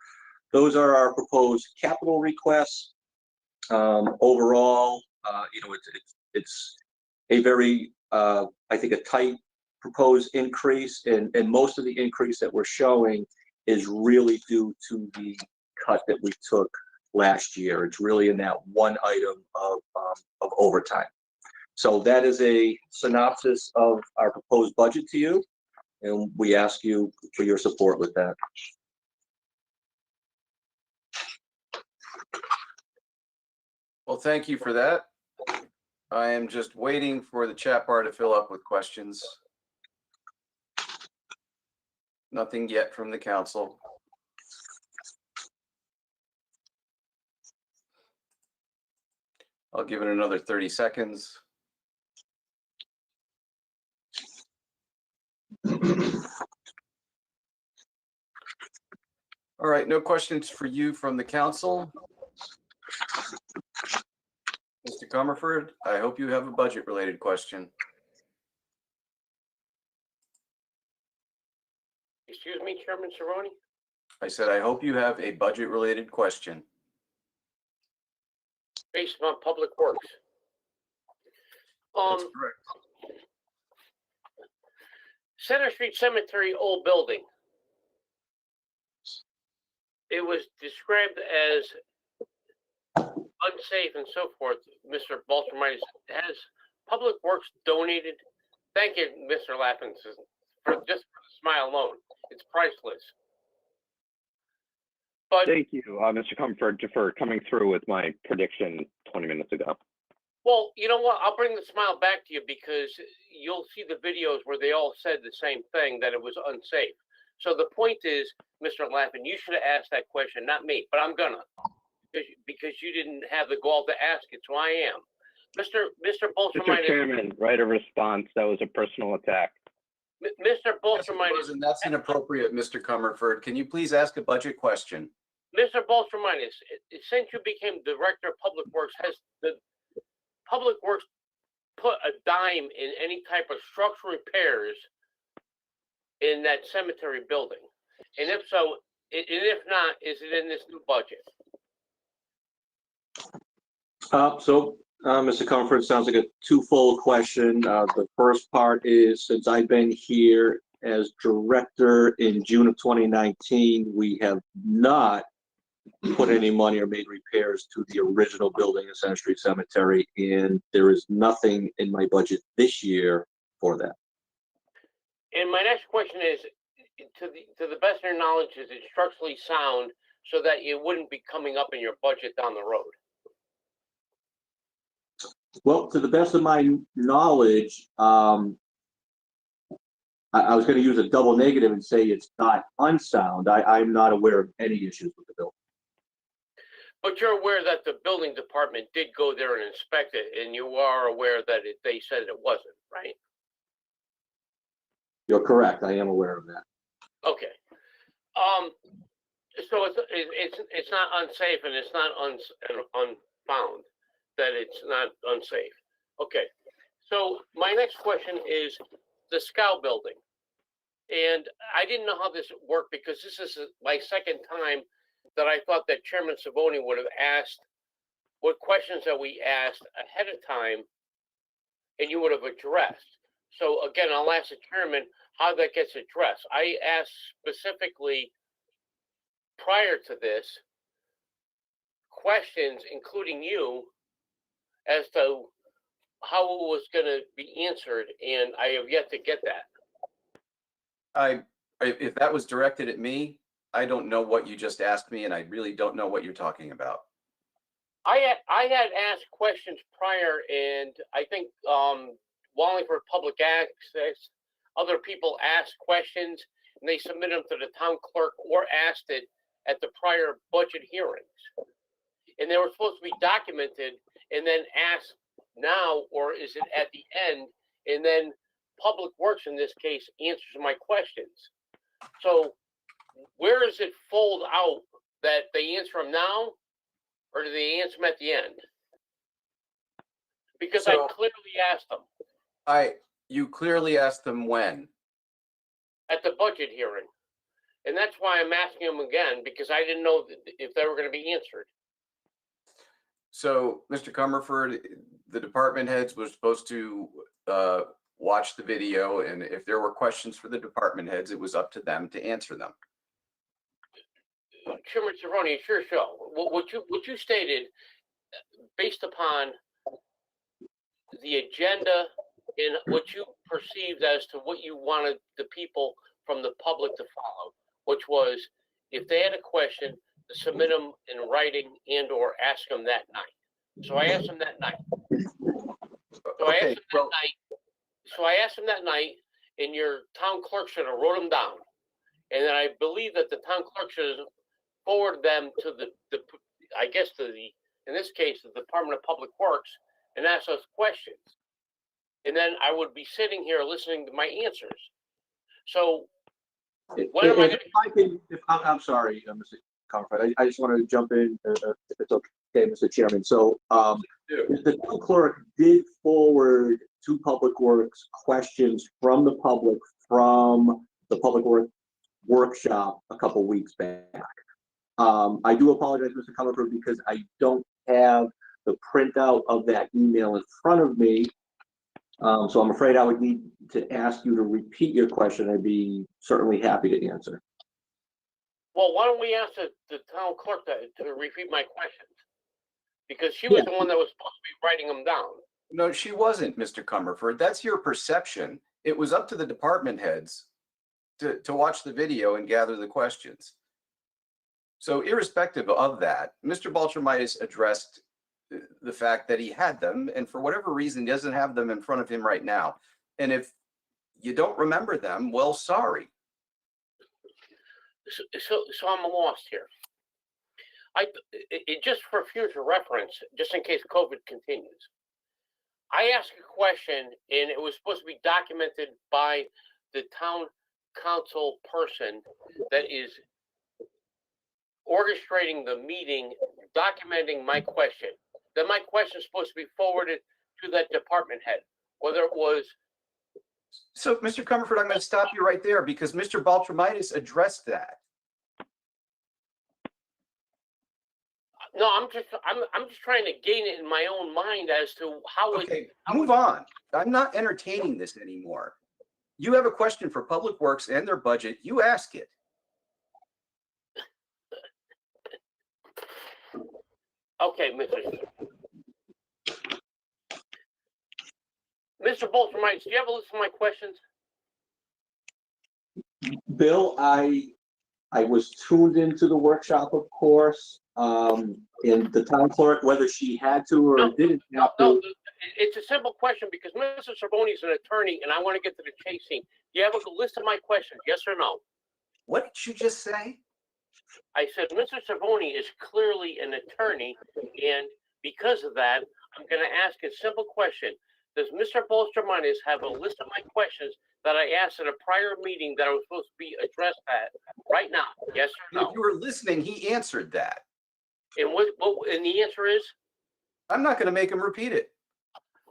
those are our proposed capital requests. Overall, it's a very, I think, a tight proposed increase, and most of the increase that we're showing is really due to the cut that we took last year. It's really in that one item of overtime. So that is a synopsis of our proposed budget to you, and we ask you for your support with that. Well, thank you for that. I am just waiting for the chat bar to fill up with questions. Nothing yet from the council. I'll give it another 30 seconds. All right, no questions for you from the council. Mr. Comerford, I hope you have a budget-related question. Excuse me, Chairman Cerrone? I said, I hope you have a budget-related question. Based on Public Works. That's correct. Center Street Cemetery old building. It was described as unsafe and so forth. Mr. Baltramitis, has Public Works donated? Thank you, Mr. Lappin, for just for the smile alone. It's priceless. But thank you, Mr. Comfort, for coming through with my prediction 20 minutes ago. well, you know what? I'll bring the smile back to you because you'll see the videos where they all said the same thing, that it was unsafe. So the point is, Mr. Lappin, you should have asked that question, not me, but I'm gonna, because you didn't have the gall to ask it, so I am. Mr. Mr. Chairman, right of response. That was a personal attack. Mr. Baltramitis. And that's inappropriate, Mr. Comerford. Can you please ask a budget question? Mr. Baltramitis, since you became Director of Public Works, has the Public Works put a dime in any type of structural repairs in that cemetery building? And if so, and if not, is it in this new budget? Mr. Comfort, sounds like a twofold question. The first part is, since I've been here as director in June of 2019, we have not put any money or made repairs to the original building in Center Street Cemetery, and there is nothing in my budget this year for that. And my next question is, to the best of your knowledge, is it structurally sound so that it wouldn't be coming up in your budget down the road? Well, to the best of my knowledge, I was going to use a double negative and say it's not unsound. I'm not aware of any issues with the building. But you're aware that the building department did go there and inspect it, and you are aware that they said it wasn't, right? You're correct. I am aware of that. Okay. So it's not unsafe, and it's not unfound that it's not unsafe. Okay. So my next question is the Scout building, and I didn't know how this worked because this is my second time that I thought that Chairman Savoni would have asked what questions that we asked ahead of time, and you would have addressed. So again, I'll ask the chairman how that gets addressed. I asked specifically prior to this questions, including you, as to how it was going to be answered, and I have yet to get that. If that was directed at me, I don't know what you just asked me, and I really don't know what you're talking about. I had asked questions prior, and I think Wallingford Public Access, other people asked questions, and they submitted them to the town clerk or asked it at the prior budget hearings. And they were supposed to be documented and then asked now, or is it at the end? And then Public Works, in this case, answers my questions. So where is it fold out that they answer them now, or do they answer them at the end? Because I So- clearly asked them You clearly asked them when. at the budget hearing. And that's why I'm asking them again, because I didn't know if they were going to be answered. So, Mr. Comerford, the department heads were supposed to watch the video, and if there were questions for the department heads, it was up to them to answer them. Chairman Cerrone, it's your show. What you stated, based upon the agenda and what you perceived as to what you wanted the people from the public to follow, which was if they had a question, to submit them in writing and or ask them that night. So I asked them that night. So I asked them that night, and your town clerk should have wrote them down. And then I believe that the town clerk should have forwarded them to in this case, the Department of Public Works, and asked us questions. And then I would be sitting here listening to my answers. So when am I going to? I'm sorry, Mr. Comerford, I just wanted to jump in, if it's okay, Mr. Chairman. So, the town clerk did forward to Public Works questions from the public from the Public Works workshop a couple weeks back. I do apologize, Mr. Comerford, because I don't have the printout of that email in front of me. So I'm afraid I would need to ask you to repeat your question. I'd be certainly happy to answer. Well, why don't we ask the town clerk to repeat my questions? Because she was the one that was supposed to be writing them down. No, she wasn't, Mr. Comerford. That's your perception. It was up to the department heads to watch the video and gather the questions. So irrespective of that, Mr. Baltramitis addressed the fact that he had them, and for whatever reason, doesn't have them in front of him right now. And if you don't remember them, well, sorry. So I'm lost here. Just for future reference, just in case COVID continues, I asked a question, and it was supposed to be documented by the town council person that is orchestrating the meeting, documenting my question. Then my question is supposed to be forwarded to that department head, whether it was. So, Mr. Comerford, I'm going to stop you right there because Mr. Baltramitis addressed that. No, I'm just trying to gain it in my own mind as to how it. Move on. I'm not entertaining this anymore. You have a question for Public Works and their budget. You ask it. Okay, Mr. Baltramitis, do you have a list of my questions? Bill, I was tuned into the workshop, of course, and the town clerk, whether she had to or didn't have to. No, it's a simple question because Mr. Cervoni is an attorney, and I want to get to the chasing. Do you have a list of my questions? Yes or no? What did you just say? I said Mr. Cervoni is clearly an attorney, and because of that, I'm going to ask a simple question. Does Mr. Baltramitis have a list of my questions that I asked at a prior meeting that I was supposed to be addressed at right now? Yes or no? If you were listening, he answered that. And and the answer is? I'm not going to make him repeat it.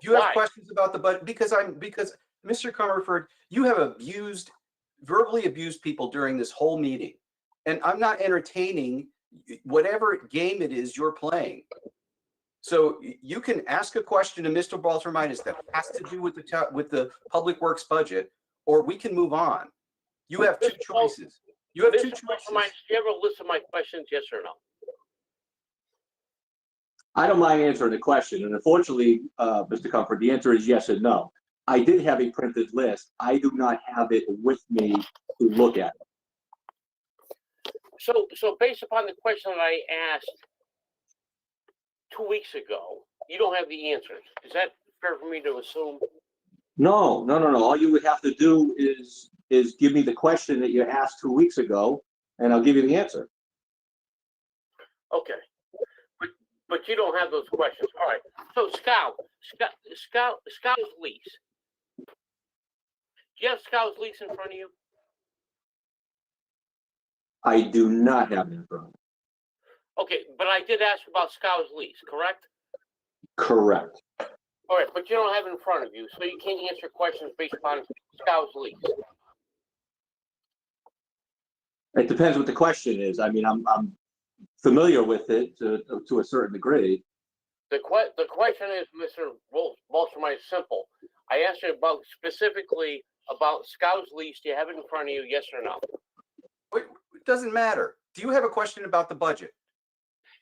If you have questions about the budget, because Mr. Comerford, you have verbally abused people during this whole meeting. And I'm not entertaining whatever game it is you're playing. So you can ask a question to Mr. Baltramitis that has to do with the Public Works budget, or we can move on. You have two choices. You have two choices. Do you have a list of my questions? Yes or no? I don't mind answering the question, and unfortunately, Mr. Comfort, the answer is yes and no. I did have a printed list. I do not have it with me to look at it. So based upon the question that I asked 2 weeks ago, you don't have the answers. Is that fair for me to assume? No. All you would have to do is give me the question that you asked 2 weeks ago, and I'll give you the answer. Okay. but you don't have those questions. All right. So Scout's lease. Do you have Scout's lease in front of you? I do not have it in front of me. Okay, but I did ask about Scout's lease, correct? Correct. All right, but you don't have it in front of you, so you can't answer questions based upon Scout's lease. It depends what the question is. I mean, I'm familiar with it to a certain degree. The question is, Mr. Bolstrom, is simple. I asked you about specifically about Scout's lease. Do you have it in front of you? Yes or no? It doesn't matter. Do you have a question about the budget?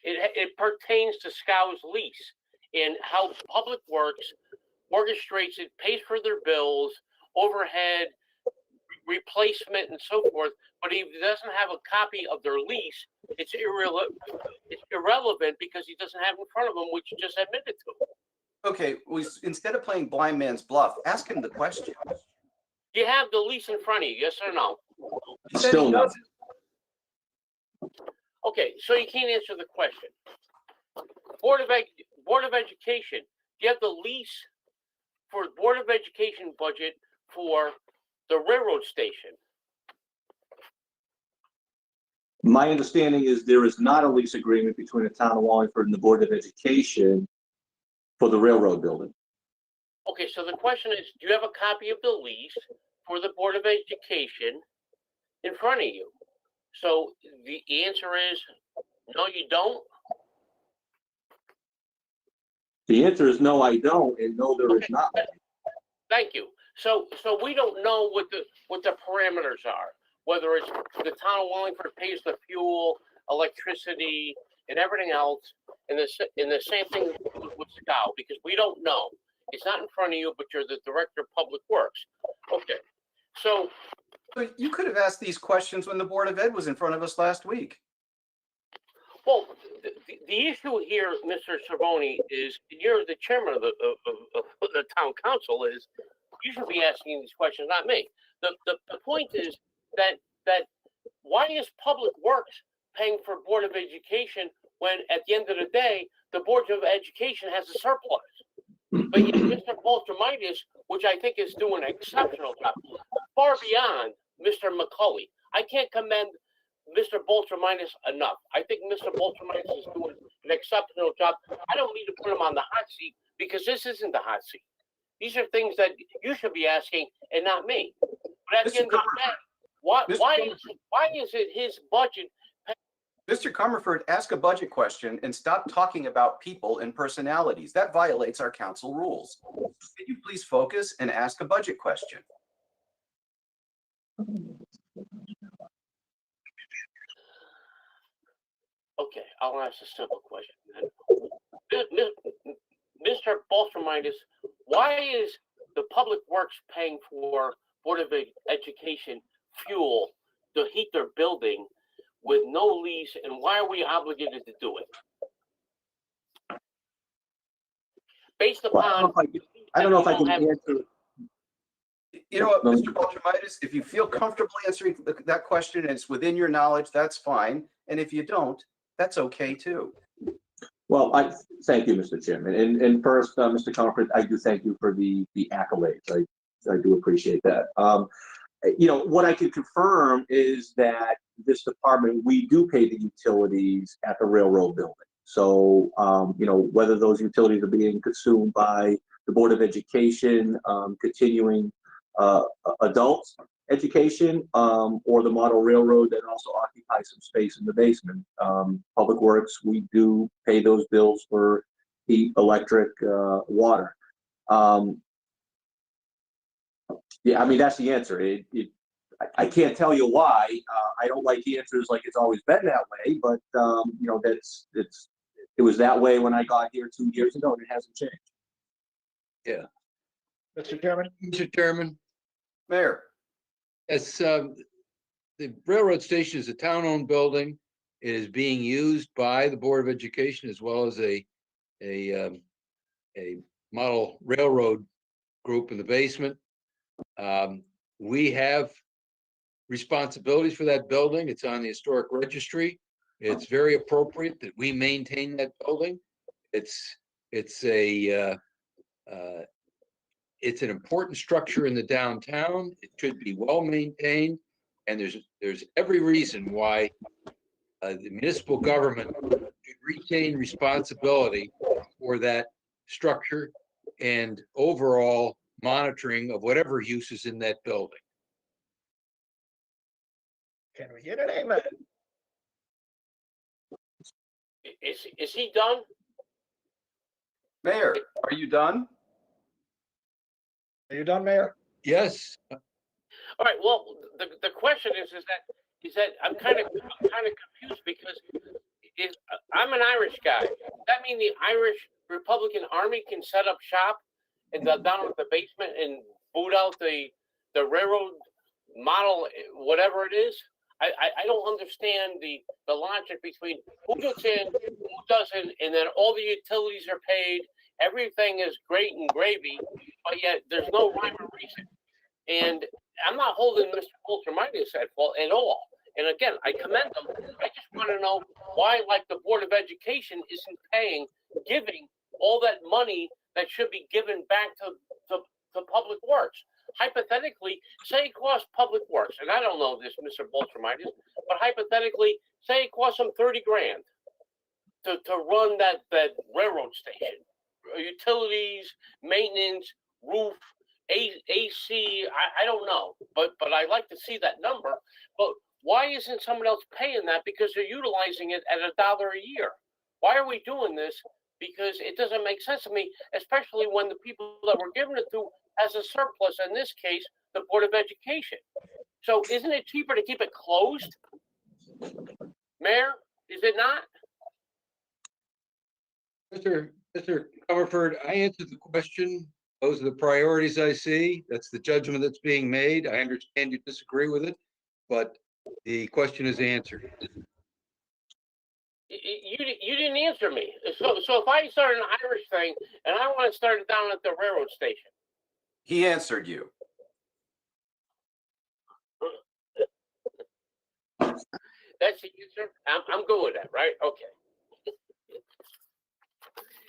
It pertains to Scout's lease and how Public Works orchestrates it, pays for their bills, overhead, replacement, and so forth. But if he doesn't have a copy of their lease, it's irrelevant because he doesn't have it in front of him, which you just admitted to. Okay, instead of playing blind man's bluff, ask him the question. Do you have the lease in front of you? Yes or no? Still no. Okay, so you can't answer the question. Board of Education, do you have the lease for Board of Education budget for the railroad station? My understanding is there is not a lease agreement between the town of Wallingford and the Board of Education for the railroad building. Okay, so the question is, do you have a copy of the lease for the Board of Education in front of you? So the answer is, no, you don't? The answer is no, I don't, and no, there is not. Thank you. So we don't know what the parameters are, whether it's the town of Wallingford pays the fuel, electricity, and everything else, and the same thing with Scout, because we don't know. It's not in front of you, but you're the Director of Public Works. Okay, so you could have asked these questions when the Board of Ed was in front of us last week. well, the issue here, Mr. Cervoni, is you're the chairman of the town council. Is you should be asking these questions, not me. The point is that why is Public Works paying for Board of Education when at the end of the day the Board of Education has a surplus? But yet Mr. Boltramitis, which I think is doing an exceptional job, far beyond Mr. McCulley. I can't commend Mr. Boltramitis enough. I think Mr. Boltramitis is doing an exceptional job. I don't need to put him on the hot seat because this isn't the hot seat. These are things that you should be asking and not me. But at the end of the day, why is it his budget? Mr. Comerford, ask a budget question and stop talking about people and personalities. That violates our council rules. Can you please focus and ask a budget question? Okay, I'll ask a simple question then. Mr. Boltramitis, why is the Public Works paying for Board of Education fuel to heat their building with no lease, and why are we obligated to do it? Based upon, I don't know if I can answer. You know what, Mr. Boltramitis, if you feel comfortable answering that question and it's within your knowledge, that's fine. And if you don't, that's okay too. Well, thank you, Mr. Chairman. And first, Mr. Comfort, I do thank you for the accolades. I do appreciate that. You know, what I can confirm is that this department, we do pay the utilities at the railroad building. So, you know, whether those utilities are being consumed by the Board of Education, continuing adult education, or the model railroad that also occupies some space in the basement. Public Works, we do pay those bills for heat, electric, water. Yeah, I mean, that's the answer. I can't tell you why. I don't like the answers like it's always been that way, but you know, it was that way when I got here 2 years ago, and it hasn't changed. Yeah. Mr. Chairman? Mr. Chairman? Mayor? Yes, the railroad station is a town-owned building. It is being used by the Board of Education as well as a model railroad group in the basement. We have responsibilities for that building. It's on the historic registry. It's very appropriate that we maintain that building. it's an important structure in the downtown. It should be well maintained, and there's every reason why the municipal government should retain responsibility for that structure and overall monitoring of whatever use is in that building. Can we get an amen? Is he done? Mayor, are you done? Are you done, Mayor? Yes. All right. Well, the question is that I'm kind of confused because if I'm an Irish guy, does that mean the Irish Republican Army can set up shop and down at the basement and boot out the railroad model, whatever it is? I don't understand the logic between who gets in, who doesn't, and then all the utilities are paid. Everything is great and gravy, but yet there's no rhyme or reason. And I'm not holding Mr. Bultramitis at fault at all. And again, I commend them. I just want to know why, like the Board of Education isn't giving all that money that should be given back to Public Works. Hypothetically, say it costs Public Works, and I don't know this, Mr. Bultramitis, but hypothetically, say it costs them 30 grand to run that railroad station. Utilities, maintenance, roof, AC, I don't know, but I like to see that number. But why isn't someone else paying that? Because they're utilizing it at $1 a year. Why are we doing this? Because it doesn't make sense to me, especially when the people that we're giving it to has a surplus, in this case, the Board of Education. So isn't it cheaper to keep it closed? Mayor, is it not? Mr. Comerford, I answered the question. Those are the priorities I see. That's the judgment that's being made. I understand you disagree with it, but the question is answered. You didn't answer me. So if I start an Irish thing and I want to start it down at the railroad station. He answered you. That's the answer. I'm good with that, right? Okay.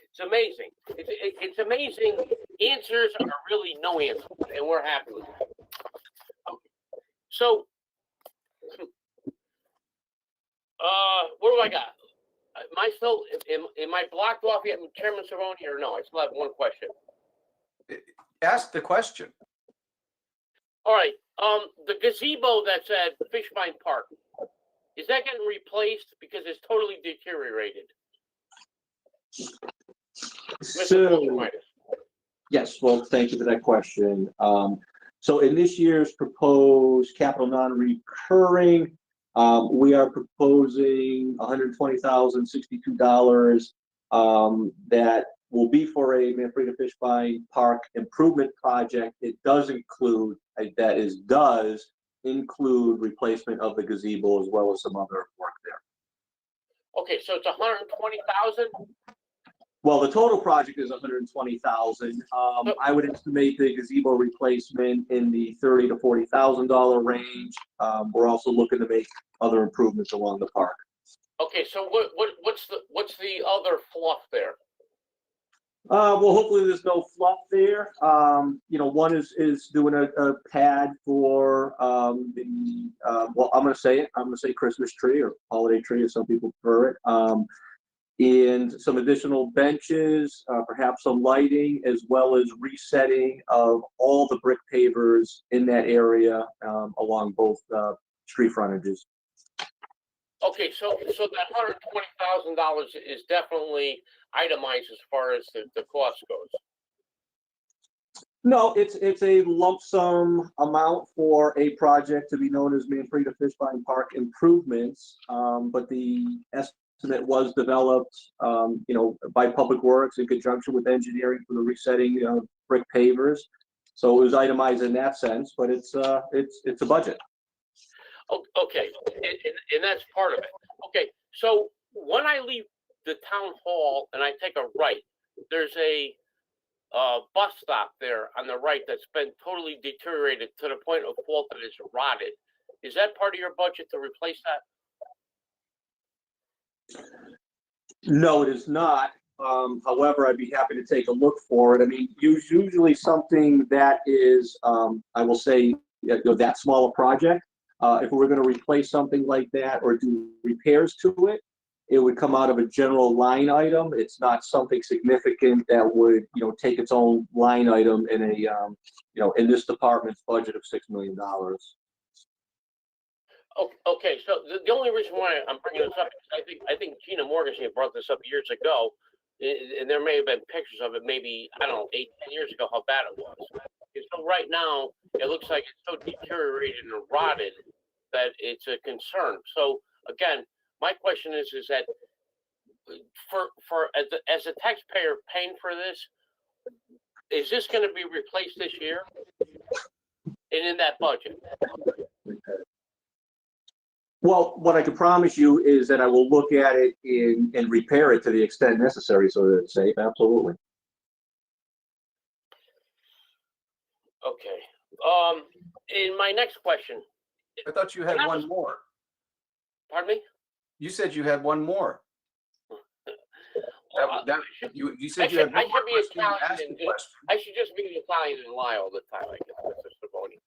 It's amazing. It's amazing. Answers are really no answers, and we're happy with that. Okay. So, what do I got? Am I still am I blocked off yet, Chairman Cerrone, or no? I still have one question. Ask the question. All right. The gazebo that's at Fishbine Park, is that getting replaced because it's totally deteriorated? So, yes, well, thank you for that question. So in this year's proposed capital non-recurring, we are proposing $120,062 that will be for a Manfreda Fishbine Park improvement project. It does include replacement of the gazebo as well as some other work there. Okay, so it's 120,000. Well, the total project is 120,000. I would estimate the gazebo replacement in the $30,000 to $40,000 range. We're also looking to make other improvements along the park. Okay, so what's the other fluff there? Well, hopefully there's no fluff there. One is doing a pad for well, I'm going to say Christmas tree or holiday tree, as some people prefer it. And some additional benches, perhaps some lighting, as well as resetting of all the brick pavers in that area along both street frontages. Okay, so that $120,000 is definitely itemized as far as the cost goes. No, it's a lump sum amount for a project to be known as Manfreda Fishbine Park improvements, but the estimate was developed, by Public Works in conjunction with engineering for the resetting of brick pavers. So it was itemized in that sense, but it's a budget. Okay, and that's part of it. Okay, so when I leave the town hall and I take a right, there's a bus stop there on the right that's been totally deteriorated to the point of fault that it's rotted. Is that part of your budget to replace that? No, it is not. However, I'd be happy to take a look for it. I mean, usually something that is, I will say, that small a project. If we were going to replace something like that or do repairs to it, it would come out of a general line item. It's not something significant that would, take its own line item in a, in this department's budget of $6 million. Okay, so the only reason why I'm bringing this up is I think Gina Morgensen brought this up years ago, and there may have been pictures of it, maybe, I don't know, 8, 10 years ago, how bad it was. And so right now, it looks like it's so deteriorated and rotted that it's a concern. So again, my question is that for as a taxpayer paying for this, is this going to be replaced this year and in that budget? Well, what I can promise you is that I will look at it and repair it to the extent necessary so that it's safe. Absolutely. Okay. In my next question. I thought you had one more. Pardon me? You said you had one more. You said you had one more question. I should just be Italian and lie all the time, I guess, Mr. Staboni.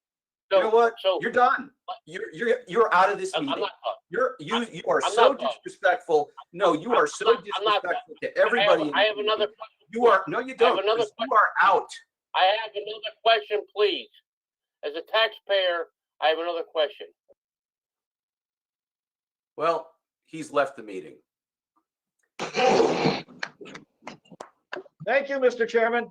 You know what? You're done. You're out of this meeting. You are so disrespectful. No, you are so disrespectful to everybody. I have another question. You are no, you don't. You are out. I have another question, please. As a taxpayer, I have another question. Well, he's left the meeting. Thank you, Mr. Chairman.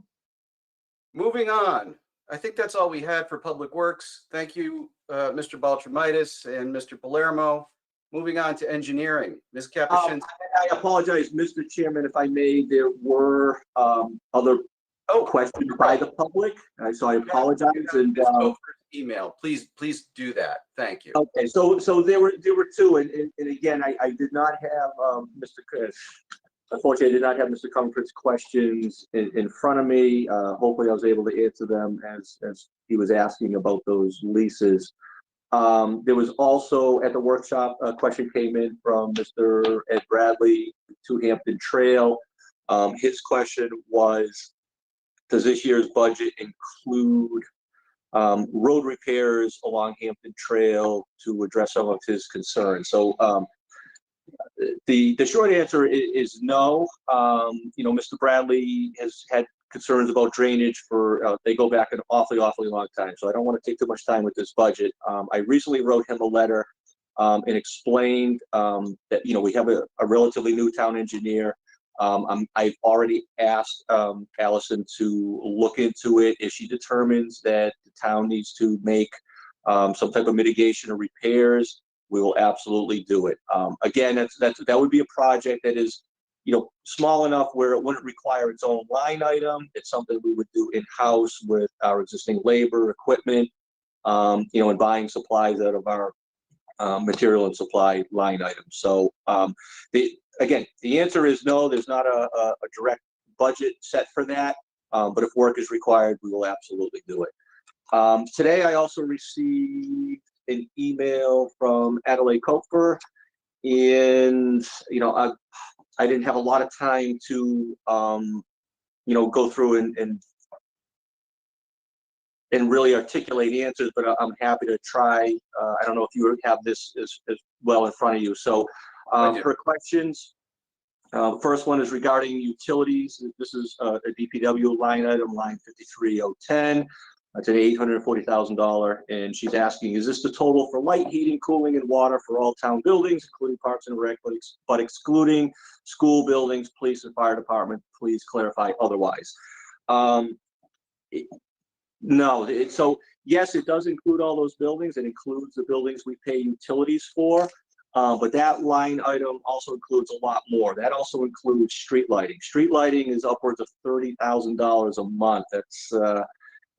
Moving on. I think that's all we had for Public Works. Thank you, Mr. Baltramitis and Mr. Palermo. Moving on to engineering. Ms. Capuchin. I apologize, Mr. Chairman, if I may. There were other questions by the public, so I apologize. And email, please do that. Thank you. Okay, so there were two, and again, I did not have Mr. Unfortunately, I did not have Mr. Comfort's questions in front of me. Hopefully, I was able to answer them as he was asking about those leases. There was also at the workshop, a question came in from Mr. Ed Bradley to Hampton Trail. His question was, does this year's budget include road repairs along Hampton Trail to address some of his concerns? So the short answer is no. Mr. Bradley has had concerns about drainage for, they go back an awfully long time. So I don't want to take too much time with this budget. I recently wrote him a letter and explained that, we have a relatively new town engineer. I've already asked Allison to look into it. If she determines that the town needs to make some type of mitigation or repairs, we will absolutely do it. Again, that would be a project that is, small enough where it wouldn't require its own line item. It's something we would do in-house with our existing labor, equipment, and buying supplies out of our material and supply line items. So again, the answer is no, there's not a direct budget set for that, but if work is required, we will absolutely do it. Today, I also received an email from Adelaide Kopfer, and I didn't have a lot of time to go through and really articulate answers, but I'm happy to try. I don't know if you have this as well in front of you. So her questions, first one is regarding utilities. This is a DPW line item, line 53010. That's an $840,000, and she's asking, is this the total for light, heating, cooling, and water for all town buildings, including parks and rec, but excluding school buildings, police and fire department? Please clarify otherwise. No, so yes, it does include all those buildings. It includes the buildings we pay utilities for, but that line item also includes a lot more. That also includes street lighting. Street lighting is upwards of $30,000 a month. That's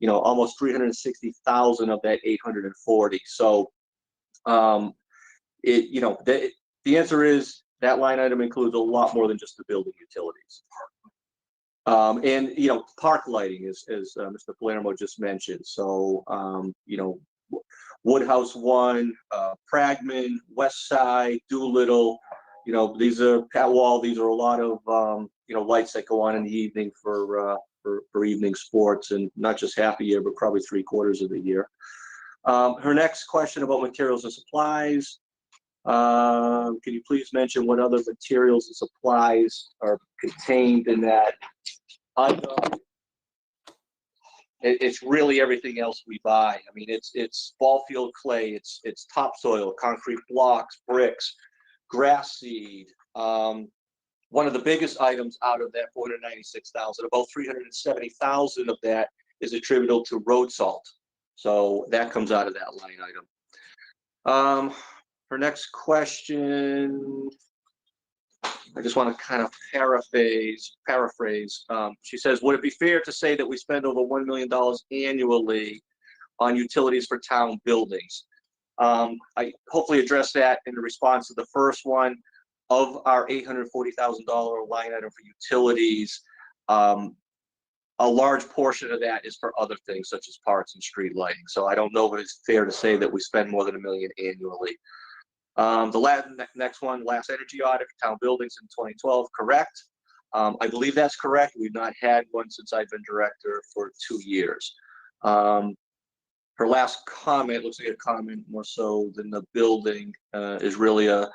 almost 360,000 of that 840. So, the answer is that line item includes a lot more than just the building utilities. And park lighting is, as Mr. Palermo just mentioned. So, Woodhouse 1, Pragman, West Side, Doolittle. These are Pat Wall. These are a lot of lights that go on in the evening for evening sports, and not just half a year, but probably 3/4 of the year. Her next question about materials and supplies. Can you please mention what other materials and supplies are contained in that item? It's really everything else we buy. I mean, it's ball field clay, it's topsoil, concrete blocks, bricks, grass seed. One of the biggest items out of that 496,000, about 370,000 of that is attributable to road salt. So that comes out of that line item. Her next question, I just want to kind of paraphrase. She says, would it be fair to say that we spend over $1 million annually on utilities for town buildings? I hopefully addressed that in the response to the first one. Of our $840,000 line item for utilities, a large portion of that is for other things such as parks and street lighting. So I don't know if it's fair to say that we spend more than $1 million annually. The next one, last energy audit for town buildings in 2012, correct? I believe that's correct. We've not had one since I've been director for 2 years. Her last comment, looks like a comment more so than the building, is really a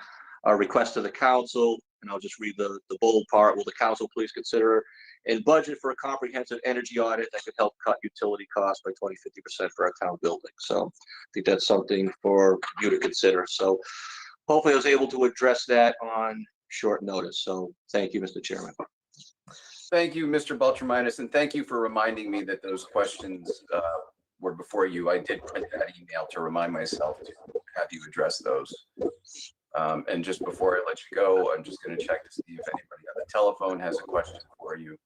request to the council, and I'll just read the bold part. Will the council please consider and budget for a comprehensive energy audit that could help cut utility costs by 20–50% for our town building? So I think that's something for you to consider. So hopefully I was able to address that on short notice. So thank you, Mr. Chairman. Thank you, Mr. Beltramitis, and thank you for reminding me that those questions were before you. I did print that email to remind myself to have you address those. And just before I let you go, I'm just going to check to see if anybody on the telephone has a question for you.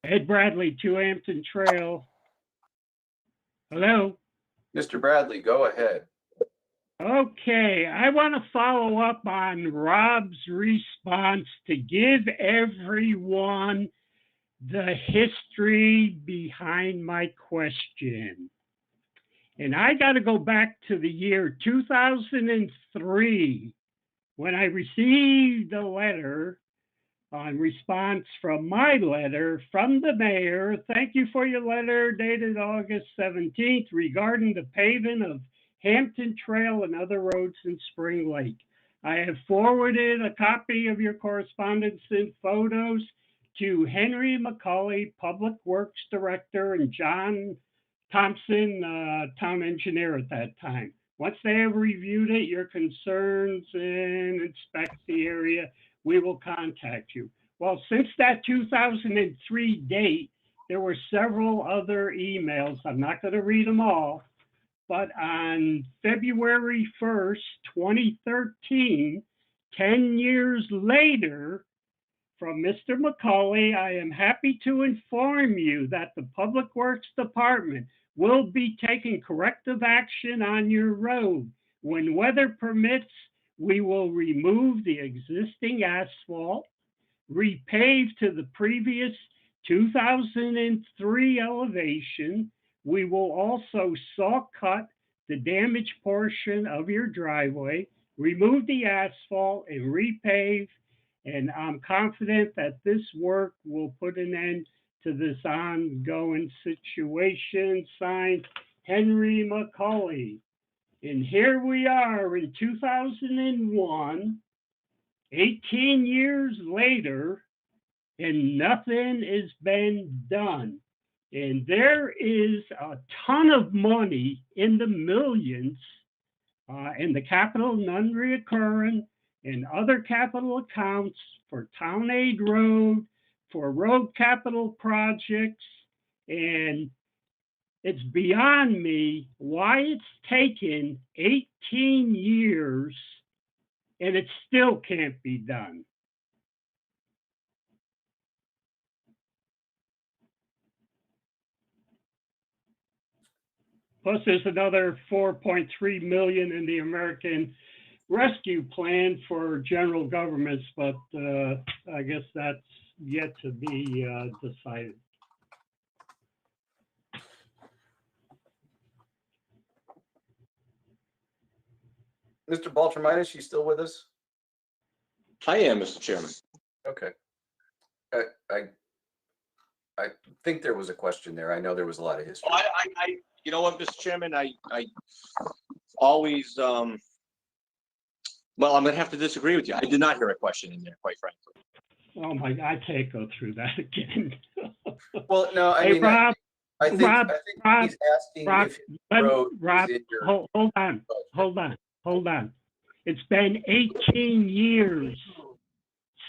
Ed Bradley, 2 Hampton Trail. Hello. Mr. Bradley, go ahead. Okay, I want to follow up on Rob's response to give everyone the history behind my question. And I got to go back to the year 2003 when I received a letter on response from my letter from the mayor. Thank you for your letter dated August 17th regarding the paving of Hampton Trail and other roads in Spring Lake. I have forwarded a copy of your correspondence and photos to Henry McCauley, Public Works Director, and John Thompson, town engineer at that time. Once they have reviewed it, your concerns, and inspect the area, we will contact you. Well, since that 2003 date, there were several other emails. I'm not going to read them all, but on February 1st, 2013, 10 years later, from Mr. McCauley, I am happy to inform you that the Public Works Department will be taking corrective action on your road. When weather permits, we will remove the existing asphalt, repave to the previous 2003 elevation. We will also saw cut the damaged portion of your driveway, remove the asphalt, and repave. And I'm confident that this work will put an end to this ongoing situation. Signed, Henry McCauley. And here we are in 2001, 18 years later, and nothing has been done. And there is a ton of money in the millions in the capital non-reoccurring and other capital accounts for Town Aid Road, for road capital projects, and it's beyond me why it's taken 18 years and it still can't be done. Plus, there's another $4.3 million in the American Rescue Plan for general governments, but I guess that's yet to be decided. Mr. Beltramitis, you still with us? I am, Mr. Chairman. Okay. I think there was a question there. I know there was a lot of history. You know what, Mr. Chairman, I always, well, I'm gonna have to disagree with you. I did not hear a question in there, quite frankly. Oh my, I can't go through that again. Well, no, I Hey, mean, Rob, I think Rob, he's asking Rob, if the road Rob, is in your. hold on. It's been 18 years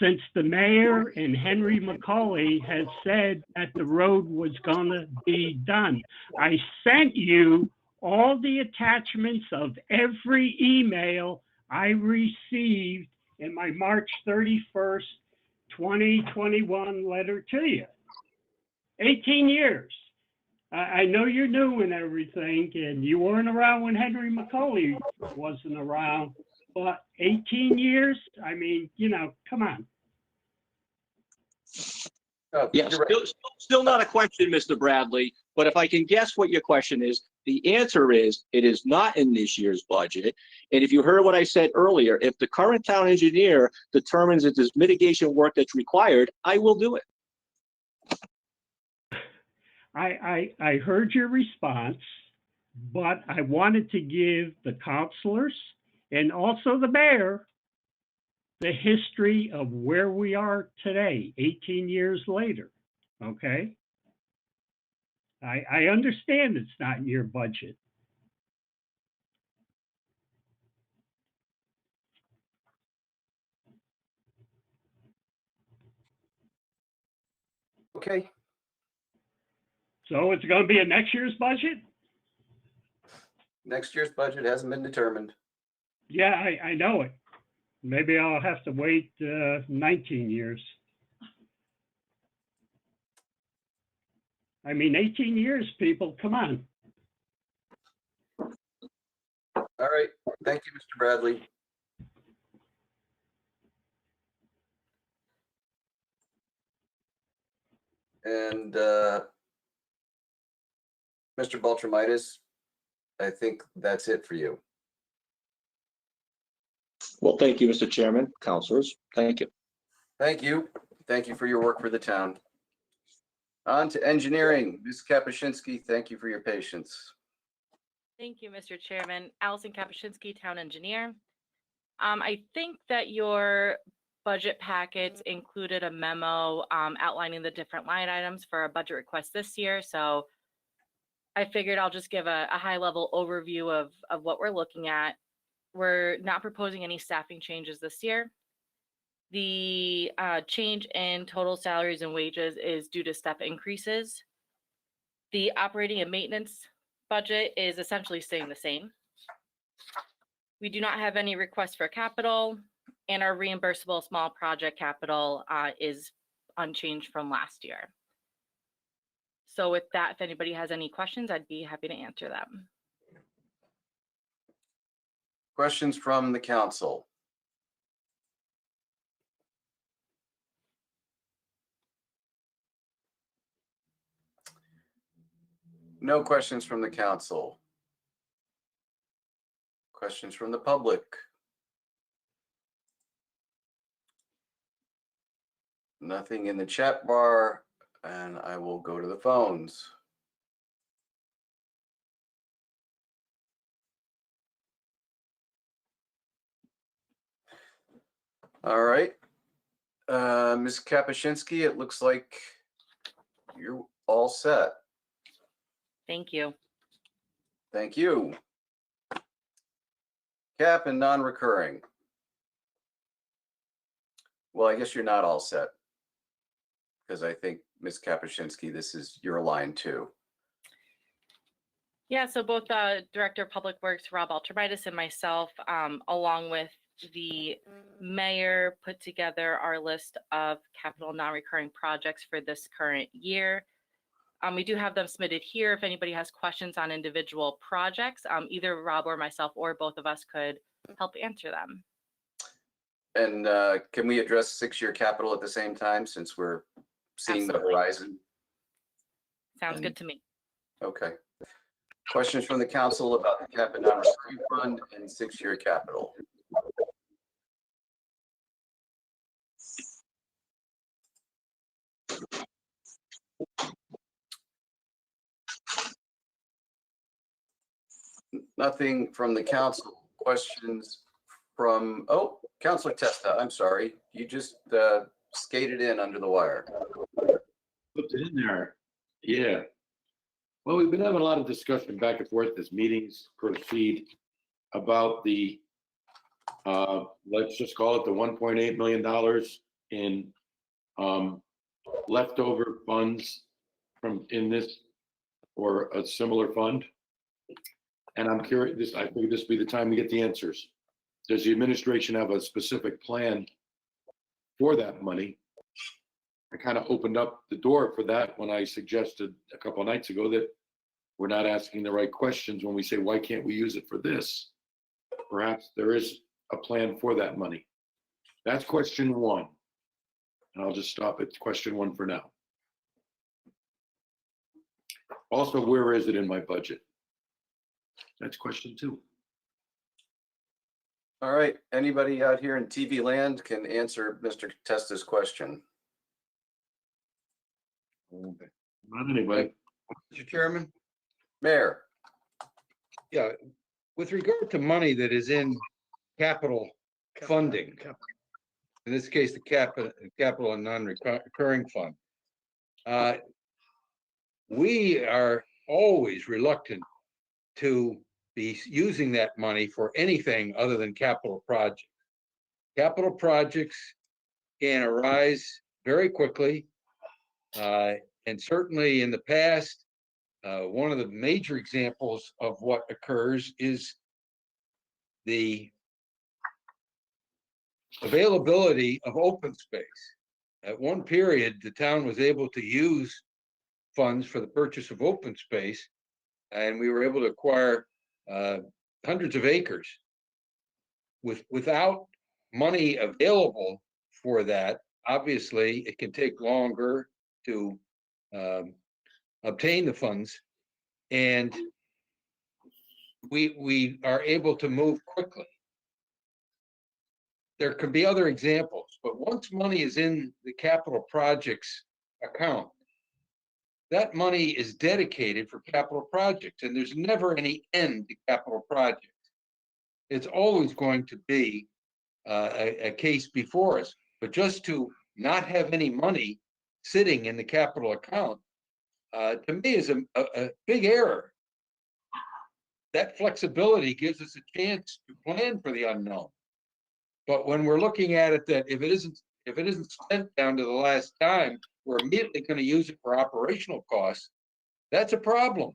since the mayor and Henry McCauley has said that the road was gonna be done. I sent you all the attachments of every email I received in my March 31st, 2021 letter to you. 18 years. I know you're new and everything, and you weren't around when Henry McCauley wasn't around, but 18 years? I mean, come on. Yeah, still not a question, Mr. Bradley, but if I can guess what your question is, the answer is it is not in this year's budget. And if you heard what I said earlier, if the current town engineer determines that there's mitigation work that's required, I will do it. I heard your response, but I wanted to give the counselors and also the mayor the history of where we are today, 18 years later, okay? I understand it's not in your budget. Okay. So it's going to be in next year's budget? Next year's budget hasn't been determined. Yeah, I know it. Maybe I'll have to wait 19 years. I mean, 18 years, people, come on. All right. Thank you, Mr. Bradley. And Mr. Baltramitis, I think that's it for you. Well, thank you, Mr. Chairman, counselors. Thank you. Thank you. Thank you for your work for the town. On to engineering. Ms. Kapuscinski, thank you for your patience. Thank you, Mr. Chairman. Allison Kapuscinski, Town Engineer. I think that your budget packets included a memo outlining the different line items for a budget request this year. So I figured I'll just give a high-level overview of what we're looking at. We're not proposing any staffing changes this year. The change in total salaries and wages is due to step increases. The operating and maintenance budget is essentially staying the same. We do not have any requests for capital, and our reimbursable small project capital is unchanged from last year. So with that, if anybody has any questions, I'd be happy to answer them. Questions from the council? No questions from the council. Questions from the public? Nothing in the chat bar, and I will go to the phones. All right. Ms. Kapuscinski, it looks like you're all set. Thank you. Thank you. Cap and non-recurring. Well, I guess you're not all set, because I think, Ms. Kapuscinski, this is your line too. Yeah, so both Director of Public Works, Rob Baltramitis, and myself, along with the mayor, put together our list of capital non-recurring projects for this current year. We do have them submitted here. If anybody has questions on individual projects, either Rob or myself or both of us could help answer them. And can we address 6-year capital at the same time, since we're seeing the horizon? Sounds good to me. Okay. Questions from the council about the cap and non-recurring fund and 6-year capital? Nothing from the council. Questions from, oh, Councilor Testa, I'm sorry. You just skated in under the wire. Put it in there. Yeah. Well, we've been having a lot of discussion back and forth as meetings proceed about the, let's just call it the $1.8 million in leftover funds from in this or a similar fund. And I'm curious, I think this would be the time to get the answers. Does the administration have a specific plan for that money? I kind of opened up the door for that when I suggested a couple of nights ago that we're not asking the right questions when we say, why can't we use it for this? Perhaps there is a plan for that money. That's question one. And I'll just stop at question one for now. Also, where is it in my budget? That's question two. All right, anybody out here in TV land can answer Mr. Testa's question. Not anybody. Mr. Chairman? Mayor. Yeah, with regard to money that is in capital funding, in this case, the capital and non-recurring fund, we are always reluctant to be using that money for anything other than capital projects. Capital projects can arise very quickly. And certainly in the past, one of the major examples of what occurs is the availability of open space. At one period, the town was able to use funds for the purchase of open space, and we were able to acquire hundreds of acres. Without money available for that, obviously, it can take longer to obtain the funds, and we are able to move quickly. There could be other examples, but once money is in the capital projects account, that money is dedicated for capital projects, and there's never any end to capital projects. It's always going to be a case before us, but just to not have any money sitting in the capital account, to me is a big error. That flexibility gives us a chance to plan for the unknown. But when we're looking at it, that if it isn't spent down to the last dime, we're immediately going to use it for operational costs. That's a problem.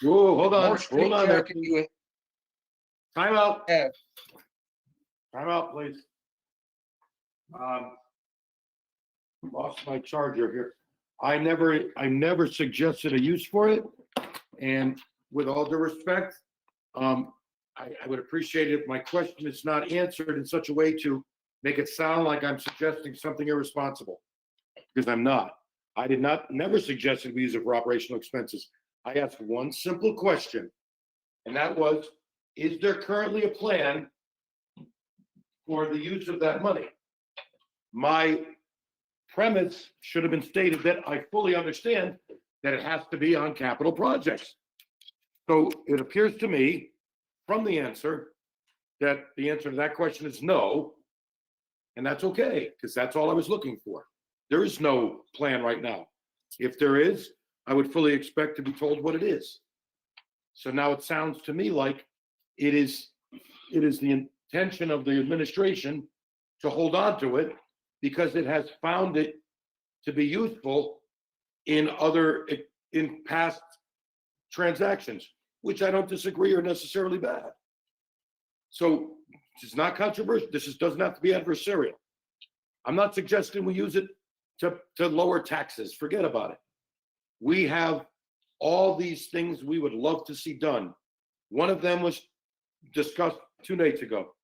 Whoa, hold on, hold on there. Time out. Time out, please. Lost my charger here. I never suggested a use for it. And with all due respect, I would appreciate it if my question is not answered in such a way to make it sound like I'm suggesting something irresponsible, because I'm not. I never suggested we use it for operational expenses. I asked one simple question, and that was, is there currently a plan for the use of that money? My premise should have been stated that I fully understand that it has to be on capital projects. So it appears to me from the answer that the answer to that question is no, and that's okay, because that's all I was looking for. There is no plan right now. If there is, I would fully expect to be told what it is. So now it sounds to me like it is the intention of the administration to hold on to it because it has found it to be useful in past transactions, which I don't disagree are necessarily bad. So it's not controversial. Doesn't have to be adversarial. I'm not suggesting we use it to lower taxes. Forget about it. We have all these things we would love to see done. One of them was discussed 2 nights ago.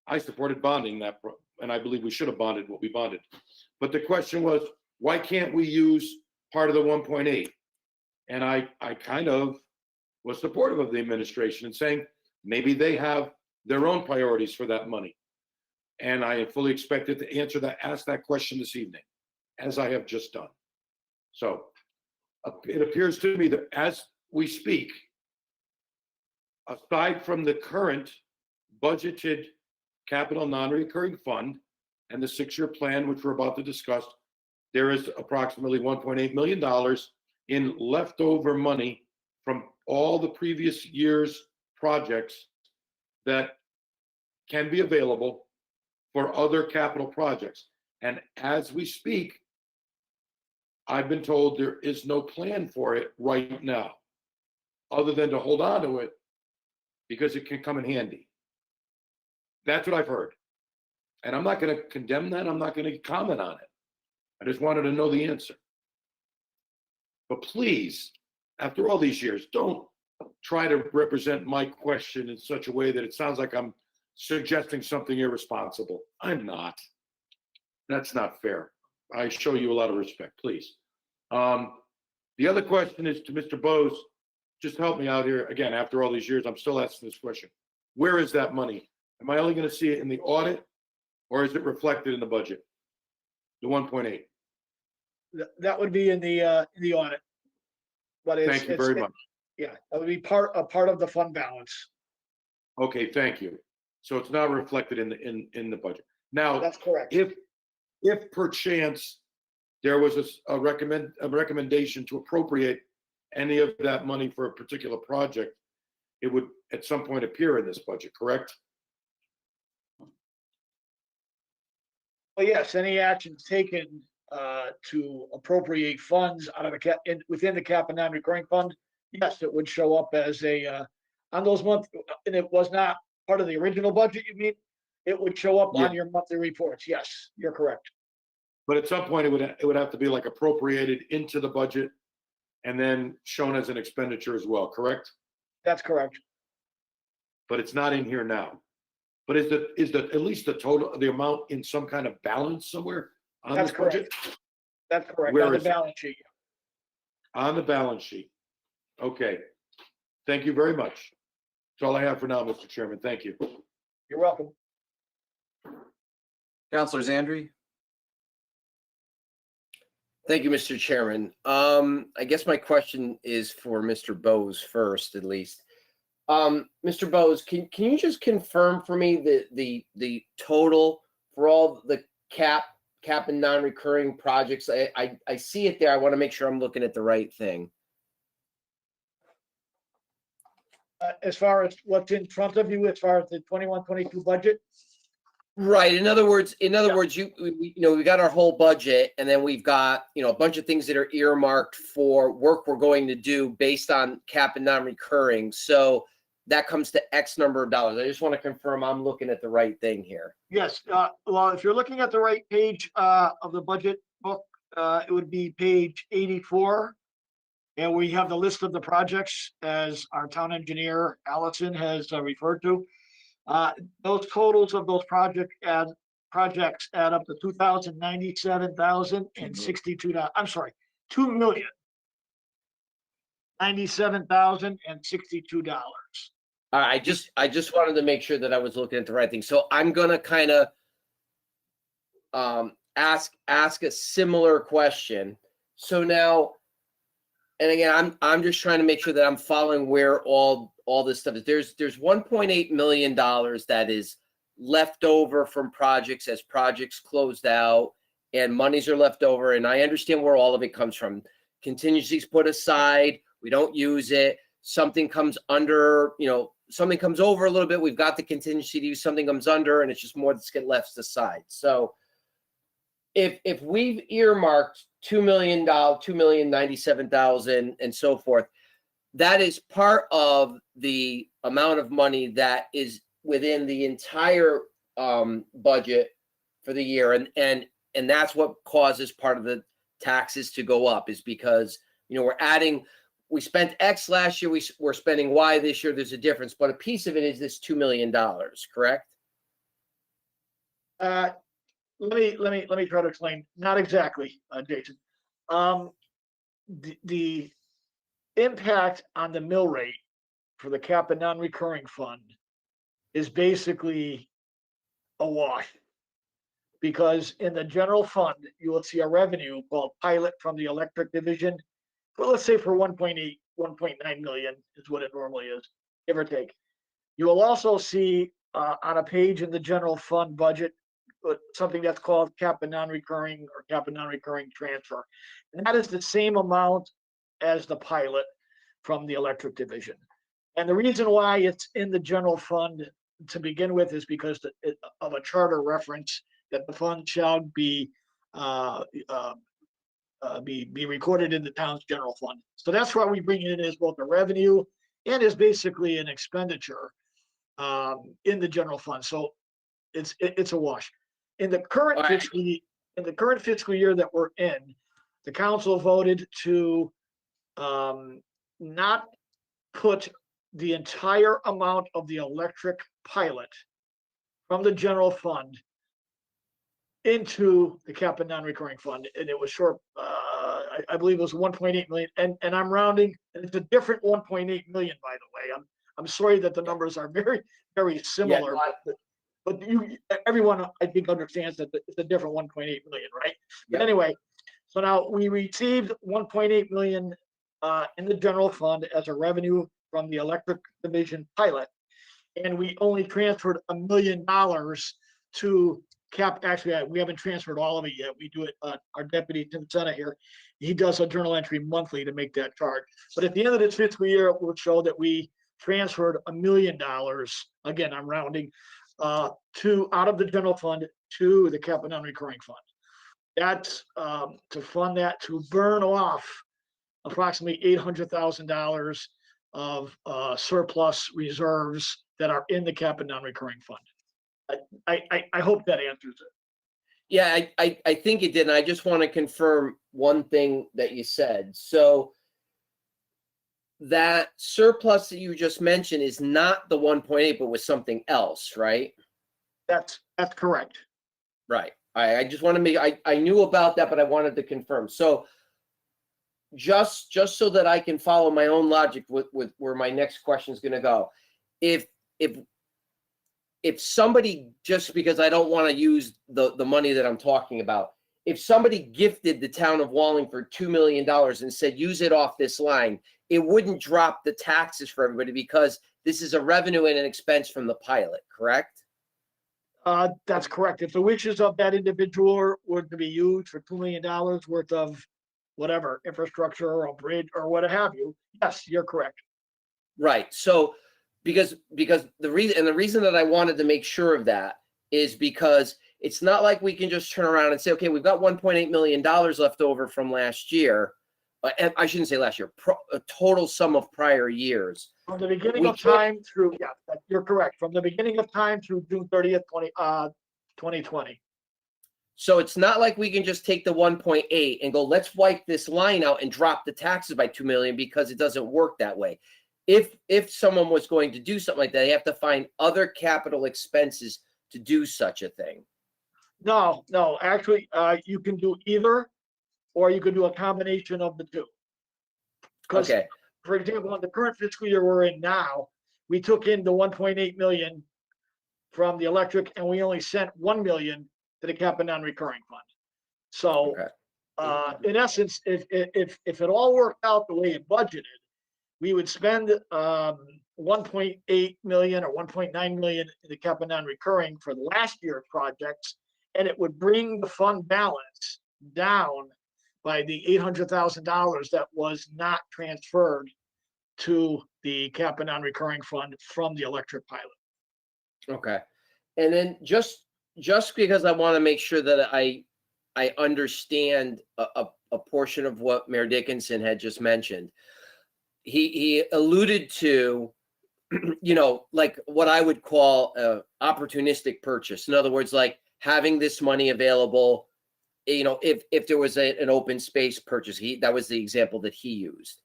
I supported bonding that, and I believe we should have bonded what we bonded. But the question was, why can't we use part of the 1.8? And I kind of was supportive of the administration and saying maybe they have their own priorities for that money. And I fully expected to ask that question this evening, as I have just done. So it appears to me that as we speak, aside from the current budgeted capital non-recurring fund and the 6-year plan, which we're about to discuss, there is approximately $1.8 million in leftover money from all the previous year's projects that can be available for other capital projects. And as we speak, I've been told there is no plan for it right now, other than to hold on to it because it can come in handy. That's what I've heard. And I'm not going to condemn that. I'm not going to comment on it. I just wanted to know the answer. But please, after all these years, don't try to represent my question in such a way that it sounds like I'm suggesting something irresponsible. I'm not. That's not fair. I show you a lot of respect, please. The other question is to Mr. Bose. Just help me out here. Again, after all these years, I'm still asking this question. Where is that money? Am I only going to see it in the audit, or is it reflected in the budget? The 1.8. That would be in the audit. But it's, Thank you very much. Yeah, that would be a part of the fund balance. Okay, thank you. So it's not reflected in the budget. Now, That's correct. If perchance there was a recommendation to appropriate any of that money for a particular project, it would at some point appear in this budget, correct? Well, yes, any actions taken to appropriate funds out of within the cap and non-recurring fund, yes, it would show up as a on those months, and it was not part of the original budget, you mean? It would show up on your monthly reports. Yes, you're correct. But at some point, it would have to be like appropriated into the budget and then shown as an expenditure as well, correct? That's correct. But it's not in here now. But is at least the amount in some kind of balance somewhere on That's this budget? correct. That's correct. Where On the is it? balance sheet. On the balance sheet. Okay. Thank you very much. That's all I have for now, Mr. Chairman. Thank you. You're welcome. Counselor Zandri? Thank you, Mr. Chairman. I guess my question is for Mr. Bose first, at least. Mr. Bose, can you just confirm for me the total for all the cap and non-recurring projects? I see it there. I want to make sure I'm looking at the right thing. As far as what's in front of you, as far as the 21-22 budget? Right. In other words, we got our whole budget, and then we've got, a bunch of things that are earmarked for work we're going to do based on cap and non-recurring. So that comes to X number of dollars. I just want to confirm I'm looking at the right thing here. Yes. Well, if you're looking at the right page of the budget book, it would be page 84. And we have the list of the projects as our town engineer, Allison, has referred to. Those totals of those projects add up to $2,097,062. I'm sorry, $2,097,062. All right, I just wanted to make sure that I was looking at the right thing. So I'm gonna kind of ask a similar question. So now, and again, I'm just trying to make sure that I'm following where all this stuff is. There's $1.8 million that is left over from projects as projects closed out and monies are left over. And I understand where all of it comes from. Contingencies put aside, we don't use it. Something comes under, something comes over a little bit. We've got the contingency to use, something comes under, and it's just more that's get left aside. So if we've earmarked $2,097,000 and so forth, that is part of the amount of money that is within the entire budget for the year, and that's what causes part of the taxes to go up, is because we spent X last year, we're spending Y this year. There's a difference, but a piece of it is this $2 million, correct? Let me try to explain. Not exactly, Jason. The impact on the mill rate for the cap and non-recurring fund is basically a wash, because in the general fund you will see a revenue called pilot from the electric division. Well, let's say for 1.9 million is what it normally is. give or take. You will also see on a page in the general fund budget, something that's called cap and non-recurring or cap and non-recurring transfer. And that is the same amount as the pilot from the electric division. And the reason why it's in the general fund to begin with is because of a charter reference that the fund shall be recorded in the town's general fund. So that's why we bring it in as both a revenue and is basically an expenditure in the general fund. So it's a wash. In the current fiscal year that we're in, the council voted to not put the entire amount of the electric pilot from the general fund into the cap and non-recurring fund, and it was short. I believe it was 1.8 million, and I'm rounding, and it's a different 1.8 million, by the way. I'm sorry that the numbers are very, very similar, but everyone I think understands that it's a different 1.8 million, right? But anyway, so now we received 1.8 million in the general fund as a revenue from the electric division pilot, and we only transferred $1 million to cap. Actually, we haven't transferred all of it yet. We do it. Our deputy Tim Senna here, he does a journal entry monthly to make that charge. But at the end of this fiscal year, it will show that we transferred $1 million. Again, I'm rounding out of the general fund to the cap and non-recurring fund. That's to fund that, to burn off approximately $800,000 of surplus reserves that are in the cap and non-recurring fund. I hope that answers it. Yeah, I think it did. And I just want to confirm one thing that you said. So that surplus that you just mentioned is not the 1.8, but was something else, right? That's correct. Right. I just want to make, I knew about that, but I wanted to confirm. So just so that I can follow my own logic with where my next question is going to go. If somebody, just because I don't want to use the money that I'm talking about, if somebody gifted the town of Wallingford $2 million and said, use it off this line, it wouldn't drop the taxes for everybody because this is a revenue and an expense from the pilot, correct? That's correct. If the wishes of that individual were to be used for $2 million worth of whatever, infrastructure or a bridge or what have you, yes, you're correct. Right. So because the reason that I wanted to make sure of that is because it's not like we can just turn around and say, okay, we've got $1.8 million left over from last year. I shouldn't say last year, a total sum of prior years. From the beginning of time through, yeah, you're correct. From the beginning of time through June 30th, 2020. So it's not like we can just take the 1.8 and go, let's wipe this line out and drop the taxes by 2 million, because it doesn't work that way. If someone was going to do something like that, they have to find other capital expenses to do such a thing. No, actually, you can do either, or you can do a combination of the two. Okay. For example, in the current fiscal year we're in now, we took in the 1.8 million from the electric, and we only sent 1 million to the cap and non-recurring fund. So, in essence, if it all worked out the way it budgeted, we would spend 1.8 million or 1.9 million in the cap and non-recurring for last year's projects, and it would bring the fund balance down by the $800,000 that was not transferred to the cap and non-recurring fund from the electric pilot. Okay. And then just because I want to make sure that I understand a portion of what Mayor Dickinson had just mentioned, he alluded to, like what I would call a opportunistic purchase. In other words, like having this money available, if there was an open space purchase, that was the example that he used.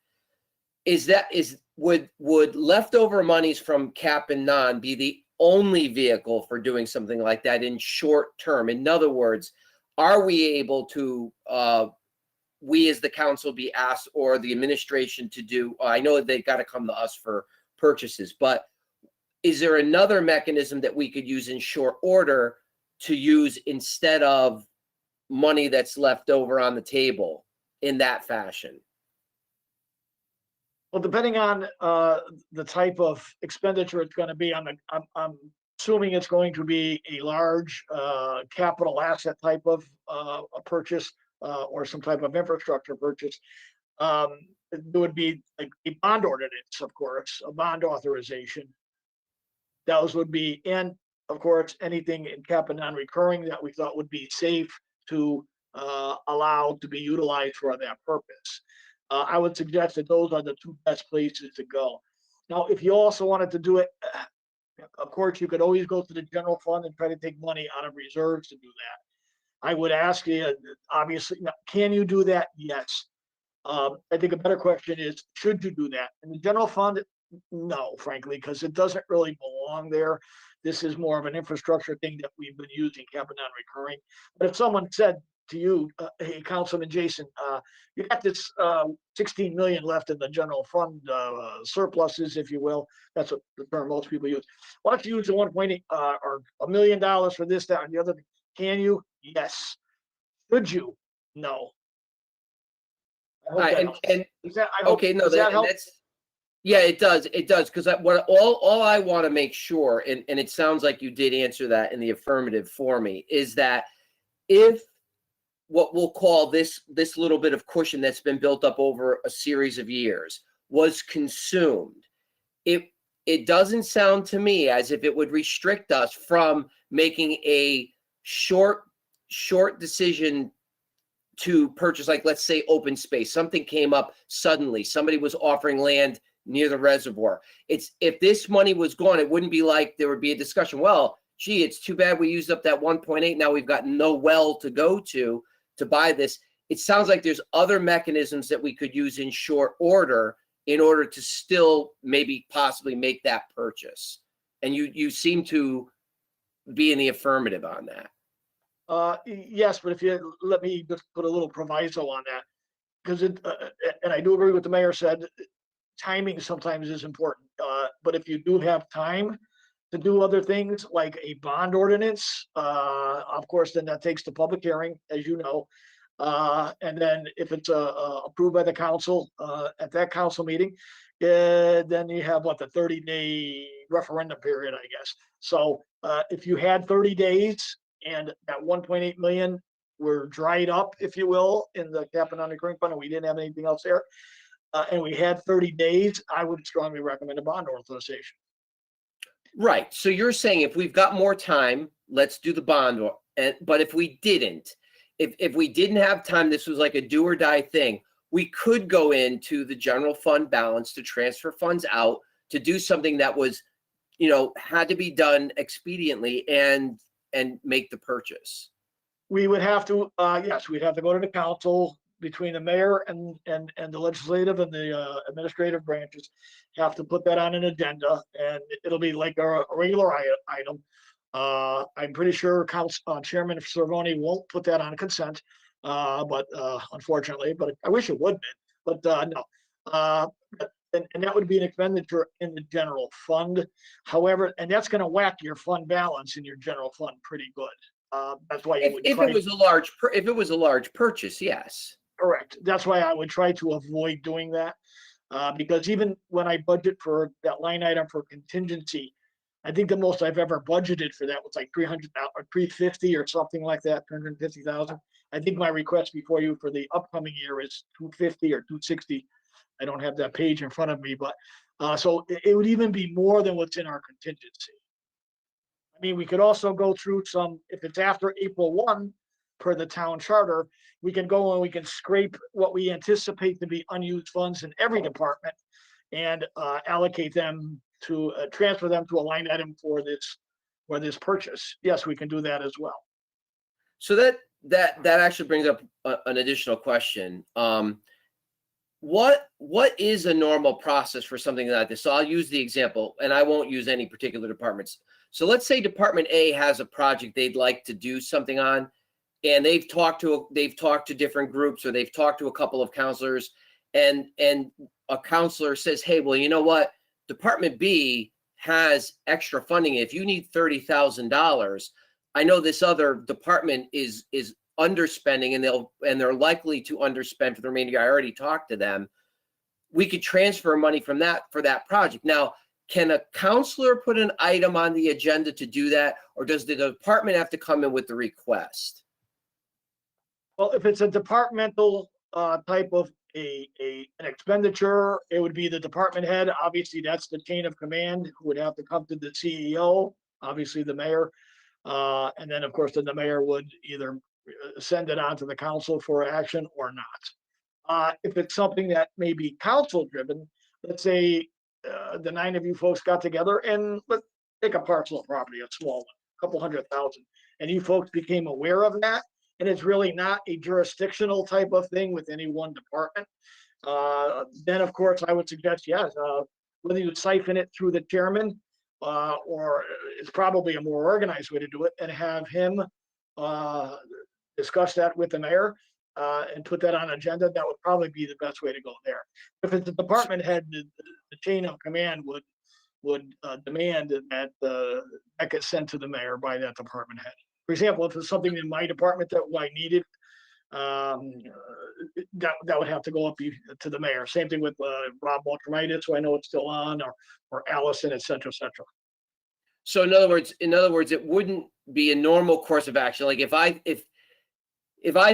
Would leftover monies from cap and non be the only vehicle for doing something like that in short term? In other words, are we able to, we as the council be asked, or the administration to do, I know they've got to come to us for purchases, but is there another mechanism that we could use in short order to use instead of money that's left over on the table in that fashion? Well, depending on the type of expenditure it's going to be, I'm assuming it's going to be a large capital asset type of a purchase or some type of infrastructure purchase. There would be a bond ordinance, of course, a bond authorization. Those would be, and of course, anything in cap and non-recurring that we thought would be safe to allow to be utilized for that purpose. I would suggest that those are the two best places to go. Now, if you also wanted to do it, of course, you could always go to the general fund and try to take money out of reserves to do that. I would ask you, obviously, can you do that? Yes. I think a better question is, should you do that? In the general fund, no, frankly, because it doesn't really belong there. This is more of an infrastructure thing that we've been using, cap and non-recurring. But if someone said to you, hey, Councilman Jason, you got this 16 million left in the general fund surpluses, if you will. That's what the term most people use. Why don't you use the 1.8 or $1 million for this, that, and the other? Can you? Yes. Should you? No. Okay, no, that's yeah, it does, because what all I want to make sure, and it sounds like you did answer that in the affirmative for me, is that if what we'll call this little bit of cushion that's been built up over a series of years was consumed, it doesn't sound to me as if it would restrict us from making a short decision to purchase, like, let's say, open space. Something came up suddenly. Somebody was offering land near the reservoir. If this money was gone, it wouldn't be like there would be a discussion. Well, gee, it's too bad we used up that 1.8. Now we've got no well to go to buy this. It sounds like there's other mechanisms that we could use in short order in order to still maybe possibly make that purchase. And you seem to be in the affirmative on that. Yes, but if you let me just put a little proviso on that, because and I do agree with the mayor said, timing sometimes is important. But if you do have time to do other things like a bond ordinance, of course, then that takes the public hearing, as you know. And then if it's approved by the council at that council meeting, then you have what, the 30-day referendum period, I guess. So if you had 30 days and that 1.8 million were dried up, if you will, in the cap and non-recurring fund, and we didn't have anything else there, and we had 30 days, I would strongly recommend a bond authorization. Right. So you're saying if we've got more time, let's do the bond. But if we didn't, if we didn't have time, this was like a do or die thing, we could go into the general fund balance to transfer funds out to do something that was, had to be done expediently and make the purchase. We would have to, yes, we'd have to go to the council between the mayor and the legislative and the administrative branches, have to put that on an agenda, and it'll be like a regular item. I'm pretty sure Chairman Cervoni won't put that on consent, but unfortunately, but I wish it would be, but no. And that would be an expenditure in the general fund. However, and that's going to whack your fund balance in your general fund pretty good. That's why you would if it was a large purchase, yes. Correct. That's why I would try to avoid doing that, because even when I budget for that line item for contingency, I think the most I've ever budgeted for that was like 300 or 350 or something like that, 350,000. I think my request before you for the upcoming year is 250 or 260. I don't have that page in front of me, but so it would even be more than what's in our contingency. I mean, we could also go through some, if it's after April 1 per the town charter, we can go and we can scrape what we anticipate to be unused funds in every department and allocate them to transfer them to a line item for this purchase. Yes, we can do that as well. So that actually brings up an additional question. What is a normal process for something like this? So I'll use the example, and I won't use any particular departments. So let's say Department A has a project they'd like to do something on, and they've talked to different groups, or they've talked to a couple of counselors, and a counselor says, hey, well, you know what? Department B has extra funding. If you need $30,000, I know this other department is underspending, and they're likely to underspend for the remainder. I already talked to them. we could transfer money from that for that project. Now, can a counselor put an item on the agenda to do that, or does the department have to come in with the request? Well, if it's a departmental type of an expenditure, it would be the department head. Obviously, that's the chain of command who would have to come to the CEO, obviously the mayor. And then, of course, then the mayor would either send it on to the council for action or not. If it's something that may be council driven, let's say the 9 of you folks got together and let's take a parcel of property, a small one, a couple $100,000, and you folks became aware of that, and it's really not a jurisdictional type of thing with any one department, then of course I would suggest, yes, whether you siphon it through the chairman, or it's probably a more organized way to do it, and have him discuss that with the mayor and put that on agenda. That would probably be the best way to go there. If it's the department head, the chain of command would demand that that gets sent to the mayor by that department head. For example, if it's something in my department that I needed, that would have to go up to the mayor. Same thing with Rob Walter, so I know it's still on, or Allison, et cetera, et cetera. So in other words, it wouldn't be a normal course of action. Like if I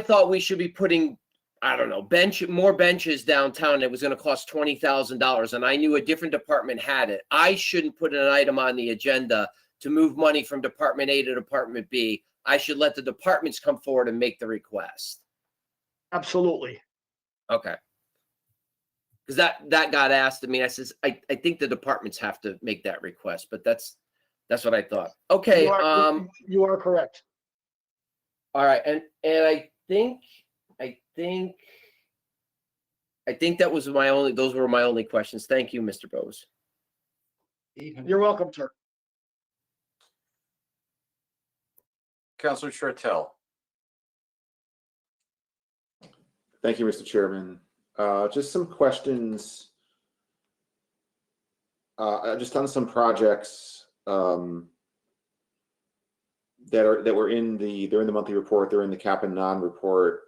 thought we should be putting, I don't know, more benches downtown, it was going to cost $20,000, and I knew a different department had it, I shouldn't put an item on the agenda to move money from Department A to Department B. I should let the departments come forward and make the request. Absolutely. Okay. Because that got asked to me. I says, I think the departments have to make that request, but that's what I thought. Okay. You are correct. All right. And I think that was those were my only questions. Thank you, Mr. Bose. You're welcome, sir. Councilor Shortell. Thank you, Mr. Chairman. Just some questions. Just on some projects that were in they're in the monthly report, they're in the cap and non report,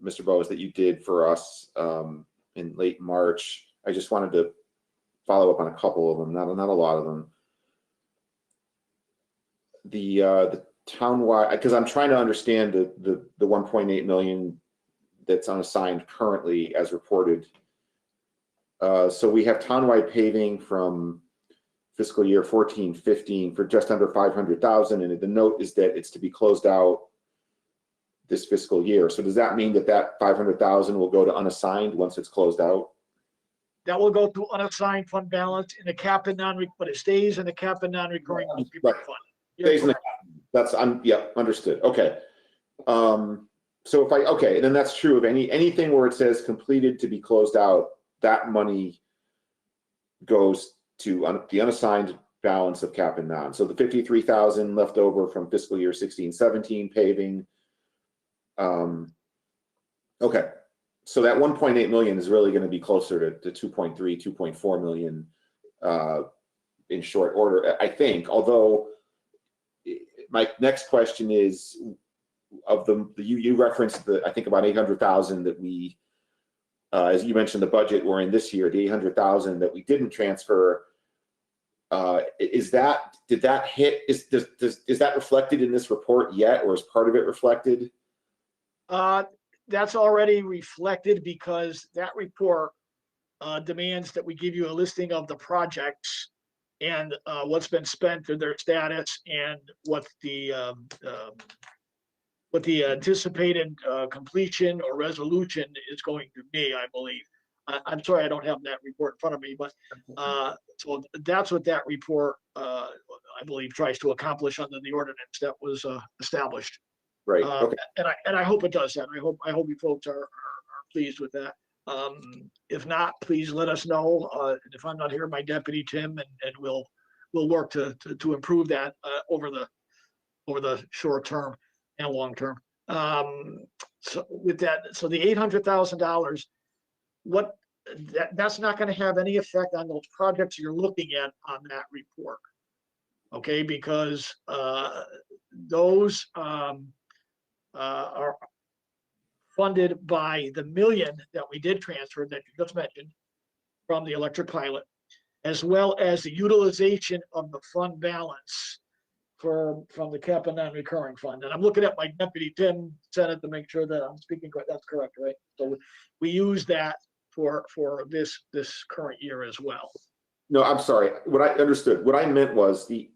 Mr. Bose, that you did for us in late March. I just wanted to follow up on a couple of them, not a lot of them. The townwide, because I'm trying to understand the 1.8 million that's unassigned currently as reported. So we have townwide paving from fiscal year 14-15 for just under 500,000, and the note is that it's to be closed out this fiscal year. So does that mean that 500,000 will go to unassigned once it's closed out? That will go to unassigned fund balance in the cap and but it stays in the cap and non-recurring fund. Stays in the, yeah, understood. Okay. So if then that's true of anything where it says completed to be closed out, that money goes to the unassigned balance of cap and non. So the 53,000 left over from fiscal year 16-17 paving. Okay. So that 1.8 million is really going to be closer to 2.3, 2.4 million in short order, I think. Although my next question is, of you referenced I think about 800,000 that we, as you mentioned, the budget we're in this year, the 800,000 that we didn't transfer. Did that hit? Is that reflected in this report yet, or is part of it reflected? That's already reflected, because that report demands that we give you a listing of the projects and what's been spent and their status, and what the anticipated completion or resolution is going to be, I believe. I'm sorry, I don't have that report in front of me, but so that's what that report, I believe, tries to accomplish under the ordinance that was established. Right. Okay. And I hope it does that. I hope you folks are pleased with that. If not, please let us know. If I'm not here, my deputy Tim, and we'll work to improve that over the short term and long term. So with that, so the $800,000, that's not going to have any effect on those projects you're looking at on that report. Okay, because those are funded by the million that we did transfer that you just mentioned from the electric pilot, as well as the utilization of the fund balance from the cap and non-recurring fund. And I'm looking at my deputy Tim Senate to make sure that I'm speaking correct. That's correct, right? So we use that for this current year as well. No, I'm sorry. What I understood, what I meant was the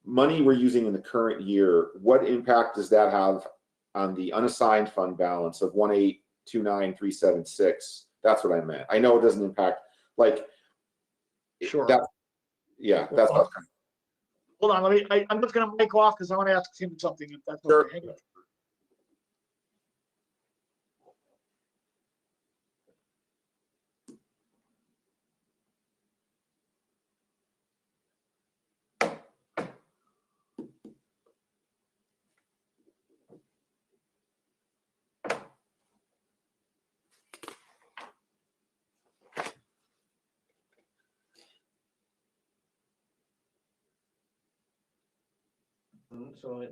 money we're using in the current year, what impact does that have on the unassigned fund balance of 1829376? That's what I meant. I know it doesn't impact, like, sure. That, yeah, that's what Hold on, I'm just gonna make off because I want to ask him something if that's sure. okay. Hang on.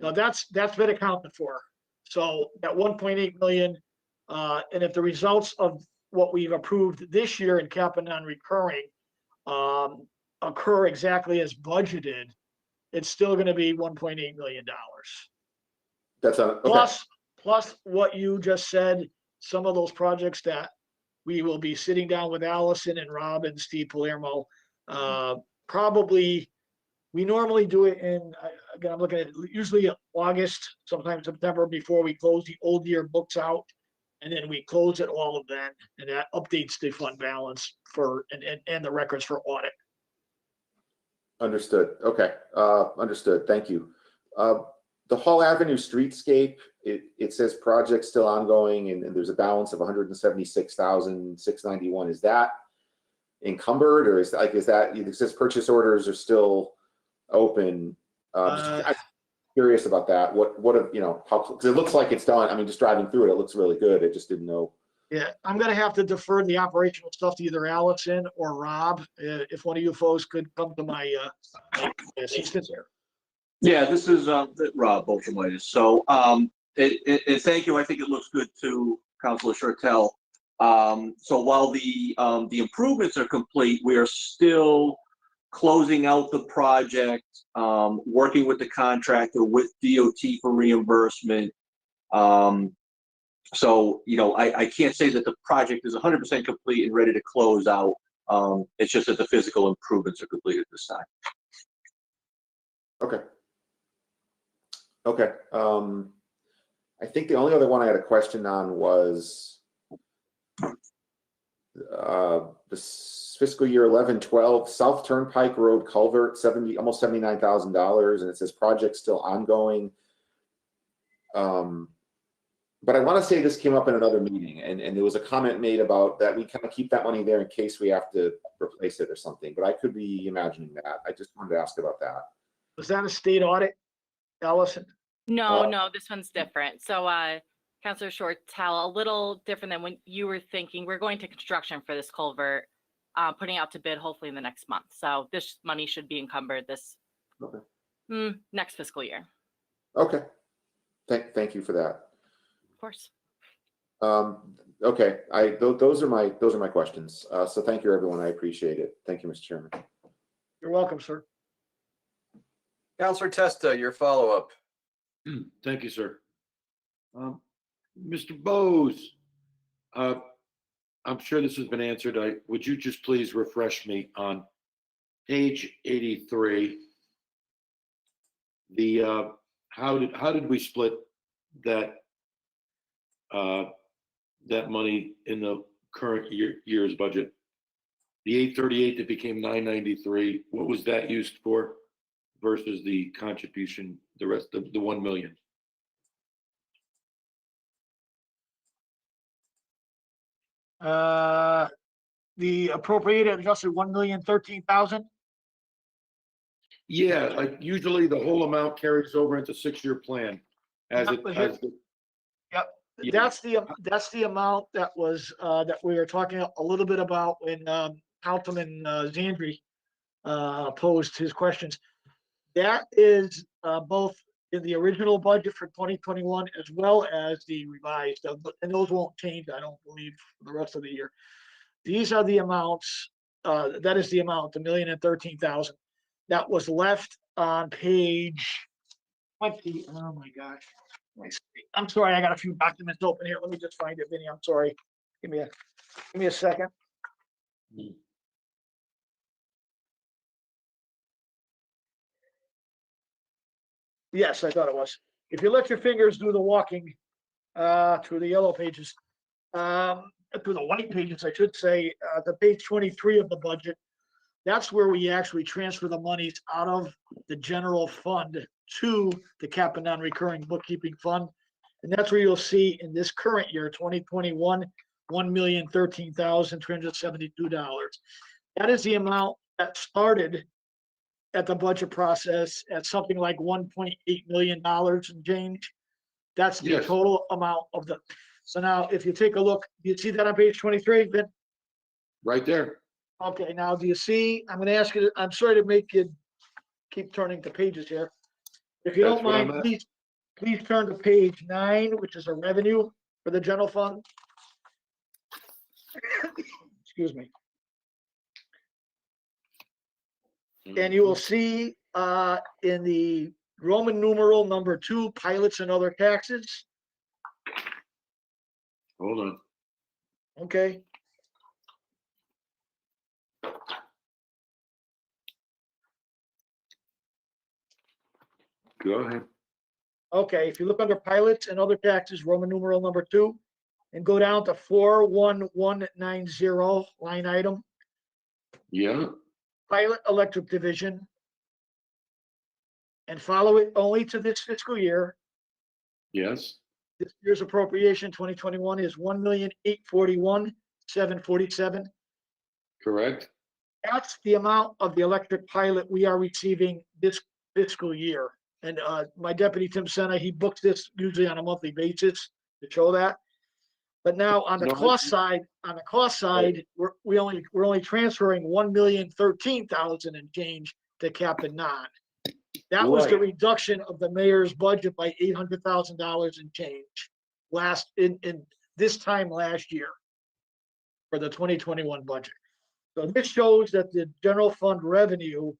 No, that's been accounted for. So at 1.8 million, and if the results of what we've approved this year in cap and non-recurring occur exactly as budgeted, it's still going to be $1.8 million. That's okay. Plus what you just said, some of those projects that we will be sitting down with Allison and Rob and Steve Palermo, probably. We normally do it in, again, I'm looking at usually August, sometimes September, before we close the old year books out. And then we close it all of that, and that updates the fund balance for, and the records for audit. Understood. Okay. Understood. Thank you. The Hall Avenue streetscape, it says project still ongoing, and there's a balance of 176,691. Is that encumbered, or is that it says purchase orders are still open? I'm curious about that. What how, because it looks like it's done. I mean, just driving through it, it looks really good. I just didn't know. Yeah, I'm gonna have to defer the operational stuff to either Allison or Rob. If one of you folks could come to my assistant there. Yeah, this is Rob Bolchemitis. So thank you. I think it looks good to Councilor Shortell. So while the improvements are complete, we are still closing out the project, working with the contractor, with DOT for reimbursement. So, I can't say that the project is 100% complete and ready to close out. It's just that the physical improvements are complete at this time. Okay. Okay. I think the only other one I had a question on was the fiscal year 11-12 South Turnpike Road culvert, almost $79,000, and it says project still ongoing. But I want to say this came up in another meeting, and there was a comment made about that we kind of keep that money there in case we have to replace it or something. But I could be imagining that. I just wanted to ask about that. Was that a state audit, Allison? No, this one's different. So, Councilor Shortell, a little different than when you were thinking. We're going to construction for this culvert, putting out to bid hopefully in the next month. So this money should be encumbered this next fiscal year. Okay. Thank you for that. Of course. Okay. Those are my questions. So thank you, everyone. I appreciate it. Thank you, Mr. Chairman. You're welcome, sir. Councilor Testa, your follow-up. Thank you, sir. Mr. Bose, I'm sure this has been answered. Would you just please refresh me on page 83? The how did we split that that money in the current year's budget? The 838 that became 993. What was that used for versus the contribution? The rest of the 1 million. The appropriated adjusted 1,013,000. Yeah, like usually the whole amount carries over into 6-year plan as it. Yep, that's the amount that was that we were talking a little bit about when Councilman Zandri posed his questions. That is both in the original budget for 2021 as well as the revised, and those won't change, I don't believe, for the rest of the year. These are the amounts, that is the amount, the 1,013,000 that was left on page 20. Oh my gosh. I'm sorry, I got a few documents open here. Let me just find it, Vinny. I'm sorry. Give me a second. Yes, I thought it was. If you let your fingers do the walking through the yellow pages, through the white pages, I should say, the page 23 of the budget, that's where we actually transfer the monies out of the general fund to the cap and non-recurring bookkeeping fund. And that's where you'll see in this current year, 2021, $1,013,372. That is the amount that started at the budget process at something like $1.8 million and change. That's the Yes. total amount of the. So now, if you take a look, do you see that on page 23, Vin? Right there. Okay, now do you see, I'm gonna ask you, I'm sorry to make you keep turning the pages here. If you That's don't what I'm mind, at. please turn to page 9, which is a revenue for the general fund. Excuse me. And you will see in the Roman numeral number 2, pilots and other taxes. Hold on. Okay, Go ahead. okay, if you look under pilots and other taxes, Roman numeral number 2, and go down to 41190, line item, Yeah, pilot electric division, and follow it only to this fiscal year. yes, This year's appropriation 2021 is 1,841,747. correct. That's the amount of the electric pilot we are receiving this fiscal year. And my deputy Tim Senna, he books this usually on a monthly basis to show that. But now on the No, cost side, we're only transferring 1,013,000 and change to cap and non. That was the Right. reduction of the mayor's budget by $800,000 and change in this time last year for the 2021 budget. So this shows that the general fund revenue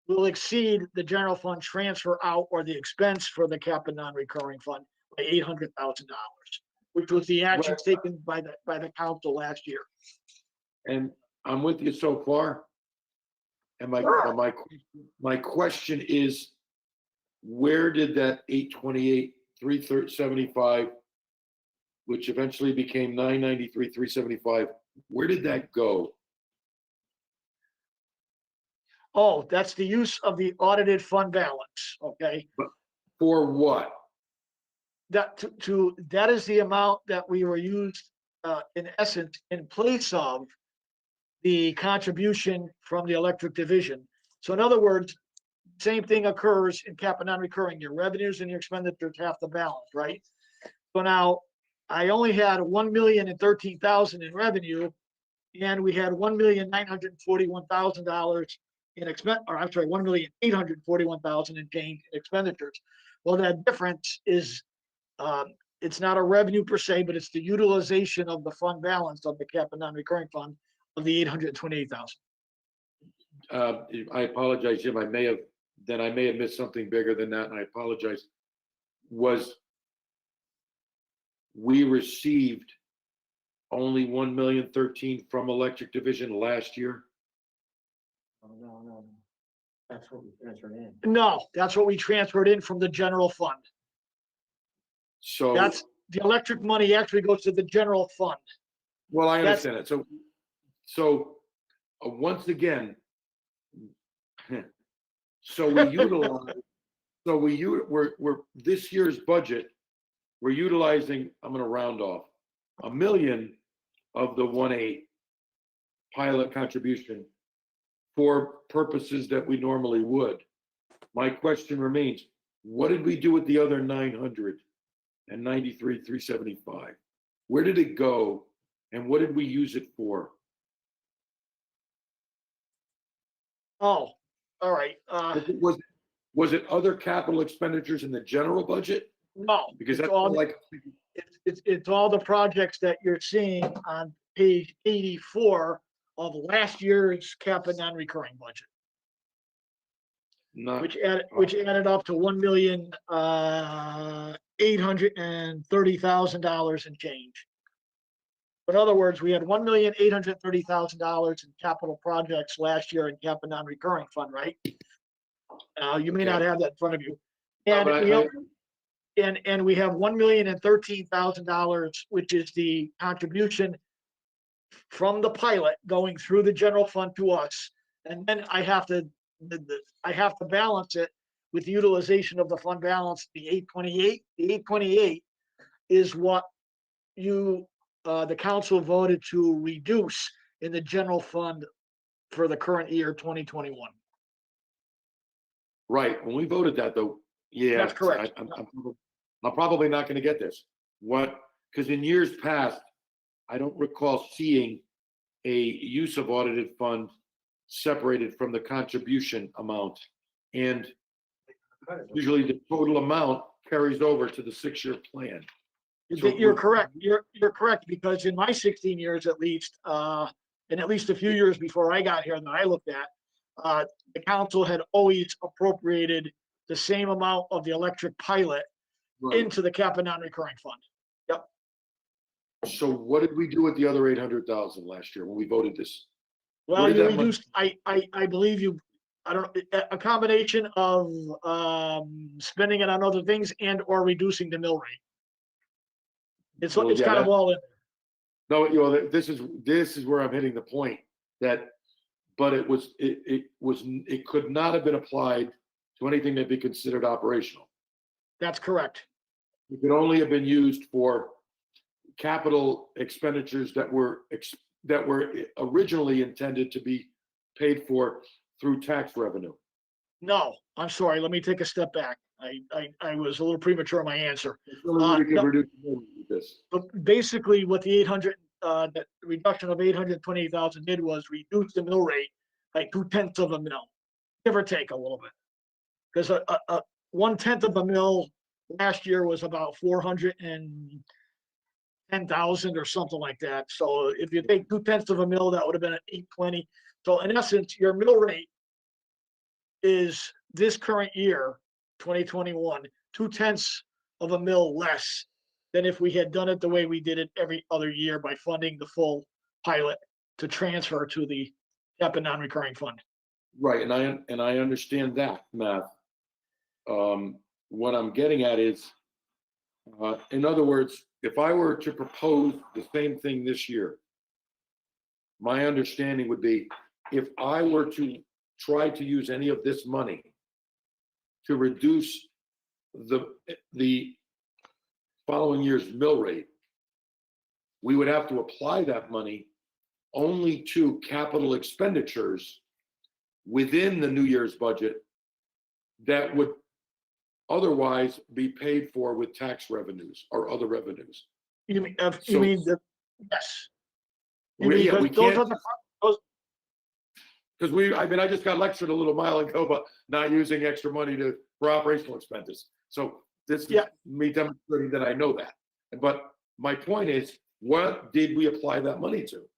will exceed the general fund transfer out or the expense for the cap and non-recurring fund by $800,000, which was the action Right. taken by the council last year. And I'm with you so far. And my question is, where did that 828, 375, which eventually became 993, 375, where did that go? Oh, that's the use of the audited fund balance, okay? For what? That that is the amount that we were used in essence in place of the contribution from the electric division. So in other words, same thing occurs in cap and non-recurring. Your revenues and your expenditures have to balance, right? So now I only had 1,013,000 in revenue, and we had $1,941,000 in $1,841,000 in change in expenditures. Well, that difference is it's not a revenue per se, but it's the utilization of the fund balance of the cap and non-recurring fund of the 828,000. I apologize, Jim. I may have missed something bigger than that, and I apologize. We received only 1,013,000 from electric division last year? No. That's what we transferred in. No, that's what we transferred in from the general fund. So That's the electric money actually goes to the general fund. well, I That's- understand it. So once again, we're this year's budget, we're utilizing, I'm gonna round off, 1 million of the 1.8 pilot contribution for purposes that we normally would. My question remains, what did we do with the other 993,375? Where did it go and what did we use it for? Oh, all right. Was it other capital expenditures in the general budget? No, Because it's that's all, like, it's all the projects that you're seeing on page 84 of last year's cap and non-recurring budget, not, which added up to $1,830,000 and change. In other words, we had $1,830,000 in capital projects last year in cap and non-recurring fund, right? You may not have that in front of you. And and we have $1,013,000, which is the contribution from the pilot going through the general fund to us. And then I have to balance it with the utilization of the fund balance, the 828. The 828 is what the council voted to reduce in the general fund for the current year, 2021. right, when we voted that though, yeah. That's correct. I'm probably not gonna get this. Because in years past, I don't recall seeing a use of audited fund separated from the contribution amount. And usually the total amount carries over to the 6-year plan. You're correct. You're correct, because in my 16 years at least, and at least a few years before I got here that I looked at, the council had always appropriated the same amount of the electric pilot into the cap and non-recurring fund. Yep. So what did we do with the other 800,000 last year when we voted this? Well, you reduced, I believe you, I don't know, a combination of spending it on other things and or reducing the mill rate. It's kind of all in. No, this is where I'm hitting the point that, but it could not have been applied to anything that'd be considered operational. That's correct. It could only have been used for capital expenditures that were originally intended to be paid for through tax revenue. No, I'm sorry. Let me take a step back. I was a little premature in my answer. But basically, what the the reduction of 828,000 did was reduce the mill rate by 2/10 of a mil, give or take a little bit. Because a 1/10 of a mil last year was about 410,000 or something like that. So if you take 2/10 of a mil, that would have been at 820. So in essence, your mill rate is this current year, 2021, 2/10 of a mil less than if we had done it the way we did it every other year by funding the full pilot to transfer to the cap and non-recurring fund. Right, and I understand that math. What I'm getting at is, in other words, if I were to propose the same thing this year, my understanding would be if I were to try to use any of this money to reduce the following year's mill rate, we would have to apply that money only to capital expenditures within the New Year's budget that would otherwise be paid for with tax revenues or other revenues. You mean, yes. We can't, because I just got lectured a little while ago about not using extra money for operational expenses. So this is me demonstrating that I know that. But my point is, what did we apply that money to?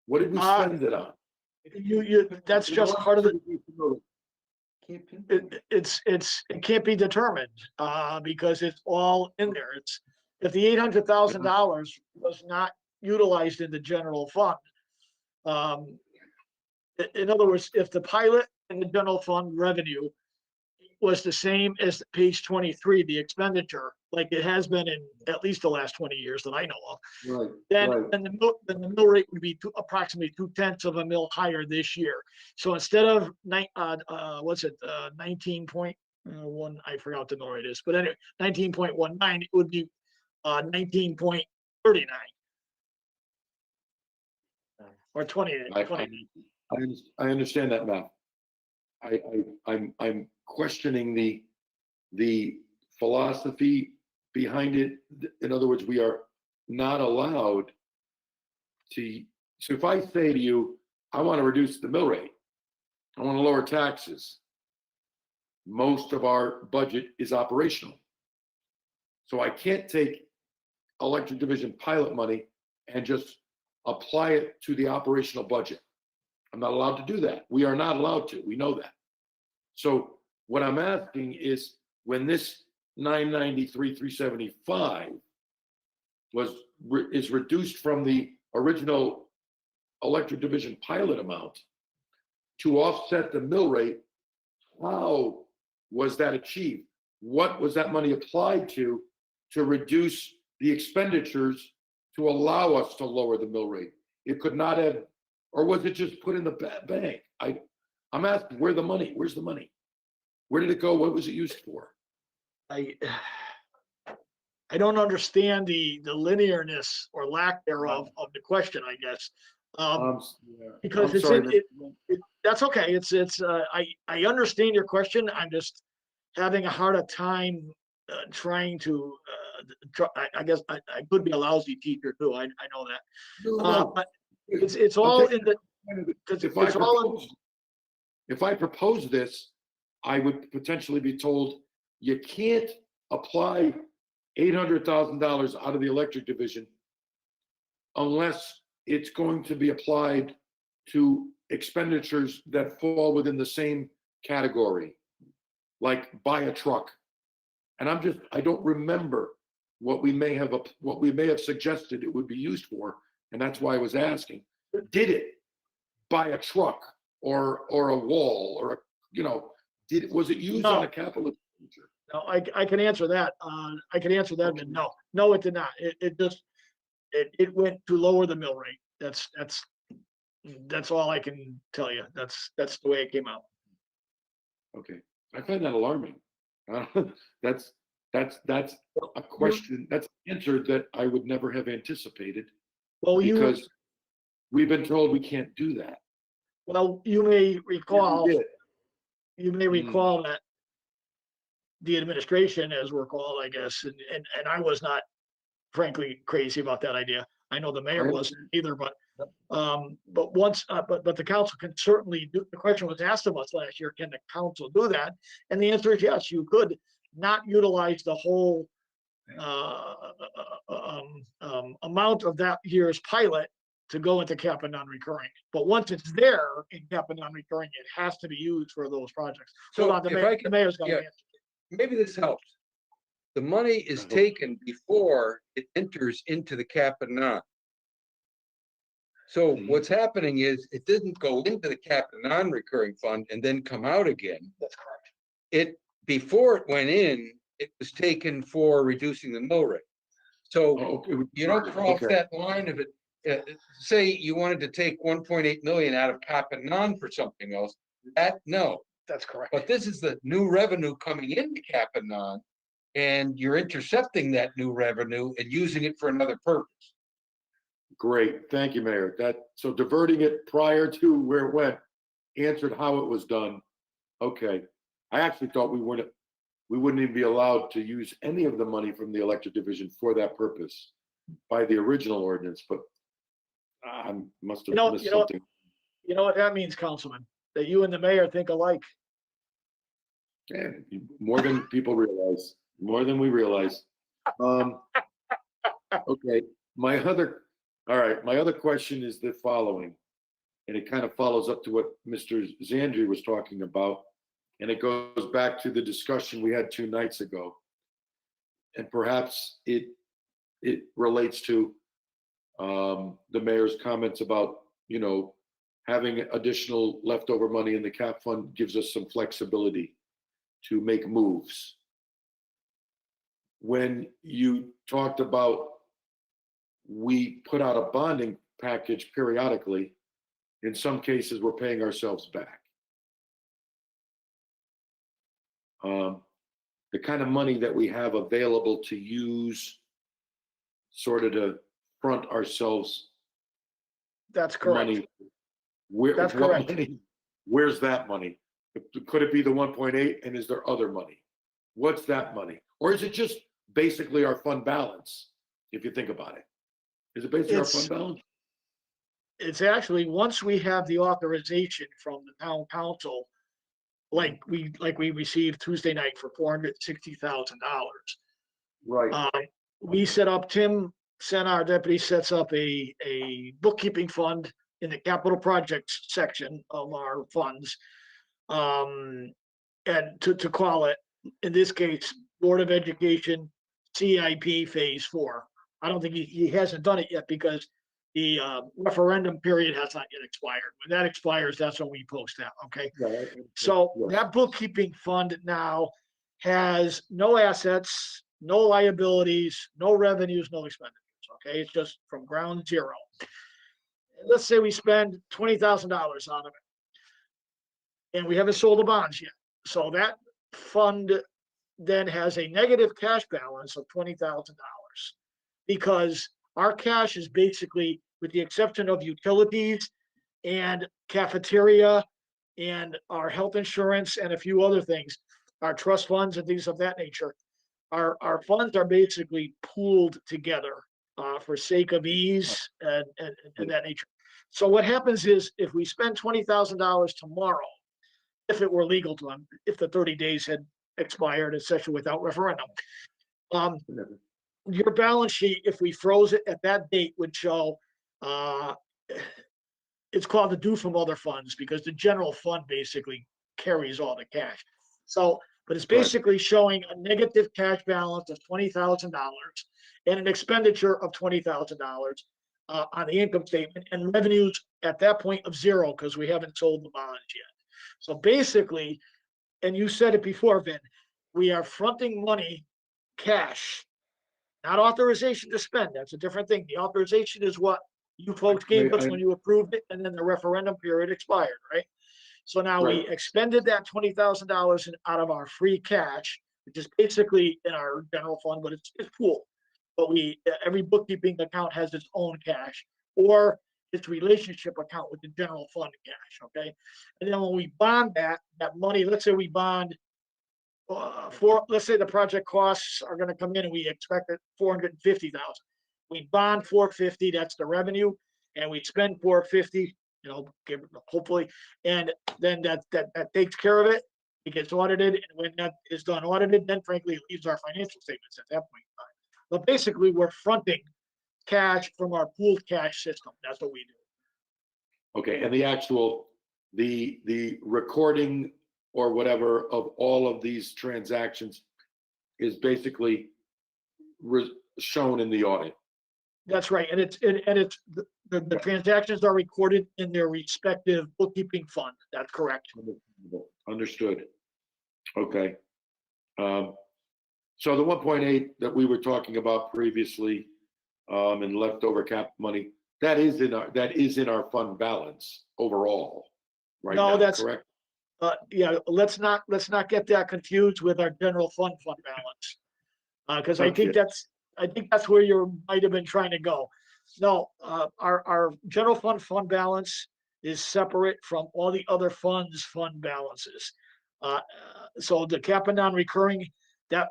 What did we spend it on? That's just part of it. It can't be determined because it's all in there. If the $800,000 was not utilized in the general fund, in other words, if the pilot and the general fund revenue was the same as page 23, the expenditure, like it has been in at least the last 20 years that I know of, then the mill rate would be approximately 2/10 of a mil higher this year. So instead of 19.1, I forgot what the mill rate is, but anyway, 19.19, it would be 19.39 or 28. I understand that math. I'm questioning the philosophy behind it. In other words, we are not allowed to. So if I say to you, I want to reduce the mill rate, I want to lower taxes, most of our budget is operational. So I can't take electric division pilot money and just apply it to the operational budget. I'm not allowed to do that. We are not allowed to. We know that. So what I'm asking is, when this 993,375 is reduced from the original electric division pilot amount to offset the mill rate, how was that achieved? What was that money applied to reduce the expenditures to allow us to lower the mill rate? It could not have, or was it just put in the bank? I'm asking, where's the money? Where did it go? What was it used for? I don't understand the linearness or lack thereof of the question, I guess. Because I'm it's sorry, that's okay. I understand your question. I'm just having a harder time trying to. I guess I could be a lousy teacher too. I know that. But it's all in the. If I propose this, I would potentially be told you can't apply $800,000 out of the electric division unless it's going to be applied to expenditures that fall within the same category, like buy a truck. And I don't remember what we may have suggested it would be used for, and that's why I was asking. Did it buy a truck or a wall or was it used on a capital expenditure? No, I can answer that. I can answer that. And no, it did not. It went to lower the mill rate. That's all I can tell you. That's the way it came out. Okay, I find that alarming. That's a question. That's an answer that I would never have anticipated. Well, because we've been told we can't do that. Well, you may recall. You may recall that the administration, as we're called, I guess, and I was not, frankly, crazy about that idea. I know the mayor wasn't either, but the council can certainly do. The question was asked of us last year: can the council do that? And the answer is yes. You could not utilize the whole amount of that year's pilot to go into cap and non-recurring. But once it's there in cap and non-recurring, it has to be used for those projects. So the mayor's going to answer. Maybe this helps. The money is taken before it enters into the cap and non. So what's happening is it didn't go into the cap and non-recurring fund and then come out again. That's correct. Before it went in, it was taken for reducing the mill rate. So you don't cross that line of it. Say you wanted to take 1.8 million out of cap and non for something else. No. That's correct. But this is the new revenue coming into cap and non, and you're intercepting that new revenue and using it for another purpose. Great, thank you, Mayor. So diverting it prior to where it went answered how it was done. Okay, I actually thought we wouldn't even be allowed to use any of the money from the electric division for that purpose by the original ordinance, but I must have missed something. You know what that means, Councilman? That you and the mayor think alike. Yeah, more than people realize, more than we realize. Okay, my other question is the following, and it kind of follows up to what Mr. Zandri was talking about, and it goes back to the discussion we had 2 nights ago, and perhaps it relates to the mayor's comments about, having additional leftover money in the cap fund gives us some flexibility to make moves. When you talked about we put out a bonding package periodically, in some cases we're paying ourselves back. The kind of money that we have available to use sort of to front ourselves. That's correct. Money. That's correct. Where's that money? Could it be the 1.8, and is there other money? What's that money? Or is it just basically our fund balance, if you think about it? Is it basically our fund balance? It's actually, once we have the authorization from the town council like we received Tuesday night for $460,000. Right. We set up, Tim Sen, our deputy, sets up a bookkeeping fund in the capital projects section of our funds. And to call it, in this case, Board of Education CIP Phase 4. I don't think he hasn't done it yet because the referendum period has not yet expired. When that expires, that's when we post that, okay? So that bookkeeping fund now has no assets, no liabilities, no revenues, no expenditures, okay? It's just from ground zero. Let's say we spend $20,000 out of it, and we haven't sold the bonds yet. So that fund then has a negative cash balance of $20,000 because our cash is basically, with the exception of utilities and cafeteria and our health insurance and a few other things, our trust funds and things of that nature, our funds are basically pooled together for sake of ease and that nature. So what happens is if we spend $20,000 tomorrow, if it were legal to them, if the 30 days had expired, etc., without referendum, your balance sheet, if we froze it at that date, would show, it's called the due from other funds because the general fund basically carries all the cash. So, but it's basically showing a negative cash balance of $20,000 and an expenditure of $20,000 on the income statement, and revenues at that point of zero because we haven't sold the bonds yet. So basically, and you said it before, Vin, we are fronting money, cash, not authorization to spend. That's a different thing. The authorization is what you folks gave us when you approved it, and then the referendum period expired, right? So now we expended that $20,000 out of our free cash, which is basically in our general fund, but it's pooled. But every bookkeeping account has its own cash or its relationship account with the general fund cash, okay? And then when we bond that money, let's say we bond let's say the project costs are going to come in and we expect it $450,000. We bond 450, that's the revenue, and we spend 450, hopefully, and then that takes care of it. It gets audited, and when that is done audited, then frankly it leaves our financial statements at that point in time. But basically, we're fronting cash from our pooled cash system. That's what we do. Okay, and the recording or whatever of all of these transactions is basically shown in the audit. That's right, and the transactions are recorded in their respective bookkeeping fund. That's correct. Understood. Okay. So the 1.8 that we were talking about previously, and leftover cap money, that is in our fund balance overall, right? No, now, that's correct. Yeah, let's not get that confused with our general fund balance, because I think that's where you might have been trying to go. No, our general fund balance is separate from all the other funds fund balances. So the cap and non-recurring, that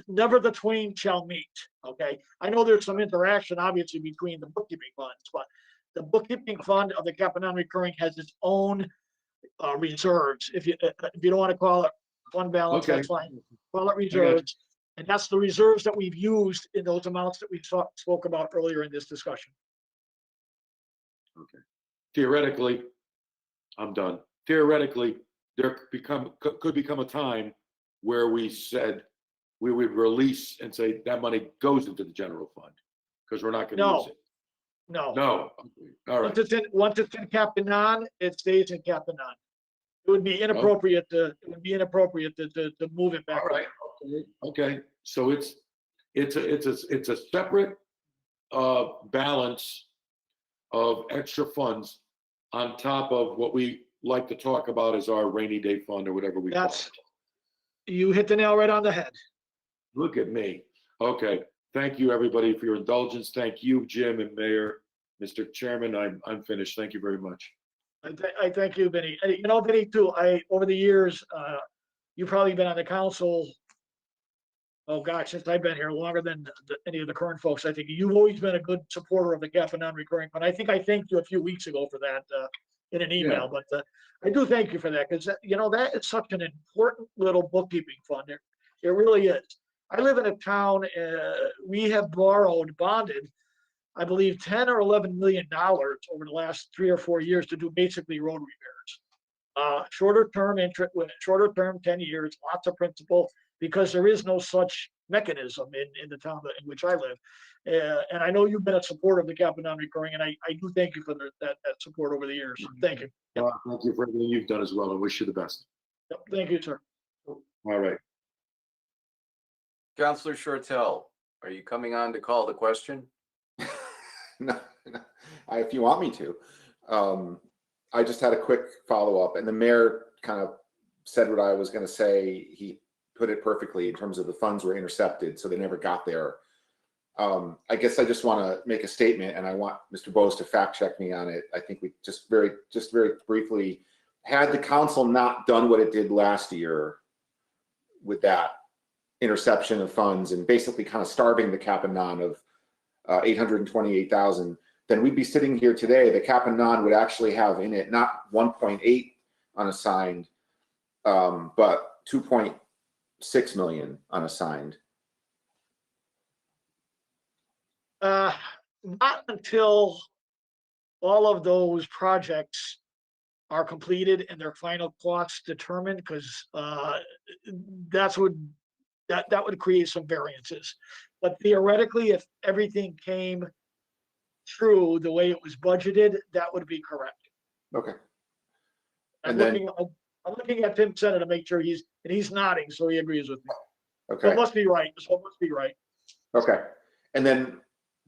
never the twain shall meet. Okay, I know there's some interaction obviously between the bookkeeping funds, but the bookkeeping fund of the cap and non-recurring has its own reserves. If you don't want to call it fund balance, that's fine. Call it reserves. And that's the reserves that we've used in those amounts that we spoke about earlier in this discussion. Okay. Theoretically, I'm done. Theoretically, there could become a time where we said we would release and say that money goes into the general fund because we're not going to use it. No. No. All right. Once it's in cap and non, it stays in cap and non. It would be inappropriate to move it back. All right. Okay. So it's a separate balance of extra funds on top of what we like to talk about as our rainy day fund or whatever we call it. You hit the nail right on the head. Look at me. Okay. Thank you, everybody, for your indulgence. Thank you, Jim and Mayor. Mr. Chairman, I'm finished. Thank you very much. I thank you, Benny. And, Benny, too, over the years, you've probably been on the council, oh gosh, since I've been here, longer than any of the current folks. I think you've always been a good supporter of the cap and non-recurring fund. I think I thanked you a few weeks ago for that. in an email, but I do thank you for that, because, you know, that is such an important little bookkeeping fund. It really is. I live in a town, we have bonded, I believe, 10 or $11 million over the last 3 or 4 years to do basically road repairs. Shorter term interest, shorter term, 10 years, lots of principal, because there is no such mechanism in the town in which I live. And I know you've been a supporter of the cap and non-recurring, and I do thank you for that support over the years. Thank you. Thank you for everything you've done as well. I wish you the best. Yep, thank you, sir. All right. Counselor Shortell, are you coming on to call the question? No, if you want me to. I just had a quick follow-up, and the mayor kind of said what I was going to say. He put it perfectly in terms of the funds were intercepted, so they never got there. I guess I just want to make a statement, and I want Mr. Bose to fact check me on it. I think we just very briefly, had the council not done what it did last year with that interception of funds and basically kind of starving the cap and non of 828,000, then we'd be sitting here today. The cap and non would actually have in it not 1.8 unassigned, but 2.6 million unassigned. Not until all of those projects are completed and their final costs determined, because that would create some variances. But theoretically, if everything came true the way it was budgeted, that would be correct. Okay. I'm looking at Tim Senna to make sure he's nodding, so he agrees with me. Okay. So it must be right. This one must be right. Okay. And then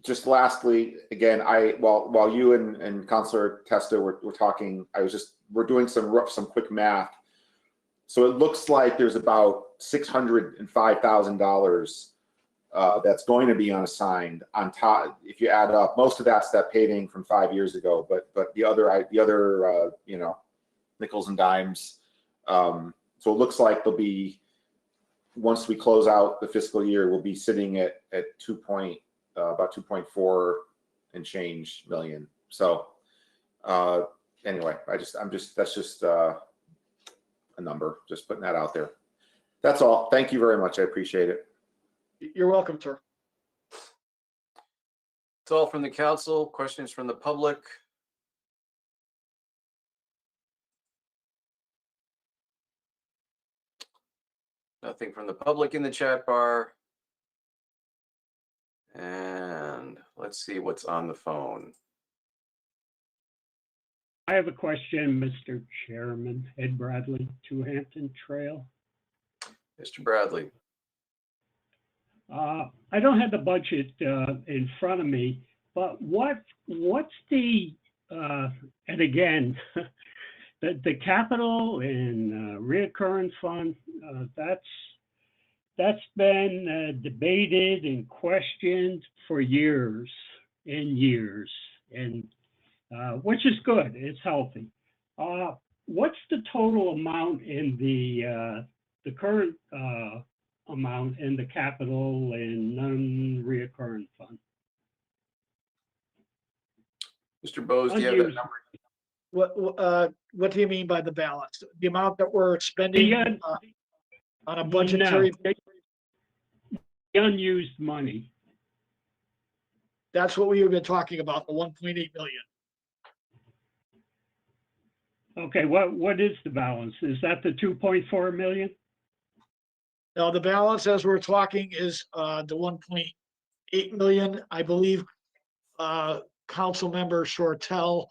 just lastly, again, while you and Councilor Testa were talking, we're doing some quick math. So it looks like there's about $605,000 that's going to be unassigned on top. If you add up, most of that's that paving from 5 years ago, but the other you know, nickels and dimes. So it looks like there'll be, once we close out the fiscal year, we'll be sitting at about 2.4 and change million. So anyway, that's just a number, just putting that out there. That's all. Thank you very much. I appreciate it. You're welcome, sir. It's all from the council. Questions from the public? Nothing from the public in the chat bar. And let's see what's on the phone. I have a question, Mr. Chairman. Ed Bradley, Two Hampton Trail. Mr. Bradley. I don't have the budget in front of me, but what's the and again the capital and reoccurring fund that's been debated and questioned for years and years, and which is good. It's healthy. What's the total amount in the current amount in the capital and non-reoccurring fund? Mr. Bose, do you have that number? What do you mean by the balance? The amount that we're spending on a budgetary? No, the unused money. That's what we've been talking about, the 1.8 million. Okay, what is the balance? Is that the 2.4 million? Now, the balance as we're talking is the 1.8 million. I believe Council Member Shortell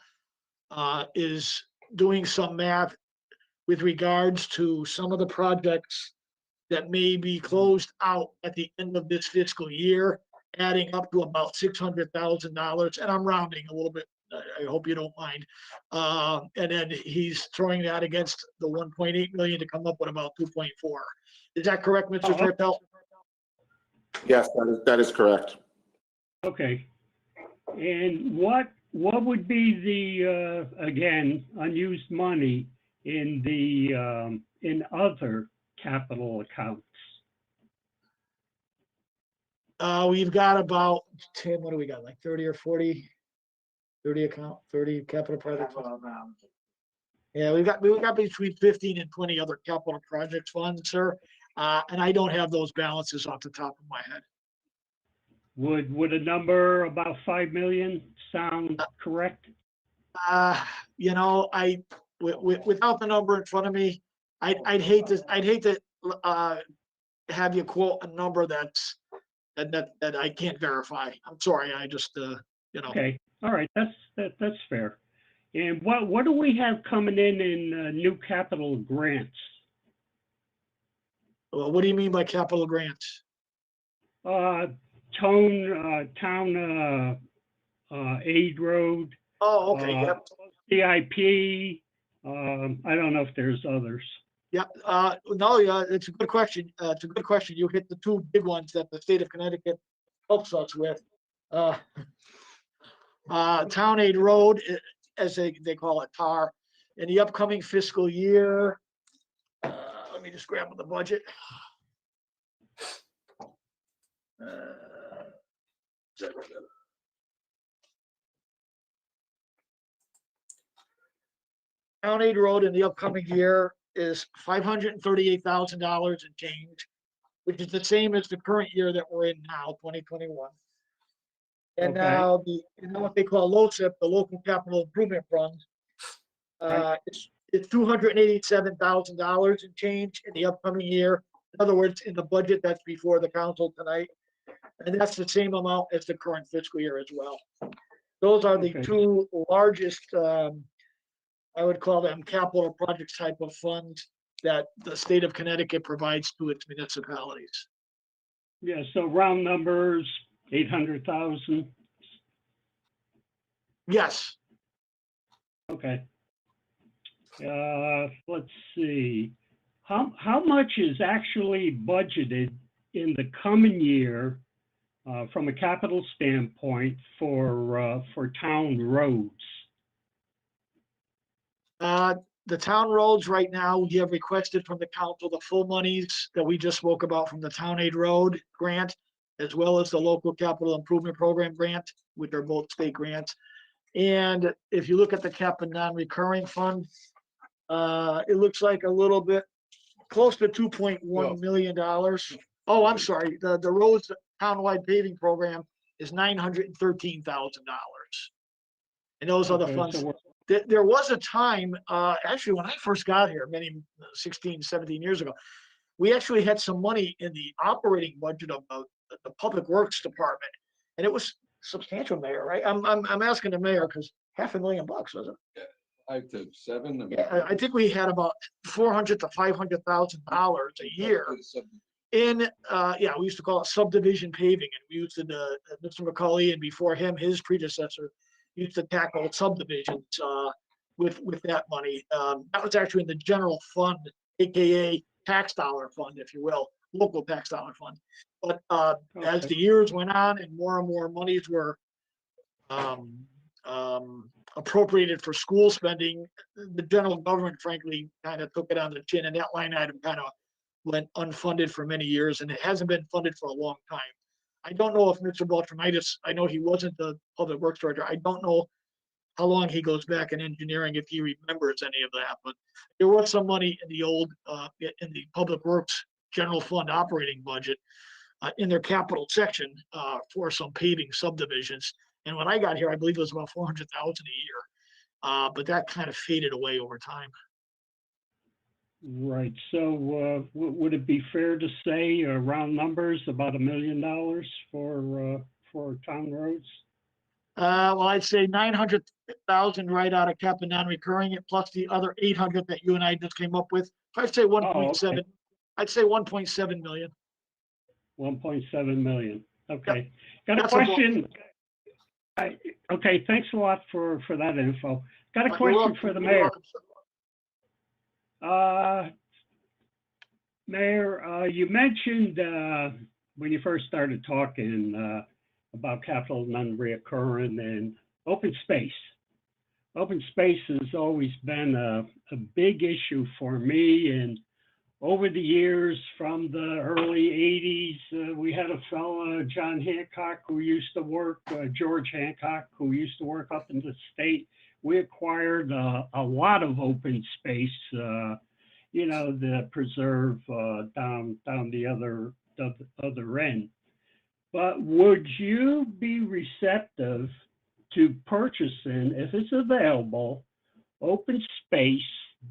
is doing some math with regards to some of the projects that may be closed out at the end of this fiscal year, adding up to about $600,000. And I'm rounding a little bit. I hope you don't mind. And then he's throwing that against the 1.8 million to come up with about 2.4. Is that correct, Mr. Shortell? Yes, that is correct. Okay. And what would be the again unused money in the in other capital accounts? We've got about, Tim, what do we got? Like 30 or 40? 30 capital projects. Yeah, we've got between 15 and 20 other capital projects funds, sir. And I don't have those balances off the top of my head. Would a number about 5 million sound correct? You know, without the number in front of me, I'd hate to have you quote a number that I can't verify. I'm sorry, I just you know. Okay, all right, that's fair. And what do we have coming in new capital grants? Well, what do you mean by capital grants? Town aid road. Oh, okay, yep. CIP. I don't know if there's others. Yeah, no, yeah, it's a good question. It's a good question. You hit the two big ones that the state of Connecticut helps us with. Town Aid Road, as they call it, TAR, in the upcoming fiscal year. Let me just grab the budget. Town Aid Road in the upcoming year is $538,000 and change, which is the same as the current year that we're in now, 2021. And Okay. now what they call LoCIP, the Local Capital Improvement Fund, it's $287,000 and change in the upcoming year. In other words, in the budget that's before the council tonight, and that's the same amount as the current fiscal year as well. Those are the two largest, I would call them capital projects type of funds that the state of Connecticut provides to its municipalities. Yeah, so round numbers, 800,000. Yes. Okay. Let's see. How much is actually budgeted in the coming year from a capital standpoint for town roads? The town roads right now, we have requested from the council the full monies that we just spoke about from the Town Aid Road grant, as well as the Local Capital Improvement Program grant, which are both state grants. And if you look at the cap and non-recurring fund, it looks like a little bit close to $2.1 million. Oh, I'm sorry. The roads townwide paving program is $913,000. And those are the Okay, funds. so There was a time, actually, when I first got here, many 16, 17 years ago, we actually had some money in the operating budget of the Public Works Department, and it was substantial, Mayor, right? I'm asking the mayor because $500,000, was it? 5 to 7. Yeah, I think we had about $400,000 to $500,000 a year in, yeah, we used to call it subdivision paving, and we used to, Mr. McCauley, and before him, his predecessor, used to tackle subdivisions with that money. That was actually in the general fund, AKA tax dollar fund, if you will, local tax dollar fund. But as the years went on and more monies were appropriated for school spending, the general government, frankly, kind of took it on the chin, and that line item kind of went unfunded for many years, and it hasn't been funded for a long time. I don't know if Mr. Beltramitis, I know he wasn't the public works director. I don't know how long he goes back in engineering, if he remembers any of that, but there was some money in the old, in the public works general fund operating budget in their capital section for some paving subdivisions. And when I got here, I believe it was about 400,000 a year, but that kind of faded away over time. Right. So would it be fair to say round numbers about $1 million for town roads? Well, I'd say 900,000 right out of cap and non-recurring it, plus the other 800 that you and I just came up with. I'd say 1.7. Okay. I'd say 1.7 million. 1.7 million. Okay. Got a That's question. Okay. Thanks a lot for that info. Got a question for the mayor. Mayor, you mentioned when you first started talking about capital non-reoccurring and open space. Open space has always been a big issue for me, and over the years, from the early 80s, we had a fella, John Hancock, who used to work, George Hancock, who used to work up in the state we acquired a lot of open space, the preserve down the other end. But would you be receptive to purchasing, if it's available, open space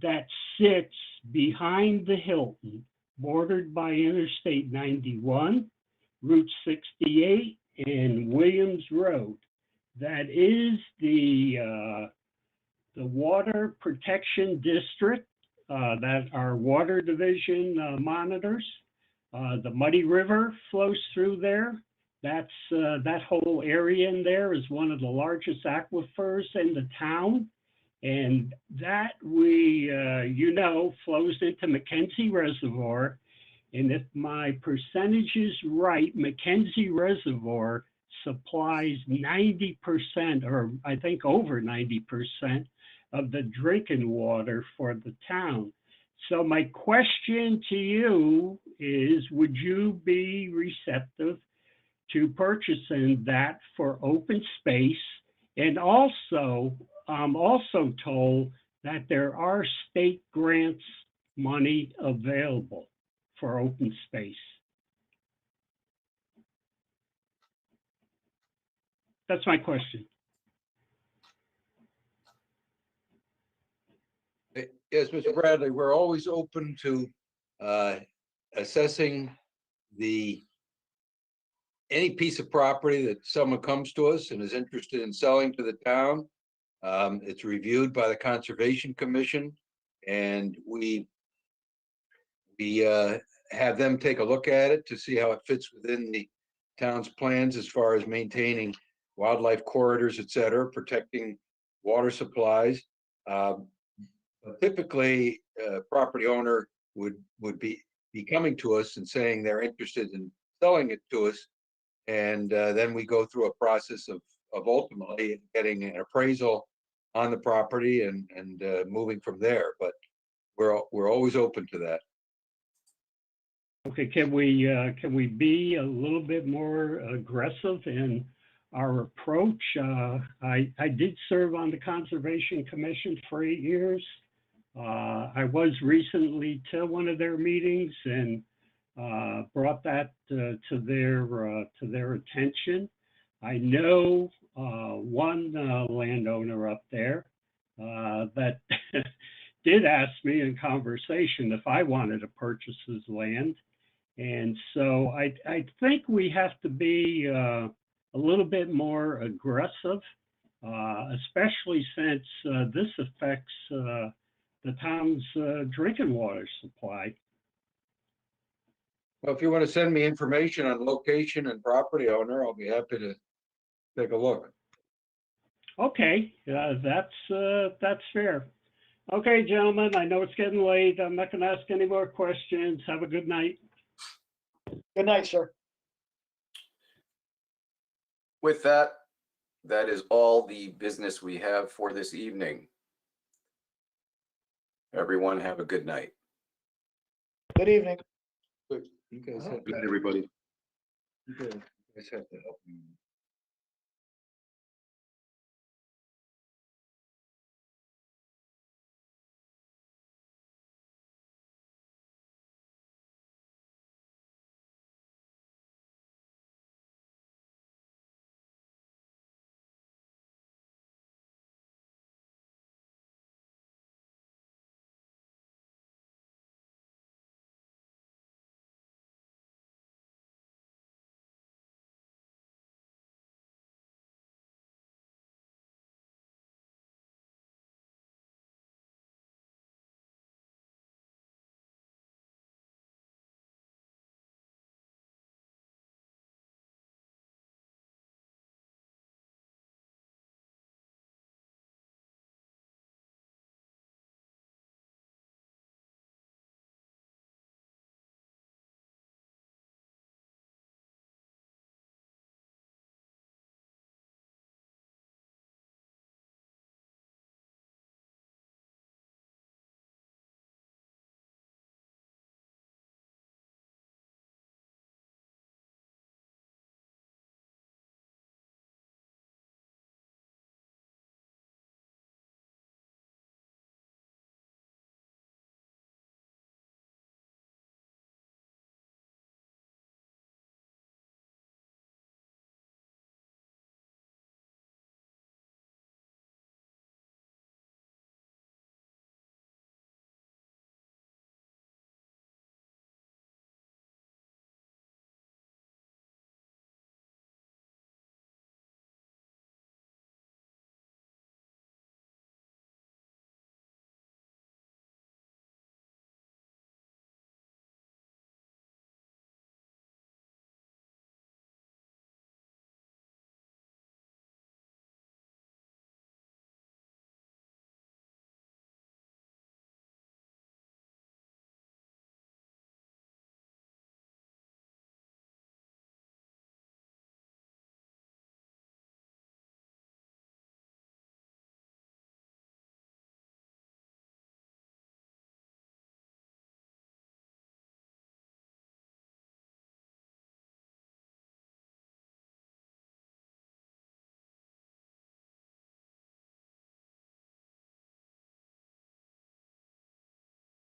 that sits behind the Hilton, bordered by Interstate 91, Route 68, and Williams Road? That is the water protection district that our water division monitors. The Muddy River flows through there. That's that whole area in there is one of the largest aquifers in the town. And that flows into Mackenzie Reservoir. And if my percentage is right, Mackenzie Reservoir supplies 90%, or I think over 90% of the drinking water for the town. So my question to you is, would you be receptive to purchasing that for open space? And also, I'm also told that there are state grants money available for open space. That's my question. Yes, Mr. Bradley, we're always open to assessing any piece of property that someone comes to us and is interested in selling to the town. It's reviewed by the Conservation Commission, and we have them take a look at it to see how it fits within the town's plans as far as maintaining wildlife corridors, et cetera, protecting water supplies. Typically, a property owner would be coming to us and saying they're interested in selling it to us. And then we go through a process of ultimately getting an appraisal on the property and moving from there. But we're always open to that. Okay, can we be a little bit more aggressive in our approach? I did serve on the Conservation Commission for 8 years. I was recently to one of their meetings and brought that to their attention. I know one landowner up there that did ask me in conversation if I wanted to purchase his land. And so I think we have to be a little bit more aggressive, especially since this affects the town's drinking water supply. Well, if you want to send me information on location and property owner, I'll be happy to take a look. Okay, that's fair. Okay, gentlemen, I know it's getting late. I'm not going to ask any more questions. Have a good night. Good night, sir. With that, that is all the business we have for this evening. Everyone have a good night. Good evening. Good. You guys have Good night, everybody. You guys have to help me.